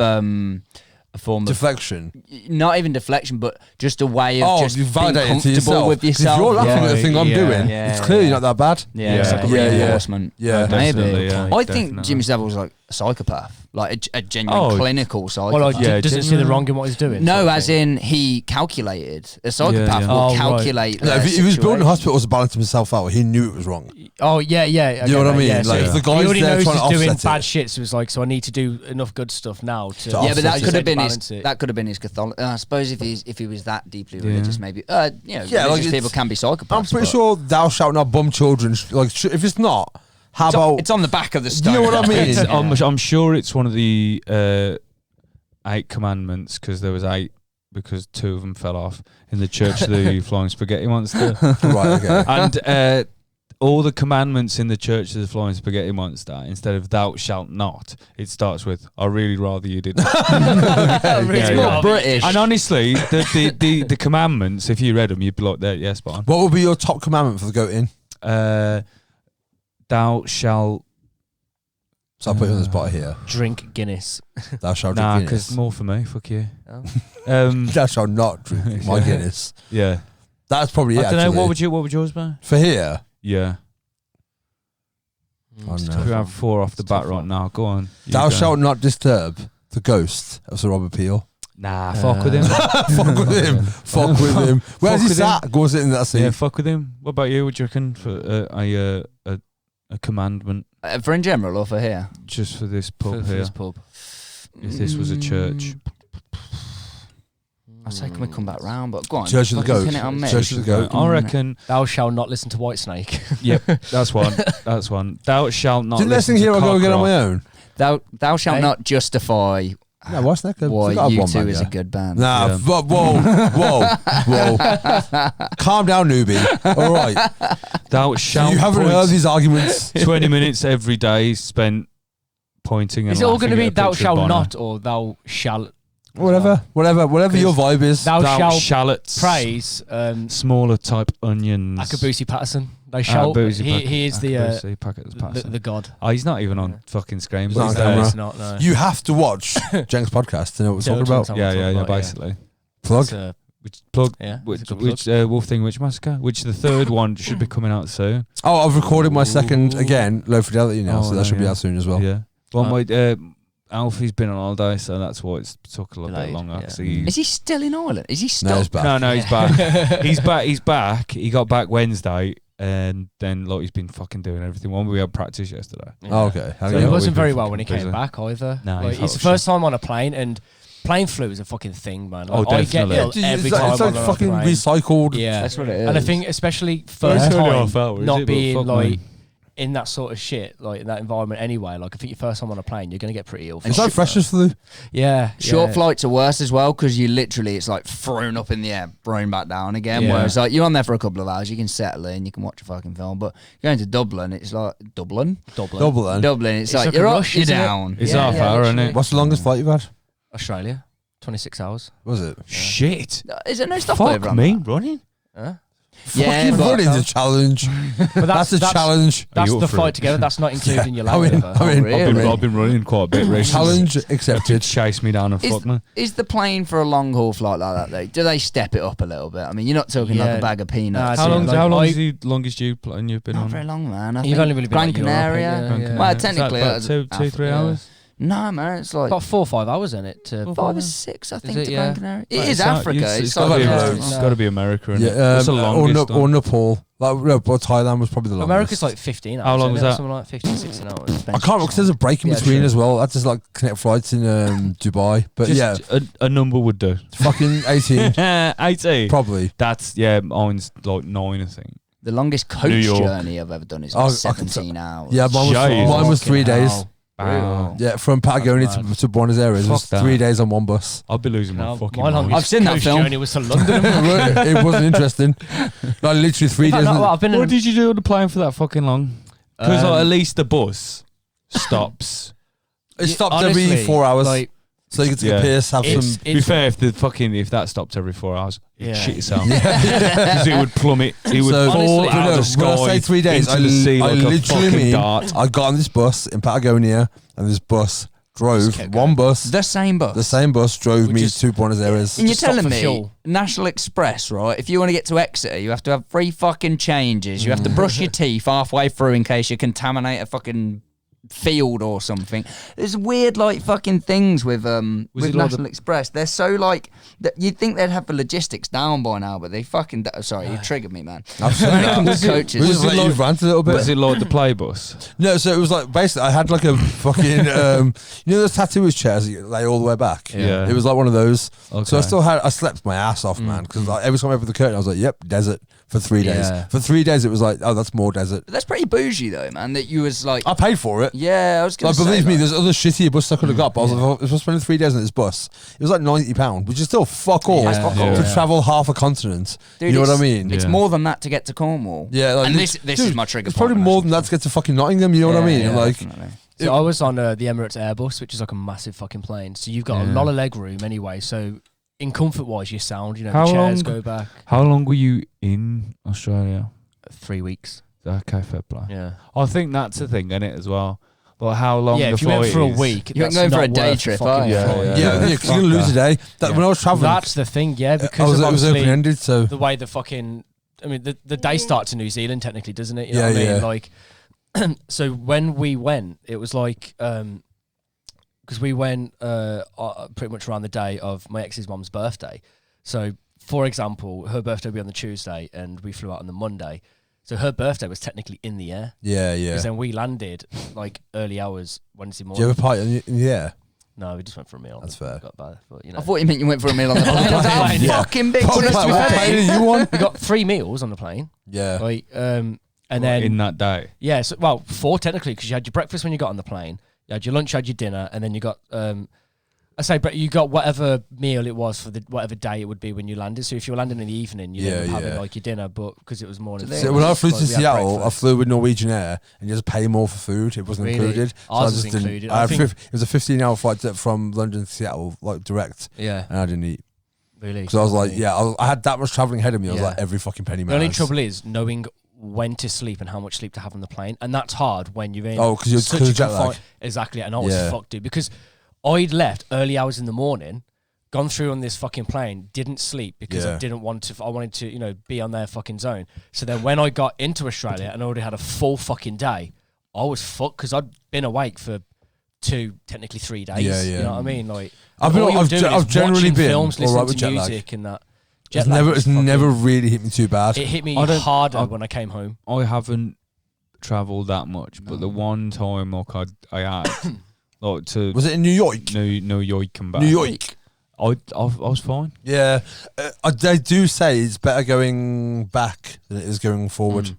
Deflection. not even deflection, but just a way of Oh, just you being validate it to comfortable yourself. with 'Cause yourself. If you're laughing yeah. at the thing I'm Yeah. doing, Yeah, it's clearly yeah. not that bad. Yeah, it's like a Yeah, yeah. reinforcement. Yeah. Maybe. Definitely, yeah. I think Definitely. Jimmy Savile was like a psychopath, like a genuine Oh. clinical psychopath. Well, like, Yeah, doesn't see the genuinely. wrong in what he's doing. No, sort of as thing. in he calculated. A psychopath yeah. will Oh, right. calculate. No, their if he was building situation. hospitals to balance himself out, he knew it was wrong. Oh yeah. You know what I mean? Yeah, Like, so if the he guy's already there knows trying to he's doing offset bad it. shit, so it's like, so I need to do enough good stuff now to. To Yeah, but that offset could it. have been his. Balance it. That could have been his Catholic. I suppose if he was that deeply Yeah. religious, maybe. You know, Yeah, like religious it's- people can be psychopaths. I'm pretty but sure thou shalt not bum children. Like, if it's not, how it's about. on, it's on the back of the Do stone. you know what I mean? It's, I'm sure it's one of the 8 commandments because there was 8 because 2 of them fell off in the Church of the Flying Spaghetti Monster. Right, okay. And all the commandments in the Church of the Flying Spaghetti Monster, instead of "thou shalt not," it starts with "I really rather you didn't." It's Yeah, more yeah. British. And honestly, the commandments, if you read them, you'd be like, "There, yes, spot on." What would be your top commandment for the goat in? Thou shalt. So I'll put you on the spot here. Drink Guinness. Thou shalt Nah, drink because Guinness. more for me. Fuck you. Oh. Thou shalt not drink my Guinness. Yeah. That's probably it. I don't know. actually. What would yours be? For here? Yeah. Oh, It's no. tough We one. have 4 off the It's bat tough right one. now. Go on. You Thou go. shalt not disturb the ghost of Sir Robert Peel. Nah, fuck with him. Fuck with him. Fuck with him. Where's he with sat? Go sit in that seat. Yeah, fuck with him. What about you? What do you reckon for a commandment For in general or for here? just for this pub For here? this pub. If this was a church, I say, can we come back round? But go on. Church of the fucking Goat. pin it on me. Church of the Goat. I reckon. Thou shalt not listen to Whitesnake. Yep, that's one. That's one. Thou shalt not. Didn't listen listen to here. I'll go get on cock my rock. own. Thou shalt Hey. not justify No, what's that? why U2 is a good band. Nah, Yeah. whoa. Calm down, newbie. All right. Thou shalt. You haven't point heard these arguments. 20 minutes every day spent pointing and Is it all going to laughing be at a thou picture of shalt Bono. not or thou shalt? Whatever your vibe is. Thou Thou shalt shallots. praise Smaller type onions. Akabusi Patterson. They shall. He is Akabusi Patterson. the god. Oh, he's not even on fucking screen. He's But not he's on there. camera. It's not. No. You have to watch Jenk's podcast to know what we're talking about. Yeah, basically. Plug. Which plug? Yeah, Which it's a good plug. Wolf Thing Witch Massacre? Which the third one should be coming out soon. Oh, I've recorded my second again, low fidelity now, so that should be out soon as well. Yeah. Well, my Alfie's been on holiday, so that's why it's took a little bit Delayed, longer. yeah. 'cause he- Is he still in Ireland? Is he still? No, he's back. No, he's back. He's back. He's back. He got back Wednesday, and then like he's been fucking doing everything. One we had practice yesterday. Oh, okay. How So do he you wasn't we've very been well when he fucking came busy. back either. No, Like, he's it's the hot first time on a plane, and plane flu is a fucking thing, man. Oh, Like, I get definitely. ill It's every like, time it's like on a fucking plane. recycled. Yeah, That's what it is. and I think especially first It's only time half hour, is not it? But being fuck like me. in that sort of shit, like in that environment anyway. Like I think your first time on a plane, you're gonna get pretty ill. It's like freshers flu. Yeah, Short yeah. flights are worse as well because you literally, it's like thrown up in the air, thrown back down again. Yeah. Whereas like you're on there for a couple of hours, you can settle in, you can watch a fucking film. But going to Dublin, it's like Dublin, Dublin. It's, It's like like a you're up, rush, you're isn't it? down. It's Yeah, half yeah, hour, isn't literally. it? What's the longest flight you've had? Australia, 26 hours. Was it? Shit. Is there no stopover Fuck on me that? running. Huh? Yeah, Fucking but- running's a challenge. But That's a challenge. Are That's you the up for fight it? together. That's not included in your I land mean, Rover. I mean, Really? I've been running quite a bit recently. challenge accepted. Chase me down and fuck me. Is the plane for a long haul flight like that though? Do they step it up a little bit? I mean, you're not talking like Yeah. a bag of peanuts. Nah, How Yeah, long? like, How long I- is the longest plane you've been Not on? very long, man. I You've think only really been Gran like Europe, Canaria. yeah, Gran yeah. Canaria. Well, Is that technically, about that's two, 3 Africa. hours. No, man, it's like About 4 or 5 hours in it. To 5 or 6, I think, it? to Yeah. Gran Canaria. It Like, is it's not- Africa. It's It's got to like be. Yeah. It's got to be America. Isn't it? Yeah, That's the longest. or Nepal. Like, no, but Thailand was probably the longest. America's like 15 hours. How long isn't was it? that? Something like 15, 16 hours. I can't remember because there's a break in Yeah, between true. as well. That's just like connect flights in Dubai. But Just yeah, a number would do. fucking 18 18. probably. That's mine's like 9, I think. The longest New coach York. journey I've ever done is Oh, like I can 17 hours. Yeah, Jesus. mine was 3 Fucking days. hell. Wow. Yeah, from Patagonia to Buenos Aires. It was Fuck that. 3 days on one bus. I'll be losing my No, fucking my mind. longest I've seen that coach film. journey was to London. It wasn't interesting. Like literally 3 days. I've been What in did you do on the plane for that fucking long? Because at least the bus stops. It stopped honestly, every 4 hours, like, so you could take Yeah. a piss, have it's- some. To be fair, if that stopped every 4 hours, you'd Yeah. shit yourself. Because it would plummet. It would So, fall honestly, out of the sky. when I say 3 days, into the sea like a literally fucking mean dart. I got on this bus in Patagonia, and this bus drove kept one bus. The same bus. The same bus drove Which me is- to Buenos Aires. And you're Just stop telling for me fuel. National Express, right? If you want to get to Exeter, you have to have 3 fucking changes. You have to brush your teeth halfway through in case you contaminate a fucking field or something. There's weird like fucking things with it like National Express. They're so like that you'd think they'd have the logistics down by now, but they fucking sorry, you triggered me, man. I've seen When it that. comes to We coaches, just let you rant a little bit. Was it like the play bus? No, so it was like basically I had like a fucking you know those tattooist chairs that you lay all the way back. Yeah. It was like one of those. Okay. So I slept my ass off, man, because like every time I opened the curtain, I was like, "Yep, desert." For 3 days. Yeah. For 3 days, it was like, "Oh, that's more desert." that's pretty bougie though, man. That you was like, I paid for it. yeah, I was gonna Like, say, believe me, like, there's other shittier buses I could have got, but I was like, if I was spending 3 days on this bus, it was like £90, which is still fuck all Yeah, fuck all. to Yeah. travel half a continent. dude, you know what I it's- mean? It's Yeah. more than that to get to Cornwall. Yeah, like and this dude, is my trigger. It's probably point, more than that to get to fucking Nottingham. You know what I mean? Yeah, Like, definitely. So I was on the Emirates Airbus, which is like a massive fucking plane. So you've got a Yeah. lot of leg room anyway. So in comfort wise, your sound, you know, How the chairs long- go back How long were you in Australia? 3 weeks. Okay, fair play. Yeah. I think that's a thing, isn't it, as well? Like how long Yeah, the if you went flight for a is. week, You ain't that's going for not a day worth trip, fucking are you? flight. yeah, because you're gonna lose a day. That when I was traveling, That's the thing, yeah, it because was of obviously open ended. So the way the fucking, I mean, the day starts in New Zealand technically, doesn't it? You know Yeah, what I mean? yeah. Like, so when we went, it was like, because because we went pretty much around the day of my ex's mum's birthday. So, for example, her birthday would be on the Tuesday, and we flew out on the Monday. So her birthday was technically in the air. Yeah. Because then we landed like early hours Wednesday Do morning. you have a party in the air? No, we just went for a meal. That's fair. Got bad, but, you I know. thought you meant you went for a meal on the plane. I was like, how Yeah. fucking big What was this plane plane? did you want? We got 3 meals on the plane. Yeah. Like, and then in that day. yeah, so, well, 4 technically, because you had your breakfast when you got on the plane, you had your lunch, you had your dinner, and then you got but you got whatever meal it was for the whatever day it would be when you landed. So if you were landing in the evening, you ended up having like your dinner, but because it was morning. So when I flew to we had Seattle, I breakfast. flew with Norwegian Air, and you just pay more for food. It wasn't Really? included. Ours I was just didn't- included. I I had think- it was a 15-hour flight from London to Seattle, like direct, Yeah, and I didn't eat really. because I was like, I had that much traveling ahead of me. I was Yeah. like, every fucking penny The only matters. trouble is knowing when to sleep and how much sleep to have on the plane, and that's hard when you're in. Oh, 'cause you're- such 'cause a of jet lag. confined- Exactly, and I was Yeah. fucked, dude, because I'd left early hours in the morning, gone through on this fucking plane, didn't sleep because I Yeah. didn't want to. I wanted to, be on their fucking zone. So then when I got into Australia and I already had a full fucking day, I was fucked because I'd been awake for 2, technically 3 days. Yeah, You yeah. know what I mean? Like, I've been- all you're I've doing ge- is I've generally watching been films, all right listening with to jet lag. music, and that. It's Jet lag never, was it's fucking- never really hit me too bad. It hit me I don't- harder when I came home. I haven't travelled that much, but the one time like I had like to Was it in New York? New York and back. New York. I was fine. Yeah, they do say it's better going back than it is going forward.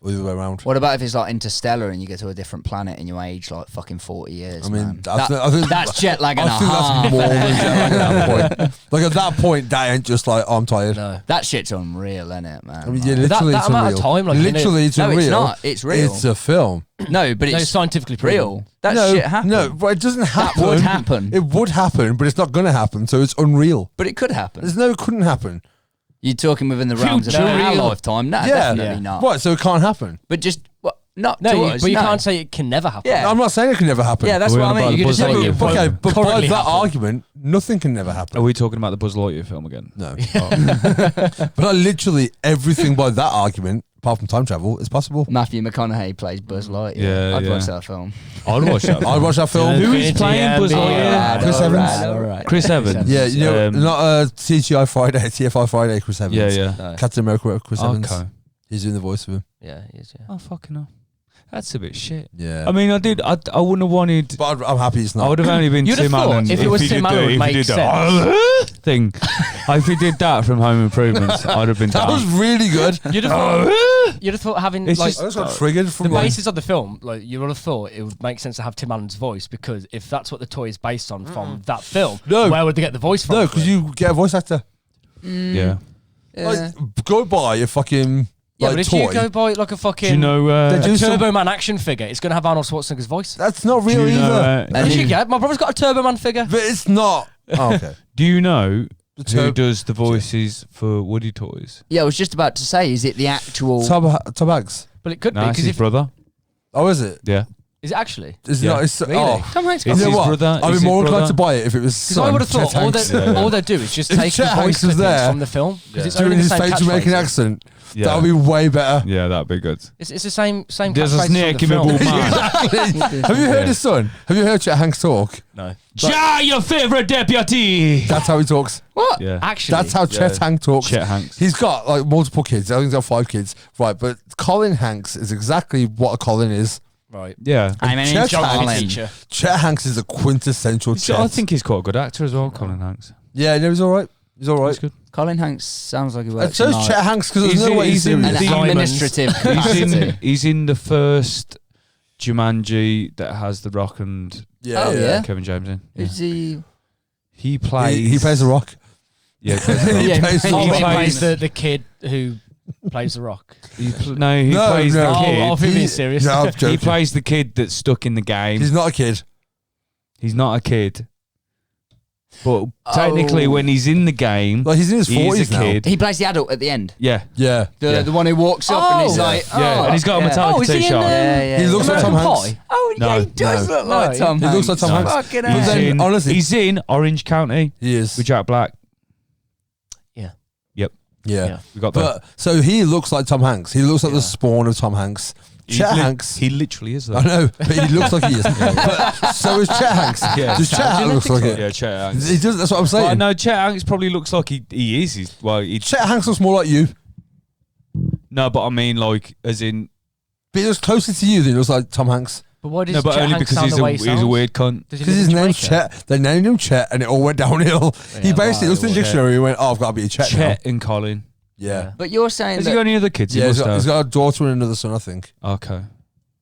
Or the other way around. What about if it's like Interstellar and you get to a different planet and you age like fucking 40 years? I mean, man? I think That's jet lag and I a think half. that's more than jet lag at that point. Like at that point, that ain't just like, oh, I'm tired. No. That shit's unreal, isn't it, man? I mean, yeah, Like- literally, that it's amount unreal. of time, like, literally, it's No, unreal. it's not. It's real. It's a film. No, but No, it's it's scientifically proven. real. That no, shit happened. No, but it doesn't happen. That would happen. It would happen, but it's not going to happen. So it's unreal. But it could happen. There's no, it couldn't happen. You're talking within the realms of Future our real. lifetime. No, Yeah. definitely Yeah. not. Right, so it can't happen. But just not No, to you, us. but you no. can't say it can never happen. Yeah. I'm not saying it can never happen. Yeah, that's Are we what on I mean. about You the can just Buzz say Lightyear it. film? Okay, but by Currently that happen. argument, nothing can never happen. Are we talking about the Buzz Lightyear film again? No. But like, literally everything by that argument, apart from time travel, is possible. Matthew McConaughey plays Buzz Lightyear. Yeah, I'd yeah. watch that film. I'd watch that. I'd watch that film. Who is playing Buzz Lightyear? Alright, Chris alright, Evans. alright. Chris Evans. Yeah, you know, not TGI Friday, TFI Friday, Chris Evans. Yeah, yeah. No. Captain America, Chris Evans. Okay. He's doing the voice of him. Yeah, he is, yeah. Oh fucking hell. That's a bit shit. Yeah. I mean, I wouldn't have wanted. But I'm happy it's not. I would have only been You'd have Tim thought Allen if it was he Tim did Allen, it would if he make did sense. that thing. If he did that from Home Improvements, I'd have been that down. was really good. You'd have thought having It's like just- I just got triggered the from like, basis of the film, like you would have thought it would make sense to have Tim Allen's voice, because if that's what the toy is based on from that film, No. where would they get the voice from? no, because you get a voice actor. Yeah. Like, go buy a fucking yeah, like, but if toy. you go buy like a fucking Do you know? They do a some- Turbo Man action figure, it's gonna have Arnold Schwarzenegger's voice. That's not do real you know? either. Yes, you get. My brother's got a Turbo Man figure. But it's not. Oh, okay. Do you know who Turb- does the voices for Woody toys? Yeah, I was just about to say, is it the actual... Tom Hanks. But it could No, be it's because his if brother. Oh, is it? Yeah. is it actually? Is it Yeah. not? It's, Really? Oh, Tom Hanks It's you know his what? brother. I'd It's be more his inclined to brother. buy it if it was. Because I would have Chet thought all Hanks they do is just If take the Chet voice Hanks was clippings there, from the film. 'cause it's doing only the his same fake Jamaican catchphrases. accent. Yeah. That would be way better. Yeah, that'd be good. It's the same There's a catchphrases snake from in the my film. man. Have you heard Yeah. his son? Have you heard Chet Hanks talk? No, Ja, your favorite deputy. That's how he talks. What? Yeah. actually, That's how Chet Hanks talks. Chet Hanks. He's got like multiple kids. I think he's got 5 kids. Right, but Colin Hanks is exactly what a Colin is. right. Yeah. I'm an Chet Geography Hanks. teacher. Chet Hanks is a quintessential Chet. I think he's quite a good actor as well, Colin Hanks. Yeah, no, he's all right. He's all right. He's good. Colin Hanks sounds like he And works so in is like Chet Hanks because He's there's no in- way he's he's in serious. an the- administrative He's capacity. he's in the first Jumanji that has The Rock and Yeah, Oh, yeah. Kevin James in. Yeah. Is he... He plays. He plays the Rock. Yeah, he plays The Rock. He Yeah, plays the he Oh, Rock. he plays- plays the kid who plays the Rock. He plays No, the no. kid. Oh, being serious. No, I'm He joking. plays the kid that's stuck in the game. He's not a kid. He's not a kid. But technically, when he's in the game, Like he's in his he's 40s a now. kid. He plays the adult at the end. Yeah. Yeah. The one who walks up and he's Oh. like... Yeah, oh, and he's got a yeah. Metallica Oh, is he in t-shirt. Yeah, He looks like Tom American Hanks. Pie? Oh, yeah, No. he does No. look like No, Tom he Hanks. looks like Tom Hanks. Fucking But He's hell. then, in, honestly- he's in Orange County He is. with Jack Black. Yeah. Yeah. We got that. But so he looks like Tom Hanks. He looks like the spawn of Tom Hanks. Chet Hanks. He literally is though. I know, but he looks like he is. But so is Chet Hanks. Yeah. Does Chet Hanks look like it? Yeah, Chet Hanks. He does. That's what I'm saying. Well, no, Chet Hanks probably looks like he is. Chet Hanks looks more like you. No, but I mean, like, as in. But he looks closer to you than he looks like Tom Hanks. But why does No, but Chet only Hanks because sound the way he he's a sounds? weird cunt. Does he Because live his in name's Jamaica? Chet. They named him Chet, and it all went downhill. He Yeah, basically looked at the well, dictionary and went, "Oh, I've got to be a Chet, Chet and Colin. now." Yeah. But you're saying Has he that got any other kids? Yeah, He he's must got, have. he's got a daughter and another son, I think. Okay.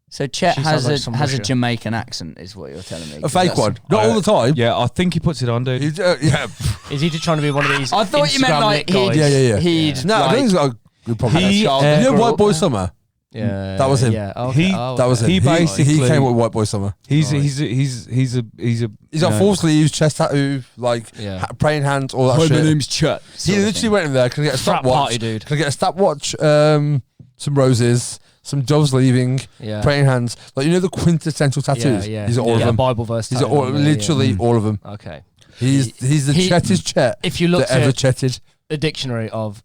so Chet She has sounds like some a Russia. Jamaican accent, is what you're telling me. A 'Cause fake that's- one. Not all the time. Yeah, I think he puts it on, dude. Yeah. Is he just trying to be one of these? I thought you meant Instagram like lit guys? Yeah. he'd No, I like, think he's got a good problem. He, you know grew White up Boy there. Summer? Yeah, That was him. Yeah, okay. He- That was him. He basically- he came with White Boy Summer. He's Right. he's a He's got you know, full sleeves, chest tattoo, like Yeah. praying hands, all that shit. Chet. He literally went in there. Can I get a Frat stopwatch? party dude. Can I get a stopwatch? Some roses, some doves leaving, Yeah. praying hands. Like, you know the quintessential tattoos. Yeah, yeah. He's got all Yeah, of them. Bible verse. He's got tattoo all, on there, literally all of them. yeah. Okay. He's the he- Chettiest Chet If you that look ever at chetted. a dictionary of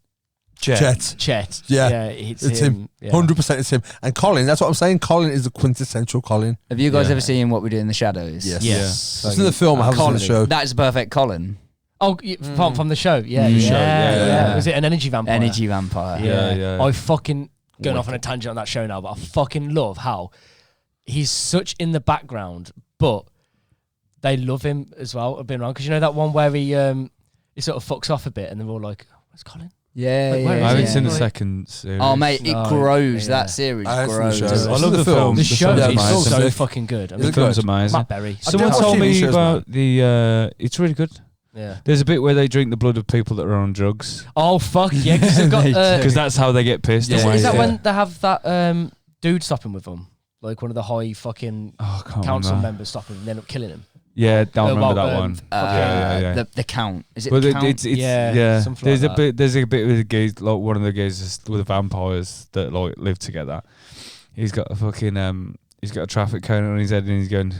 Chet. Chet, Yeah. it's him. Yeah. 100% it's him. And Colin, that's what I'm saying. Colin is the quintessential Colin. Have you guys Yeah. ever seen What We Do in the Shadows? Yes. Yes. It's in the film, I haven't seen the show. That's a perfect Colin. Oh, from the show. Yeah, Mm. yeah, Show, yeah, yeah. Was it an energy vampire? Energy vampire. Yeah. I fucking going off on a tangent on that show now, but I fucking love how he's such in the background, but they love him as well. I've been around because you know that one where he sort of fucks off a bit, and they're all like, "Where's Colin?" Yeah, Like, where I is haven't he? seen the Like- second series. Oh mate, it No, grows. yeah. That series I haven't seen the grows. show. I I've love seen the film. The The show film's is amazing. so fucking good. I Is mean, it The film's good? amazing. Matt Berry. Someone watch told TV me shows, about the. It's really good. Yeah. There's a bit where they drink the blood of people that are on drugs Oh fuck yeah! Because they've got. because that's how they get pissed. Yeah, away. Is that yeah. when they have that dude stopping with them? Like one of the high fucking Oh, I can't council remember. members stopping him and end up killing him. Yeah, don't remember well, that one. Uh, Yeah. The Count. Is it But Count? it's Yeah, something There's like a that. bit. There's a bit with the gays, like one of the gays with the vampires that like live together. He's got a fucking He's got a traffic cone on his head, and he's going,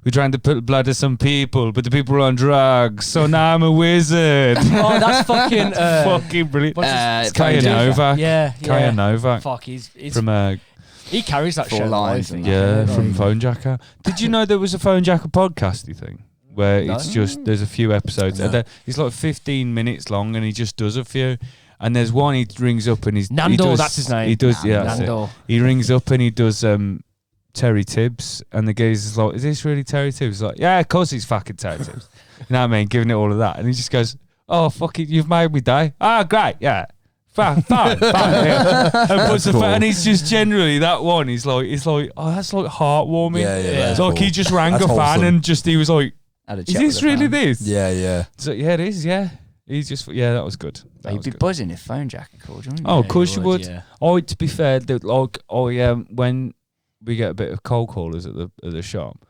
"We're trying to put blood to some people, but the people are on drugs, so now I'm a wizard." Oh, that's fucking. Fucking brilliant. What's his- It's Kaya Novak. Yeah, Kaya yeah. Novak Fuck, he's from he carries that Four show. lines I think. and yeah, Like- from Phone Jacker. Did you know there was a Phone Jacker podcasty thing where it's just there's a few episodes and it's like 15 minutes long, and he just does a few. And there's one he rings up and he Nando, does, that's his name. He does, yeah, that's it. Nando. He rings up and he does Terry Tibbs, and the guy's is like, "Is this really Terry Tibbs?" He's like, "Yeah, of course he's fucking Terry Tibbs." You know what I mean? Giving it all of that, and he just goes, "Oh fuck it, you've made me die." "Ah, great, yeah." Fine. Yeah. And, puts Cool. and he's just generally that one. He's like, oh, that's like heartwarming. Yeah, that's Like cool. he just rang That's a fan wholesome. and just he was like, Had a "Is chat this with the really fan. this?" Yeah. So yeah, it is. Yeah, he's just that was good. That He'd was be good. buzzing if Phone Jacker called you. wouldn't Oh, you? of course you would. Yeah. Oh, to be fair, like when we get a bit of cold callers at the shop,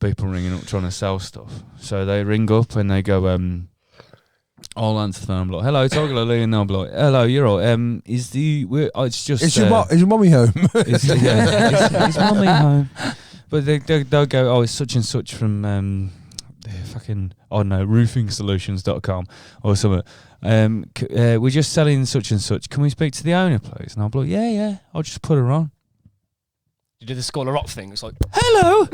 people ringing up trying to sell stuff. So they ring up and they go, I'll answer the phone. I'm like, "Hello, Tiger Lily," and they'll be like, "Hello, you're right. It's just Is your mummy home? is mummy home?" But they'll go, "Oh, it's such and such from fucking roofingsolutions.com or something. We're just selling such and such. Can we speak to the owner, please?" And I'll be like, "Yeah. I'll just put her on." You do the Scholar Rock thing. It's like, "Hello,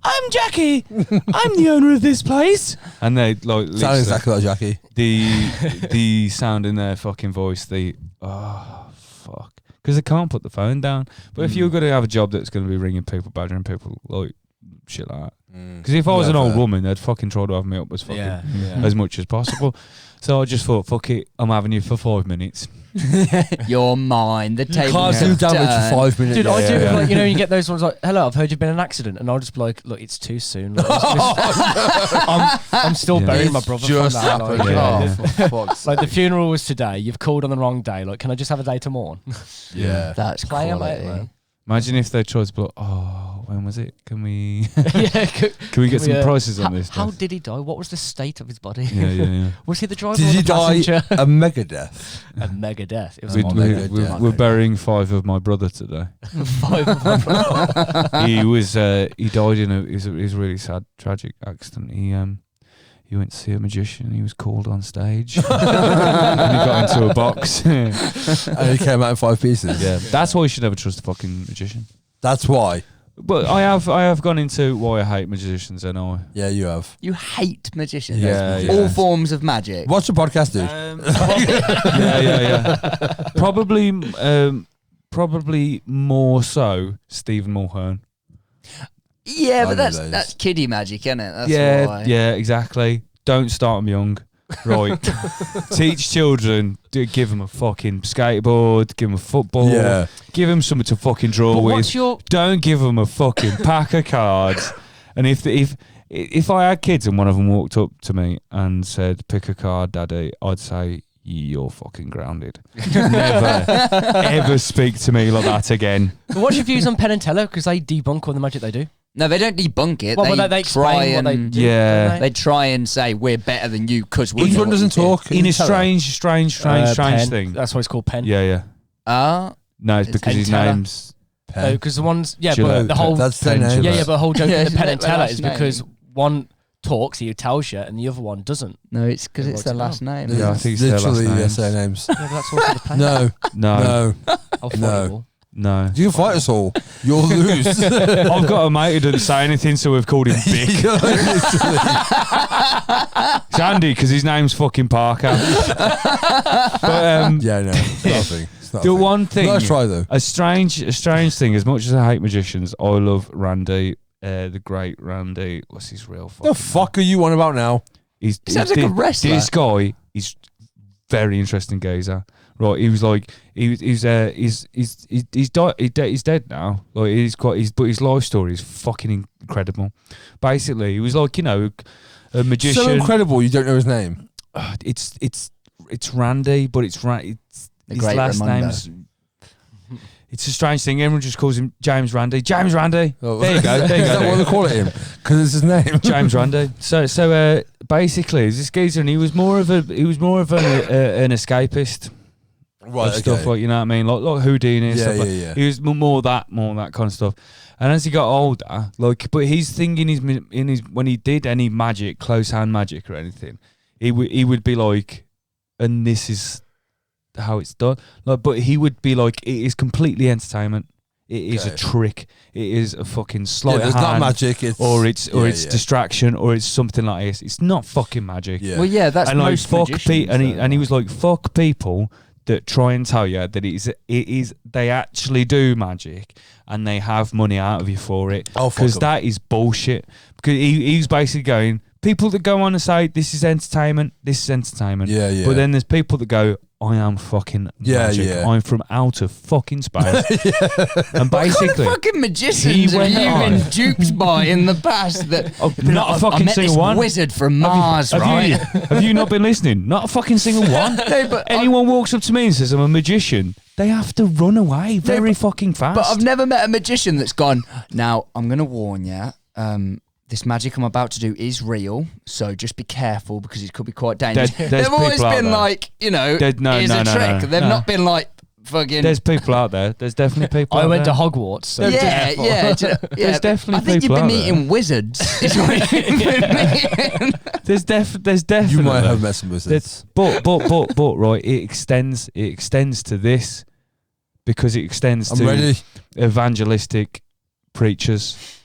I'm Jackie. I'm the owner of this place." And they like Sounds exactly like Jackie. the sound in their fucking voice. Fuck, because they can't put the phone down. But if you're going to have a job that's going to be ringing people, badgering people, like shit like that. Because if I was an old woman, they'd fucking try to have me up as fucking as much as possible. So I just thought, fuck it, I'm having you for 5 minutes. You're mine. The table. Can't do damage for 5 minutes. dude, I do. yeah. Like, you know, you get those ones like, "Hello, I've heard you've been in an accident," and I'll just be like, "Look, it's too soon. Like, I'm still Yeah. burying my brother Just from that. happened. Like, Yeah. For fuck's like the funeral was today. You've called on the wrong day. Like, can I just have a day to mourn? Yeah. That's Play 'em out, quality. man. Imagine if they tried to be like, "Oh, when was it? Can we Yeah. can we get some prices on this?" How stuff?" did he die? What was the state of his body? Yeah. Was he the driver Did or he the die passenger? a mega death? A mega death. It was We, a Mega we're death. burying 5 of my brother today. He was he died in a really sad tragic accident. he went to see a magician. He was called on stage, and he got into a box. And he came out in 5 pieces. Yeah, that's why you should never trust a fucking magician. That's why. But I have gone into why I hate magicians, and I. Yeah, you have. You hate magicians. Yeah. All forms of magic. What's your podcast, dude? Yeah. Probably more so Stephen Mulhern. Yeah, I but know that's kiddie magic, isn't it? That's why. Yeah, exactly. Don't start them young. Right. Teach children. Give them a fucking skateboard. Give them a football. Yeah. Give them something to fucking draw But with. what's your Don't give them a fucking pack of cards. And if I had kids and one of them walked up to me and said, "Pick a card, Daddy," I'd say, "You're fucking grounded. Never ever speak to me like that again." what's your views on Penn and Teller? Because they debunk all the magic they do. No, they don't debunk it. Well, they they try explain what they and do. Yeah. don't they? they try and say we're better than you because we. Which know one what doesn't we do. talk? In a Teller? strange Penn. thing. That's why it's called Penn. Yeah. Ah, No, it's It's because Penn his Teller. name's Pen. Because the ones, yeah, Gillette. but the whole, That's their Penn name. Gillette. yeah, but the whole joke Yeah, of the isn't Penn that and their Teller last is name? because one talks, he tells you, and the other one doesn't. no, it's because They it's wrote their it last down. name. Yeah, I think it's their last literally names. their names. Yeah, but that's also the Penn. No, No. How funny No. it all. No. You can fight us all. You'll lose. I've got a mate who didn't say anything, so we've called him Vic. It's Andy because his name's fucking Parker. But Yeah, no, it's not a thing. It's not a the thing. one thing, Nice try though. a strange thing. As much as I hate magicians, I love Randy, the great Randy. What's his real fucking? The fuck are you on about now? He sounds like a wrestler. This guy is very interesting geezer. Right, he was like he's dead now. Like but his life story is fucking incredible. Basically, he was like a magician. So incredible. You don't know his name. It's Randy, but it's The his great last Raimondo. name's. It's a strange thing. Everyone just calls him James Randy. James Randy. Oh. There you go. There you Is that what go. they call it him? Because it's his name. James Randy. So basically, this geezer, and he was more of an escapist. Right. Of stuff like, you know what I mean, like Houdini and Yeah, stuff like. yeah. He was more that kind of stuff. And as he got older, but his thing in his when he did any magic, close hand magic or anything, he would be like, and this is how it's done. Like, but he would be like, it is completely entertainment. It is a trick. It is a fucking sleight of There's hand. not magic. It's It's distraction, or it's something like this. It's not fucking magic. Yeah. Well, yeah, that's And like most fuck magicians, and he was like, fuck people that try and tell you that it is they actually do magic and they have money out of you for it, Oh, fuck because 'em. that is bullshit. Because he's basically going, people that go on and say this is entertainment, Yeah, yeah. but then there's people that go, I am fucking magic. yeah. I'm from outer fucking space. And basically, fucking He magicians have went you on. been duped by in the past? That not a I fucking met this single one. wizard from Mars, right? Have you not been listening? Not a fucking single one. No, but Anyone walks up to me and says I'm a magician, they have to run away very fucking fast. But I've never met a magician that's gone, now, I'm going to warn you, this magic I'm about to do is real, so just be careful because it could be quite dangerous. There's They've always people out been there. like, No, here's no, a no, trick. no, They've no. not been like, fucking... There's people out there. There's definitely people I out went to there. Hogwarts. So yeah. There's definitely I think you've people been out there. meeting wizards. Is what you've been meeting. There's definitely. You might have met some wizards. But right, it extends to this, because it extends I'm to ready. evangelistic preachers.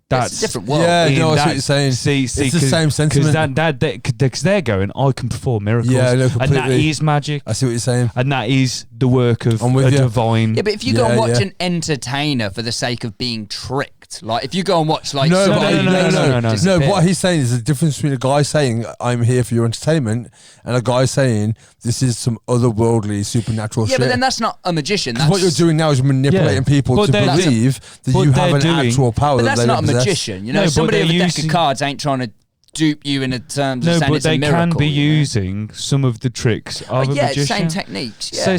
That's It's a different world. Yeah, in no, I see that- what you're saying. See, It's the same sentiment. Because they're going, I can perform miracles, Yeah, no, and that completely. is magic, I see what you're saying. and that is the work of I'm with a you. divine. Yeah, but if you go and Yeah, watch yeah. an entertainer for the sake of being tricked, like if you go and watch like No, somebody no, makes no, you no. No, disappear. what he's saying is the difference between a guy saying, I'm here for your entertainment, and a guy saying, this is some otherworldly, supernatural Yeah, shit. but then that's not a magician. That's What you're doing now is manipulating Yeah. people But to they're- believe that but you they're have an doing- actual power But that that's they not a don't possess. magician. You No, know, but somebody they're with a deck using- of cards ain't trying to dupe you in terms of No, saying but it's a they miracle. can be you know? using some of the tricks of a yeah, magician. same techniques. Yeah.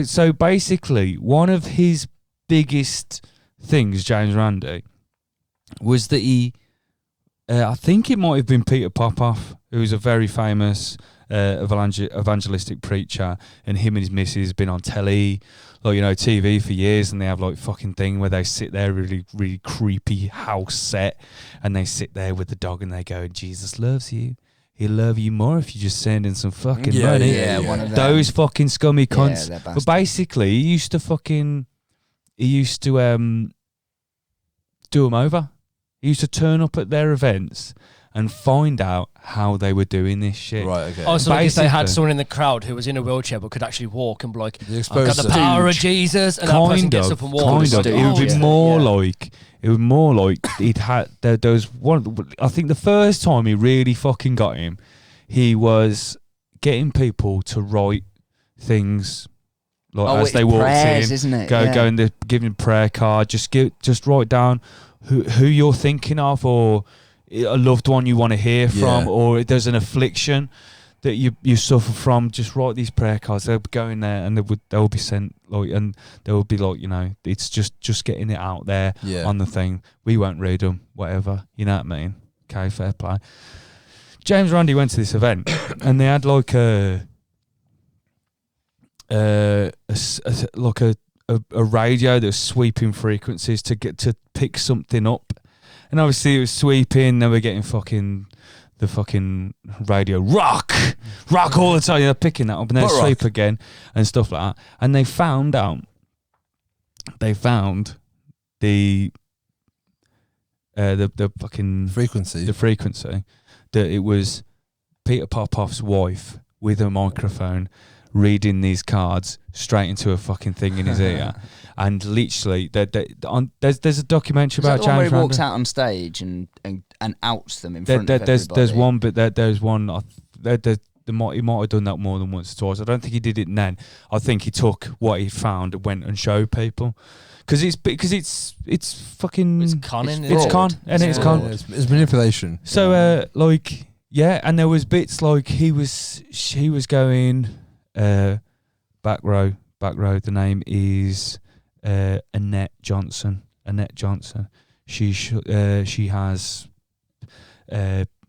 So basically, one of his biggest things, James Randi, was that he, I think it might have been Peter Popoff, who was a very famous evangelistic preacher, and him and his missus been on telly, like, you know, TV for years, and they have like fucking thing where they sit there, really really creepy house set, and they sit there with the dog and they go, Jesus loves you. He'll love you more if you just send in some fucking money. Yeah, one of them. Those fucking scummy cunts. they're But bastards. basically, he used to do them over. He used to turn up at their events and find out how they were doing this shit. Right, okay. Oh, so like if they had Basically. someone in the crowd who was in a wheelchair but could actually walk and be like, The I've got the exposure. power of Jesus, and that person gets up and walks. Kind of. Dude. It would be Yeah. more Yeah. like. It was more like he'd had. There was one. I think the first time he really fucking got him, he was getting people to write things like as it's they walked prayers, in. isn't it? Go Yeah. and giving a prayer card. Just write down who you're thinking of, or a loved one you want to hear from, Yeah. or if there's an affliction that you suffer from. Just write these prayer cards. They'll go in there and they'll be sent, like, and they'll be like, you know, it's just getting it out there Yeah. on the thing. We won't read them, whatever. You know what I mean? Okay, fair play. James Randi went to this event and they had like a radio that was sweeping frequencies to get to pick something up, and obviously it was sweeping. They were getting the fucking radio rock all the time. They're picking that up and then What sweep rock? again and stuff like that. And they found the fucking Frequency. the frequency, that it was Peter Popoff's wife with a microphone reading these cards straight into a fucking thing in his ear. And literally, there's a documentary Is that about the one where James he walks Randi. out on stage and outs them in front of There's everybody? one, but there's one. He might have done that more than once or twice. I don't think he did it then. I think he took what he found and went and showed people, because it's fucking It's conning. it's isn't it? con and it's con. Yeah, it's manipulation. So like, yeah, and there was bits like she was going back row. The name is Annette Johnson. She has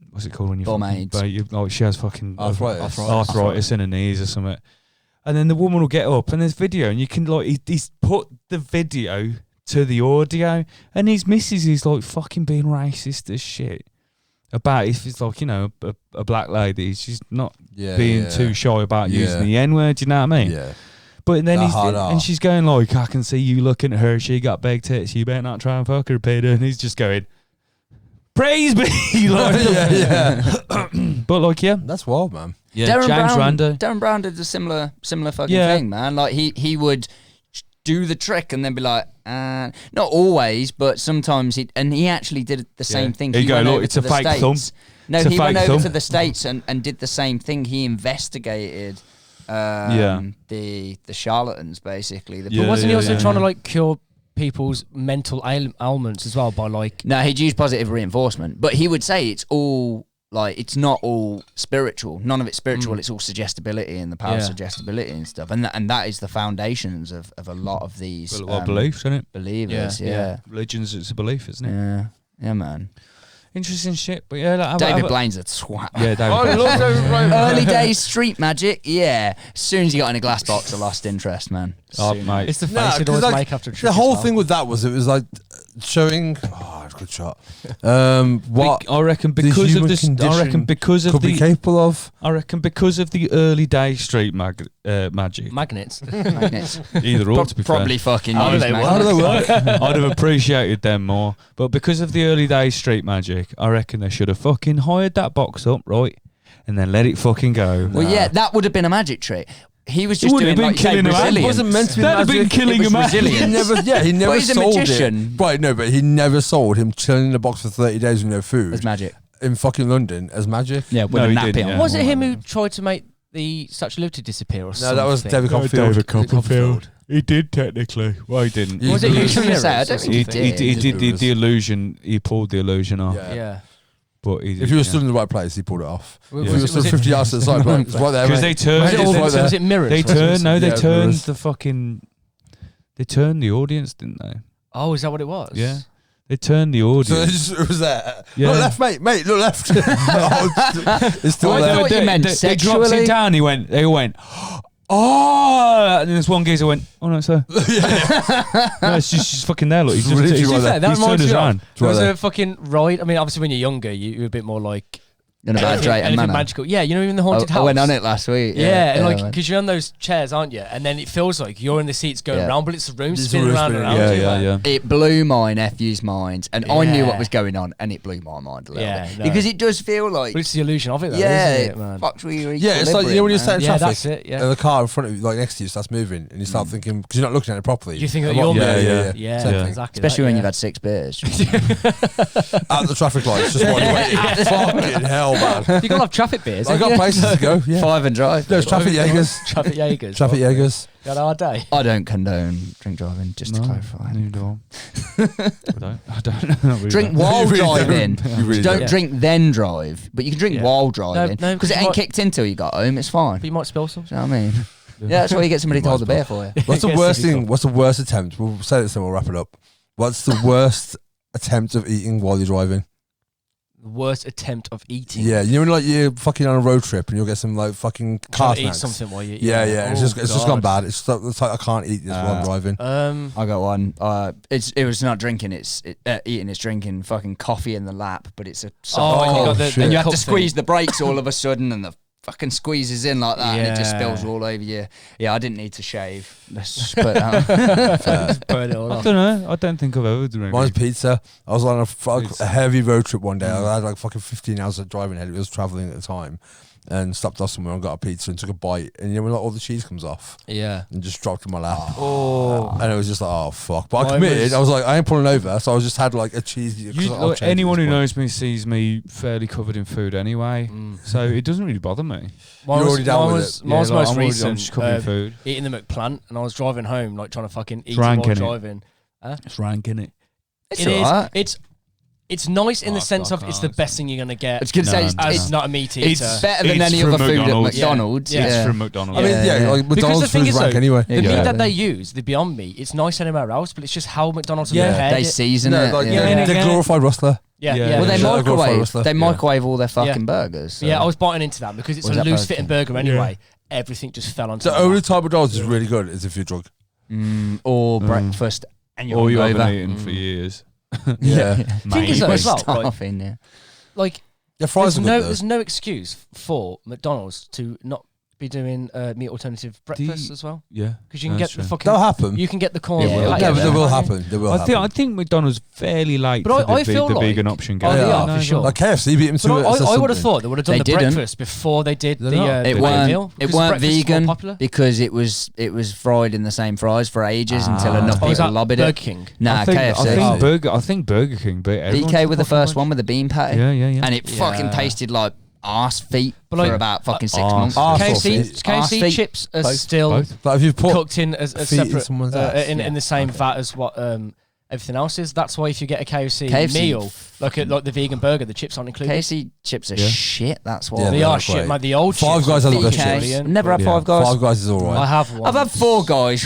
what's it called when you Bum fucking- aids. but like she has fucking Arthritis. in her knees or something. And then the woman will get up and there's video, and you can like he's put the video to the audio, and his missus is like fucking being racist as shit about if it's like, you know, a black lady. She's not being too shy about using the N-word. You know what I mean? Yeah. But then The and she's going like, I can see you looking at her. She got big tits. You better not try and fuck her, Peter. And he's just going, praise be. Like, but like, yeah, That's wild, man. yeah. James Randi. Darren Brown did a similar fucking Yeah. thing, man. Like he would do the trick and then be like, not always, but sometimes he actually did the same thing. There you He go, went look, over it's to a the fake States. thumb. No, It's a he went fake over to thumb. the States and did the same thing. He investigated the charlatans, basically. Yeah, But wasn't he also yeah. trying to like cure people's mental ailments as well by like? No, he'd use positive reinforcement, but he would say it's all like, it's not all spiritual. None of it's spiritual. It's all suggestibility and the power of Yeah. suggestibility and stuff. And that is the foundations of a lot of these Well, beliefs, isn't it? believers. Yeah, Yeah, Religions, it's a belief, isn't it? yeah, yeah, man. Interesting shit. But yeah, like, David Blaine's a twat. Yeah, David Blaine. Early days street magic, yeah. As soon as he got in a glass box, I lost interest, man. Oh, Soon. mate. It's the face Nah, he'd 'cause, always like, make after a trick The as whole well. thing with that was it was like showing. Oh, it's a good shot. What I reckon the because of human this. I condition reckon because of could be the. capable of. I reckon because of the early day street magic. Magnets. Magnets. Either or, to be fair. Probably fucking How do use they work? magnets. How do they work? I'd have appreciated them more. But because of the early days street magic, I reckon they should have fucking hired that box up, right? And then let it fucking go. Well, yeah, that would have been a magic trick. He was just wouldn't doing have been like you say, killing a man. Brazilian. It wasn't meant to be That'd have been magic. killing It was a man. Brazilian. He never, he never he's a sold magician. it. Right, no, but he never sold him chilling in a box for 30 days with no food It's magic. in fucking London as magic. Yeah, with No, a he nappy didn't, on. yeah. Was it him who tried to make the Statue of Liberty disappear or No, something? that was David Copperfield. He did technically. Well, he didn't. He- Was it he- usually I was gonna say, I mirrors? don't or think He, he something? he, did. he did the illusion. He pulled the illusion off. Yeah. Yeah. But he If you were yeah. stood in the right place, he pulled it off. Was If you were it- stood was it- 50 yards to the side, like, it's right there, Because mate. they turned. Was it all right there. was it mirrors? They wasn't it? turned. No, they Yeah, turned mirrors. the fucking. They turned the audience, didn't they? Oh, is that what it was? Yeah. They turned the audio. So it was there. Yeah. Look left, mate. Look left. It's still Well, I there. thought you meant they dropped sexually. it down. They all went, oh, and then this one geezer went, oh no, sir. No, it's just fucking there. Look, he's just Literally he's right there. That he's turned reminds us me of, around. there was Right there. a fucking ride. I mean, obviously when you're younger, you're a bit more like In a bad Drayton anything manner. magical. Yeah, you know, even the haunted house. I went on it last week. Yeah, and like man. because you're on those chairs, aren't you? And then it feels like you're in the seats going Yeah. around, but it's the room It's the spinning room around and spinning, around. Yeah, you, yeah, man. yeah. It blew my nephew's mind, and I knew what Yeah. was going on, and it blew my mind a little Yeah, bit no. because it does feel like, But it's the illusion of it, though, yeah, isn't it it, man? fucks with your Yeah, it's like, you know, when you're sat in Yeah, traffic that's it, yeah. and the car in front of you, like next to you, starts moving, and you start thinking, because you're not looking at it properly. You think that I'm you're like, moving. yeah. Yeah, Same thing. exactly. especially that, when yeah. you've had 6 beers. At the traffic lights, just while you're waiting. Fucking hell, man. You gotta have traffic beers. I got places to go. Yeah. 5 and drive. There's traffic Jaegers. Traffic Jaegers. Traffic Jaegers. Got our day. I don't condone drink driving, just to clarify. Neither do I don't. Not really. Drink while You really driving. don't. You really Don't don't. drink then drive, but you can drink Yeah. while driving no, because it you ain't might- kicked in till you got home. It's fine. But you might spill some. Do you know what I mean? Yeah, that's why you get somebody to hold the beer for you. What's the Yes, worst if you thing? What's the worst attempt? We'll say this and we'll wrap it up. What's the worst attempt of eating while you're driving? The worst attempt of eating. Yeah, you know when like you're fucking on a road trip and you'll get some like fucking car Trying to eat snacks. something while you. Yeah. It's Oh, just gone God. bad. It's like I can't eat this while I'm driving. I got one. It was not drinking. It's eating. It's drinking. Fucking coffee in the lap, but it's a Oh, and you got the- shit. and you have cup to thing. squeeze the brakes all of a sudden, and the fucking squeezes in like that, and it just Yeah. spills all over you. Yeah, I didn't need to shave. Let's just put it out. Burn it all I off. don't know. I don't think I've ever done Mine's it. pizza. I was on Pizza. a heavy road trip one day. I had like fucking 15 hours of driving ahead. I was traveling at the time, and stopped off somewhere and got a pizza and took a bite. And you know when like all the cheese comes off Yeah. and just dropped in my lap. Oh. And it was just like, oh fuck! But I Mine committed. was- I was like, I ain't pulling over. So I just had like a cheesy. Anyone who knows me sees me fairly covered in food anyway, so it doesn't really bother me. Mine You're was, already down mine with was, it. mine was Yeah, like, most I'm already- recent. I'm just covered in food. Eating the McPlant, and I was driving home, like trying to fucking eat It's it while rank, innit? driving. It's rank, innit? It's It is. alright. It's nice in the Oh, sense fuck of it's the off. best thing you're gonna get. I was gonna say No, it's, no. As not a meat eater. It's better than It's any from other food at McDonald's. McDonald's. Yeah. It's from McDonald's. I mean, Yeah. like Because McDonald's the thing food's is, rank though, anyway. the Yeah. meat Yeah. that they use, the Beyond Meat, it's nice anywhere else, but it's just how McDonald's have Yeah. prepared They it. season No, it. like yeah. the glorified rustler. Yeah, Yeah. yeah. Well, they Yeah. microwave. Yeah. They microwave all their fucking Yeah. burgers. So. Yeah, I was biting into that because it's Was a that loose Burger fitting King? burger anyway. Everything just fell onto The my only lap. type of McDonald's is really good is if you're drunk. Or breakfast, and you're All you haven't hungover. eaten for years. Yeah. Thing is, though, as well, like, Starving, yeah. like Yeah, fries there's are no good though. there's no excuse for McDonald's to not be doing meat alternative breakfast as well, Yeah, because you can that's get the true. fucking That'll happen. you can get the corn. Yeah, with well, patty No, yeah, but there, they will can't you? happen. They will I happen. think McDonald's fairly late But for I the, feel the like- vegan option. Oh, they going. are, No, for no. sure. Like KFC beat them to But it. I would have something. thought they would have done They the didn't. breakfast before they did They're the not. It the weren't. meal. It because weren't breakfast is more vegan popular. because it was fried in the same fries for ages until enough Oh, is people that lobbied Burger it. King? Nah, I think, KFC. I think Burger King beat everyone. BK with the first one with the bean patty. Yeah, yeah, yeah. And it fucking Yeah. tasted like arse feet But like- for about fucking 6 arse. months. Arse. KFC Arse KFC feet. chips are Both. still Both. Like if you put cooked in as feet in separate someone's ass. in the same vat as what everything else is. That's why if you get a KFC meal, like the vegan burger, the chips aren't included. KFC chips are Yeah. shit. That's why. Yeah, They they're are not shit, great. man. The old Five chips Guys are are the best BK. chips. Never had Yeah. Five Guys. Five Guys is all I right. have one. I've had Four Guys.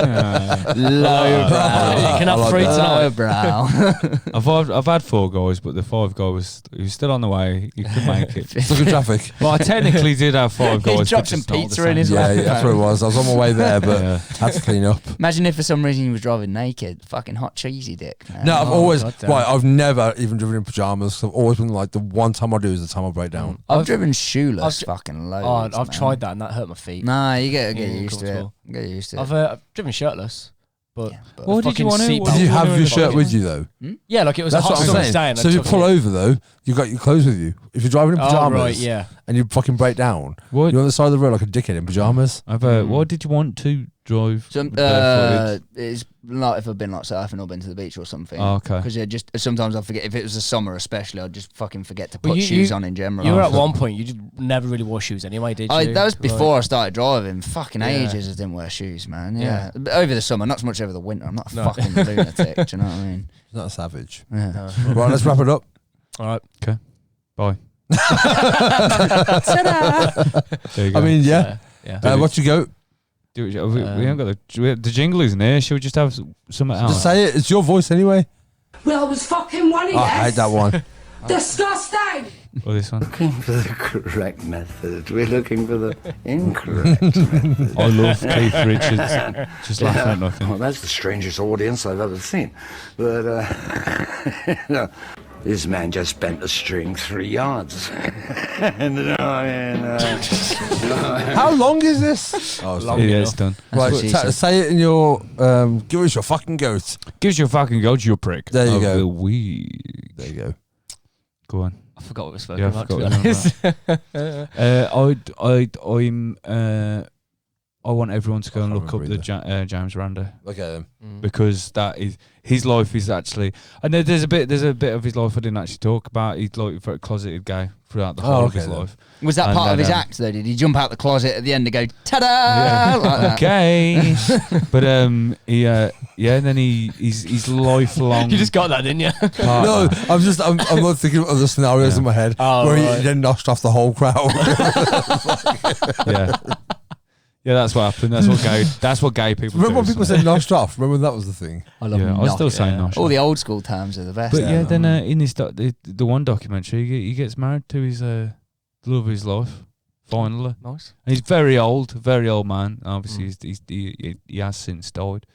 Yeah. Low brow. You can I have like three that. tonight. Low brow. I've had Four Guys, but the Five Guy was still on the way. You could make it. Stuck in traffic. Well, I technically did have Five He Guys. dropped but some just not the pizza in his same. Yeah, that's where it was. I was on my way there, but Yeah. had to clean up. Imagine if for some reason you was driving naked. Fucking hot cheesy dick. Man. No, I've Oh, always goddamn. right. I've never even driven in pajamas. I've always been like the one time I do is the time I break down. I've driven shoeless I've- fucking loads. Oh, I've man. tried that and that hurt my feet. Nah, you get Yeah, used to it. comfortable. Get used to it. I've driven shirtless, but Yeah, but- What did you want to? fucking Did you Oh, have no, your no, shirt no. with you though? yeah, like it was That's a hot what I'm summer's saying. day. And So if you pull over though, you got your clothes with you. If you're driving in oh pajamas right, yeah. and you fucking break down, What? you're on the side of the road like a dickhead in pajamas. What did you want to drive? barefooted? It's like if I've been like surfing or been to the beach or something. Oh, okay. Because just sometimes I forget if it was the summer, especially I'd just fucking forget to Well, put you- shoes you- on in general. You were at one point. You just never really wore shoes anyway, did you? That was Like- before I started driving. Fucking Yeah. ages I didn't wear shoes, man. Yeah. Yeah. But over the summer, not so much over the winter. I'm not a No. fucking lunatic. Do you know what I mean? It's not a savage. Yeah. Right, let's wrap it up. All right. Bye. There you go. I mean, yeah. Yeah. What you go? Do it. We haven't got the jingle isn't here. Should we just have something else? Just say it. It's your voice anyway. Well, it was fucking one of I hate that one. Disgusting! Or this one? Looking for the correct method. We're looking for the incorrect method. I love Keith Richards. Just laughing at nothing. Well, that's the strangest audience I've ever seen. But, no, this man just bent a string 3 yards. How long is this? Oh, it's long. Yeah, it's done. Right, say it in your. Give us your fucking goat. Give us your fucking goat, you prick. There you of go. The weed. There you go. Go on. I forgot what we were spoken Yeah, I about, to be honest. I want everyone to go and look up the James Randa, Okay. because that is his life is actually, and there's a bit of his life I didn't actually talk about. He's like a very closeted guy throughout the whole of his life. Was that And part of then, his act though? Did he jump out the closet at the end and go ta-da? Like that? Okay, but and then he's lifelong. You just got that, didn't you? No, I'm not thinking of the scenarios in my head where he then noshed off the whole crowd. Yeah. Yeah, that's what happened. That's what gay people Remember do. when people said noshed off? Remember when that was the thing? I love Yeah, I was still saying nosh. All the old school terms are the best. But yeah, then in this the one documentary, he gets married to his the love of his life. Finally, Nice. and he's very old man. Obviously, he has since died,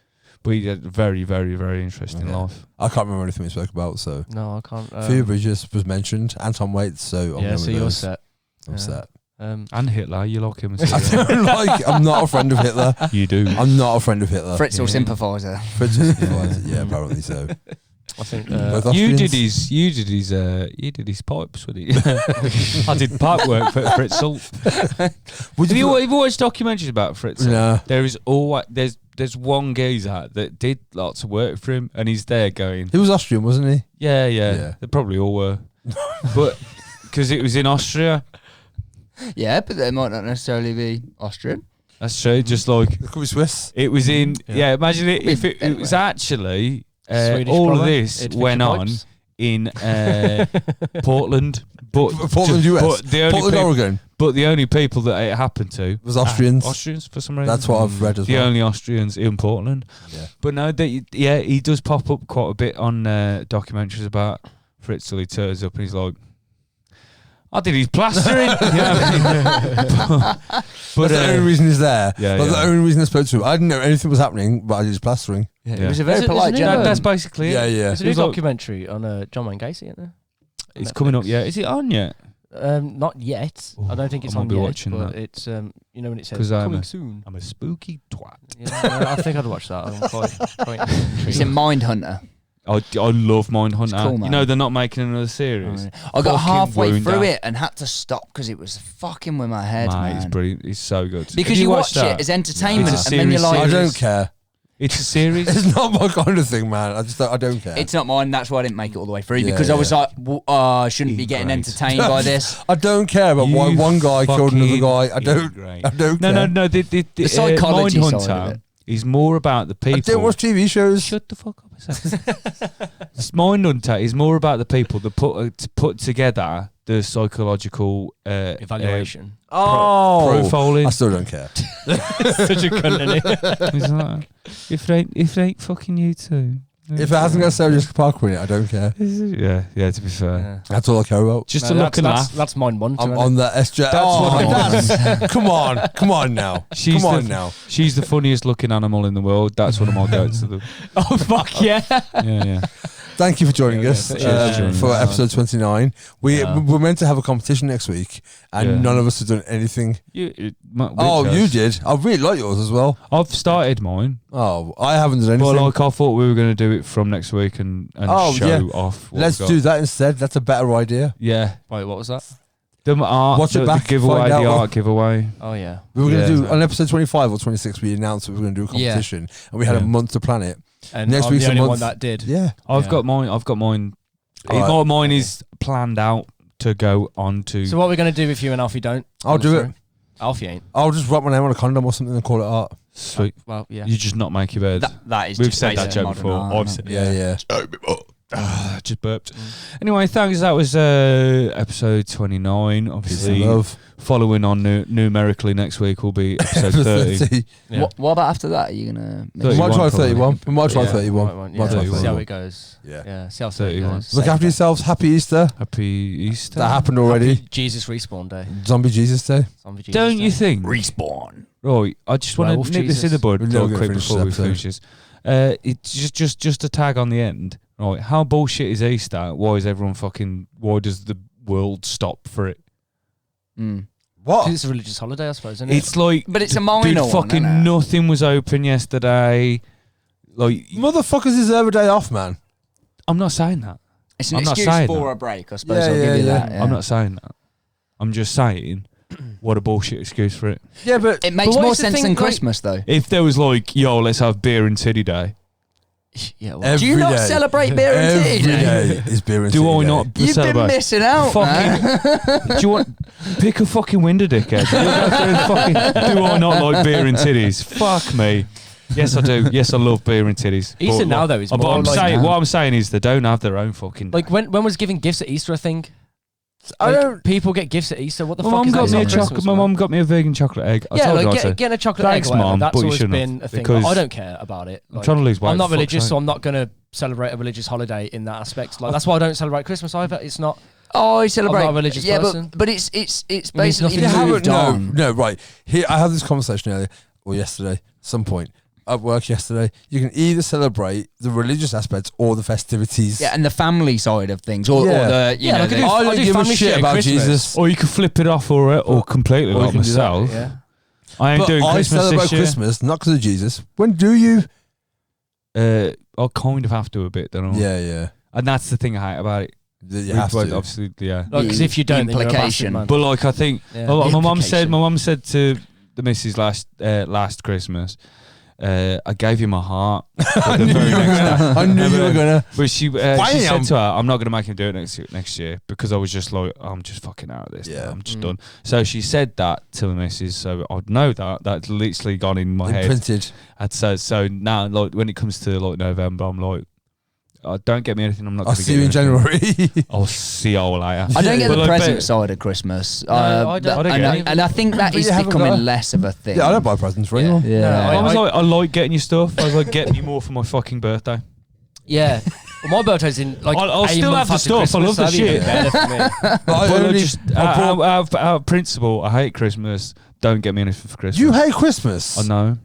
but he had a very, very, very interesting life. I can't remember anything we spoke about. So No, I can't. Phoebe Bridges was mentioned, Anton Waits. So I'm yeah, going so with you're those. set. I'm set. And Hitler, you like him? I don't like. I'm not a friend of Hitler. You do. I'm not a friend of Hitler. Fritzl sympathiser. Yeah, apparently so. I think Both You Austrians? did his pipes with it. I did pipe work for Fritzl. Have you watched documentaries about Fritzl? No. There is always there's one geezer that did lots of work for him, and he's there going, He was Austrian, wasn't he? yeah. Yeah. They probably all were, but because it was in Austria. Yeah, but they might not necessarily be Austrian. That's true. Just like It could be Swiss. it was in. Yeah, imagine it if it was actually Swedish all of probably. this It'd went fix your on pipes. in Portland, but Portland, US. But the only Portland, people, Oregon. But the only people that it happened to Was Austrians. Austrians for some reason. That's what I've read as the well. only Austrians in Portland. Yeah. But no, he does pop up quite a bit on documentaries about Fritzl. He turns up and he's like, I did his plastering. You know what I mean? But That's the only reason he's there. yeah, That's yeah. the only reason I spoke to him. I didn't know anything was happening, but I did his plastering. Yeah. Yeah. It was a very polite isn't it, gentleman. that's basically Yeah, it. yeah. There's a new It's like- documentary on John Wayne Gacy, isn't there? It's Netflix. coming up. Yeah, is it on yet? Not yet. I don't think it's I might on be yet. watching but that. it's you know when it says 'Cause I'm coming a- soon. I'm a spooky twat. Yeah, I think I'd watch that. I'm quite It's intrigued. in Mindhunter. I love Mindhunter. cool, You man. know they're not making another series. I got Fucking halfway wound through out. it and had to stop because it was fucking with my head, Mate, it's man. brilliant. It's so good. Because Have you watched watch that? it as entertainment, It's a and then you're series. like, I don't care. It's a series. It's not my kind of thing, man. I don't care. it's not mine. That's why I didn't make it all the way through Yeah, because I was yeah. like, I shouldn't be getting Great. entertained by this. I don't care about why You one guy killed another guy. I fucking don't. great. I don't No, care. no. The psychology side of Mindhunter it. is more about the people. I don't watch TV shows. Shut the fuck up a second. Mindhunter is more about the people that put together the psychological Evaluation. profiling. I still don't care. Such a cunt, isn't he? It's like, if it ain't fucking you two. If it hasn't got Sarah Jessica Parker in it, I don't care. Yeah. To be fair, Yeah. That's all I care about. just No, to look and that's laugh. That's mine one. I'm on that SJ. Come on now. She's Come on the- now. She's the funniest looking animal in the world. That's one of my goats. Oh fuck yeah! Yeah. Thank you for joining Yeah, us yeah. Cheers. for episode 29. Yeah. We're meant to have a competition next week, and Yeah. none of us have done anything. You Did. I really like yours as well. I've started mine, Oh, I haven't done anything. but like I thought we were going to do it from next week and Oh, show yeah. off. What Let's we've do got. that instead. That's a better idea. Yeah, Wait, what was that? the art. Watch it the back, giveaway, find out the what- art giveaway. Oh yeah. We were going Yeah. to do on episode 25 or 26. We announced that we were going to do a Yeah. competition, and we had a Yeah. month to plan it. And Next I'm week's the a only month. one that did. Yeah. I've Yeah. got mine. Alright. Mine is planned out to go on to. So what we're gonna do if you and Alfie don't? I'll do it. Alfie ain't. I'll just write my name on a condom or something and call it art. Sweet. Well, yeah. You just not make your bed. That is We've just said that basic joke modern before. art, I've isn't said- it? Yeah. Just burped. Anyway, thanks. That was episode 29. Obviously, following on numerically next week will be episode 30. Yeah. What about after that? Are you gonna? We might try 31. We might try 31. Might try 31. See how it goes. Yeah. See how 31 goes. Look after yourselves. Happy Easter. Happy Easter. That happened already. Happy Jesus Respawn Day. Zombie Jesus Day. Don't you think? Respawn. Right. I just want to nip this in the bud real quick before we finish this. It's just a tag on the end. Right. How bullshit is Easter? Why is everyone fucking? Why does the world stop for it? What? Because it's a religious holiday, I suppose, isn't it? It's like, but it's a minor one. Fucking nothing was open yesterday. Like, motherfuckers deserve a day off, man. I'm not saying that. It's an excuse for a break, I suppose. I'll give you that. Yeah. I'm not saying that. I'm just saying, what a bullshit excuse for it. Yeah, but it makes more sense than Christmas, though. If there was like, yo, let's have beer and titty day. Yeah, well, do you not celebrate beer and titty day? Every day is beer and titty day. Do I not You've celebrate? been missing out, man. Do you want pick a fucking window, dickhead? Do I not like beer and titties? Fuck me. Yes, I do. Yes, I love beer and titties. Easter now though is more what I'm saying is they don't have their own fucking. Like when was giving gifts at Easter a thing? I don't. People get gifts at Easter. What the my fuck mum is got that? me a chocolate. My mum got me a vegan chocolate egg. Yeah, like getting a chocolate Thanks, egg. Or whatever, Mum, that's but you always shouldn't been a thing. I don't care about it. I'm trying to lose weight. I'm not religious, so I'm not going to celebrate a religious holiday in that aspect. Like that's why I don't celebrate Christmas either. It's not. Oh, I celebrate. I'm not a religious person. But it's basically moved on. No, right. Here, I had this conversation earlier or yesterday, some point. At work yesterday, you can either celebrate the religious aspects or the festivities. Yeah, and the family side of things, or the you know. I don't give a shit about Jesus. Or you can flip it off or completely like myself. I ain't doing Christmas I celebrate this year. Christmas not because of Jesus. When do you? I kind of have to a bit, don't I? Yeah. And that's the thing I hate about it. You have to. Obviously, yeah. Because if you don't, then you're a implication. bastard, man. But like, I think my mum said to the missus last Christmas. I gave you my heart. I knew you were gonna. But she said to her, "I'm not gonna make him do it next year," because I was just like, "I'm just fucking out of this. Yeah, I'm just done." So she said that to the missus, so I'd know that's literally gone in my head. Imprinted. And so now, like when it comes to like November, I'm like, don't get me anything. I'm not. I'll see you in January. I'll see you all later. I don't get the present side of Christmas. I don't and I think that is becoming less of a thing. Yeah, I don't buy presents for anyone. Yeah. I like getting you stuff. I was like, get me more for my fucking birthday. Yeah. Well, my birthday's in like. I'll still have the stuff. I love the shit. Out of principle, I hate Christmas. Don't get me anything for Christmas. You hate Christmas? I know.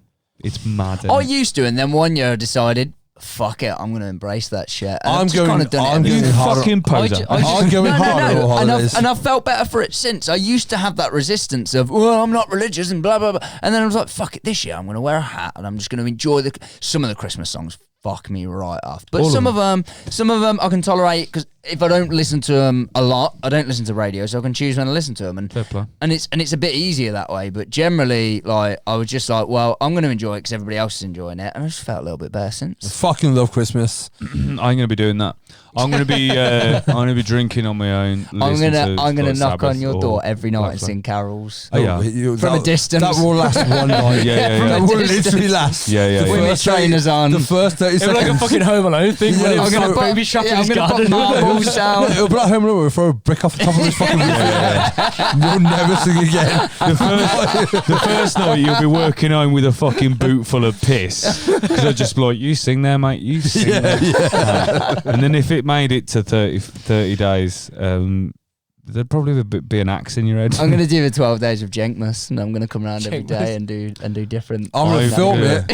It's mad. I used to, and then one year I decided, fuck it, I'm going to embrace that shit. And I'm going hard. Fucking poser. I'm going hard on all holidays. And I've felt better for it since. I used to have that resistance of, well, I'm not religious and blah, blah, blah. And then I was like, fuck it, this year I'm going to wear a hat and I'm just going to enjoy some of the Christmas songs. Fuck me right off. But some of them I can tolerate because if I don't listen to them a lot, I don't listen to radio, so I can choose when I listen to them, and it's a bit easier that way. But generally, like I was just like, well, I'm going to enjoy it because everybody else is enjoying it, and I just felt a little bit better since. I fucking love Christmas. I'm going to be doing that. I'm going to be drinking on my own. I'm going to knock on your door every night and sing carols. Oh, yeah. From a distance. That will last one night. That will literally last. Yeah. With my trainers on. The first 30 seconds. Like a fucking Home Alone thing. Yeah, I'm going to baby shop in his garden. Marbles down. It'll be like Home Alone. We'll throw a brick off the top of his fucking roof. You'll never sing again. The first night you'll be working home with a fucking boot full of piss because I'll just be like, you sing there, mate. You sing there. And then if it made it to 30 days, there'd probably be an axe in your head. I'm going to do the 12 days of Jenkmas, and I'm going to come around every day and do different. I'm going to film it.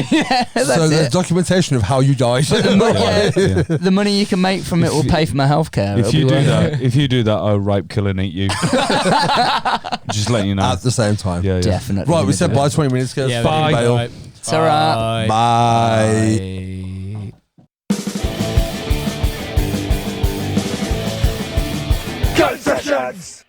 So there's documentation of how you died. The money you can make from it will pay for my healthcare. If you do that, I'll rape, kill, and eat you. Just letting you know. At the same time. Yeah. Definitely. Right, we said bye 20 minutes ago. Yeah, bye. Ta-ra. Bye. Concessions!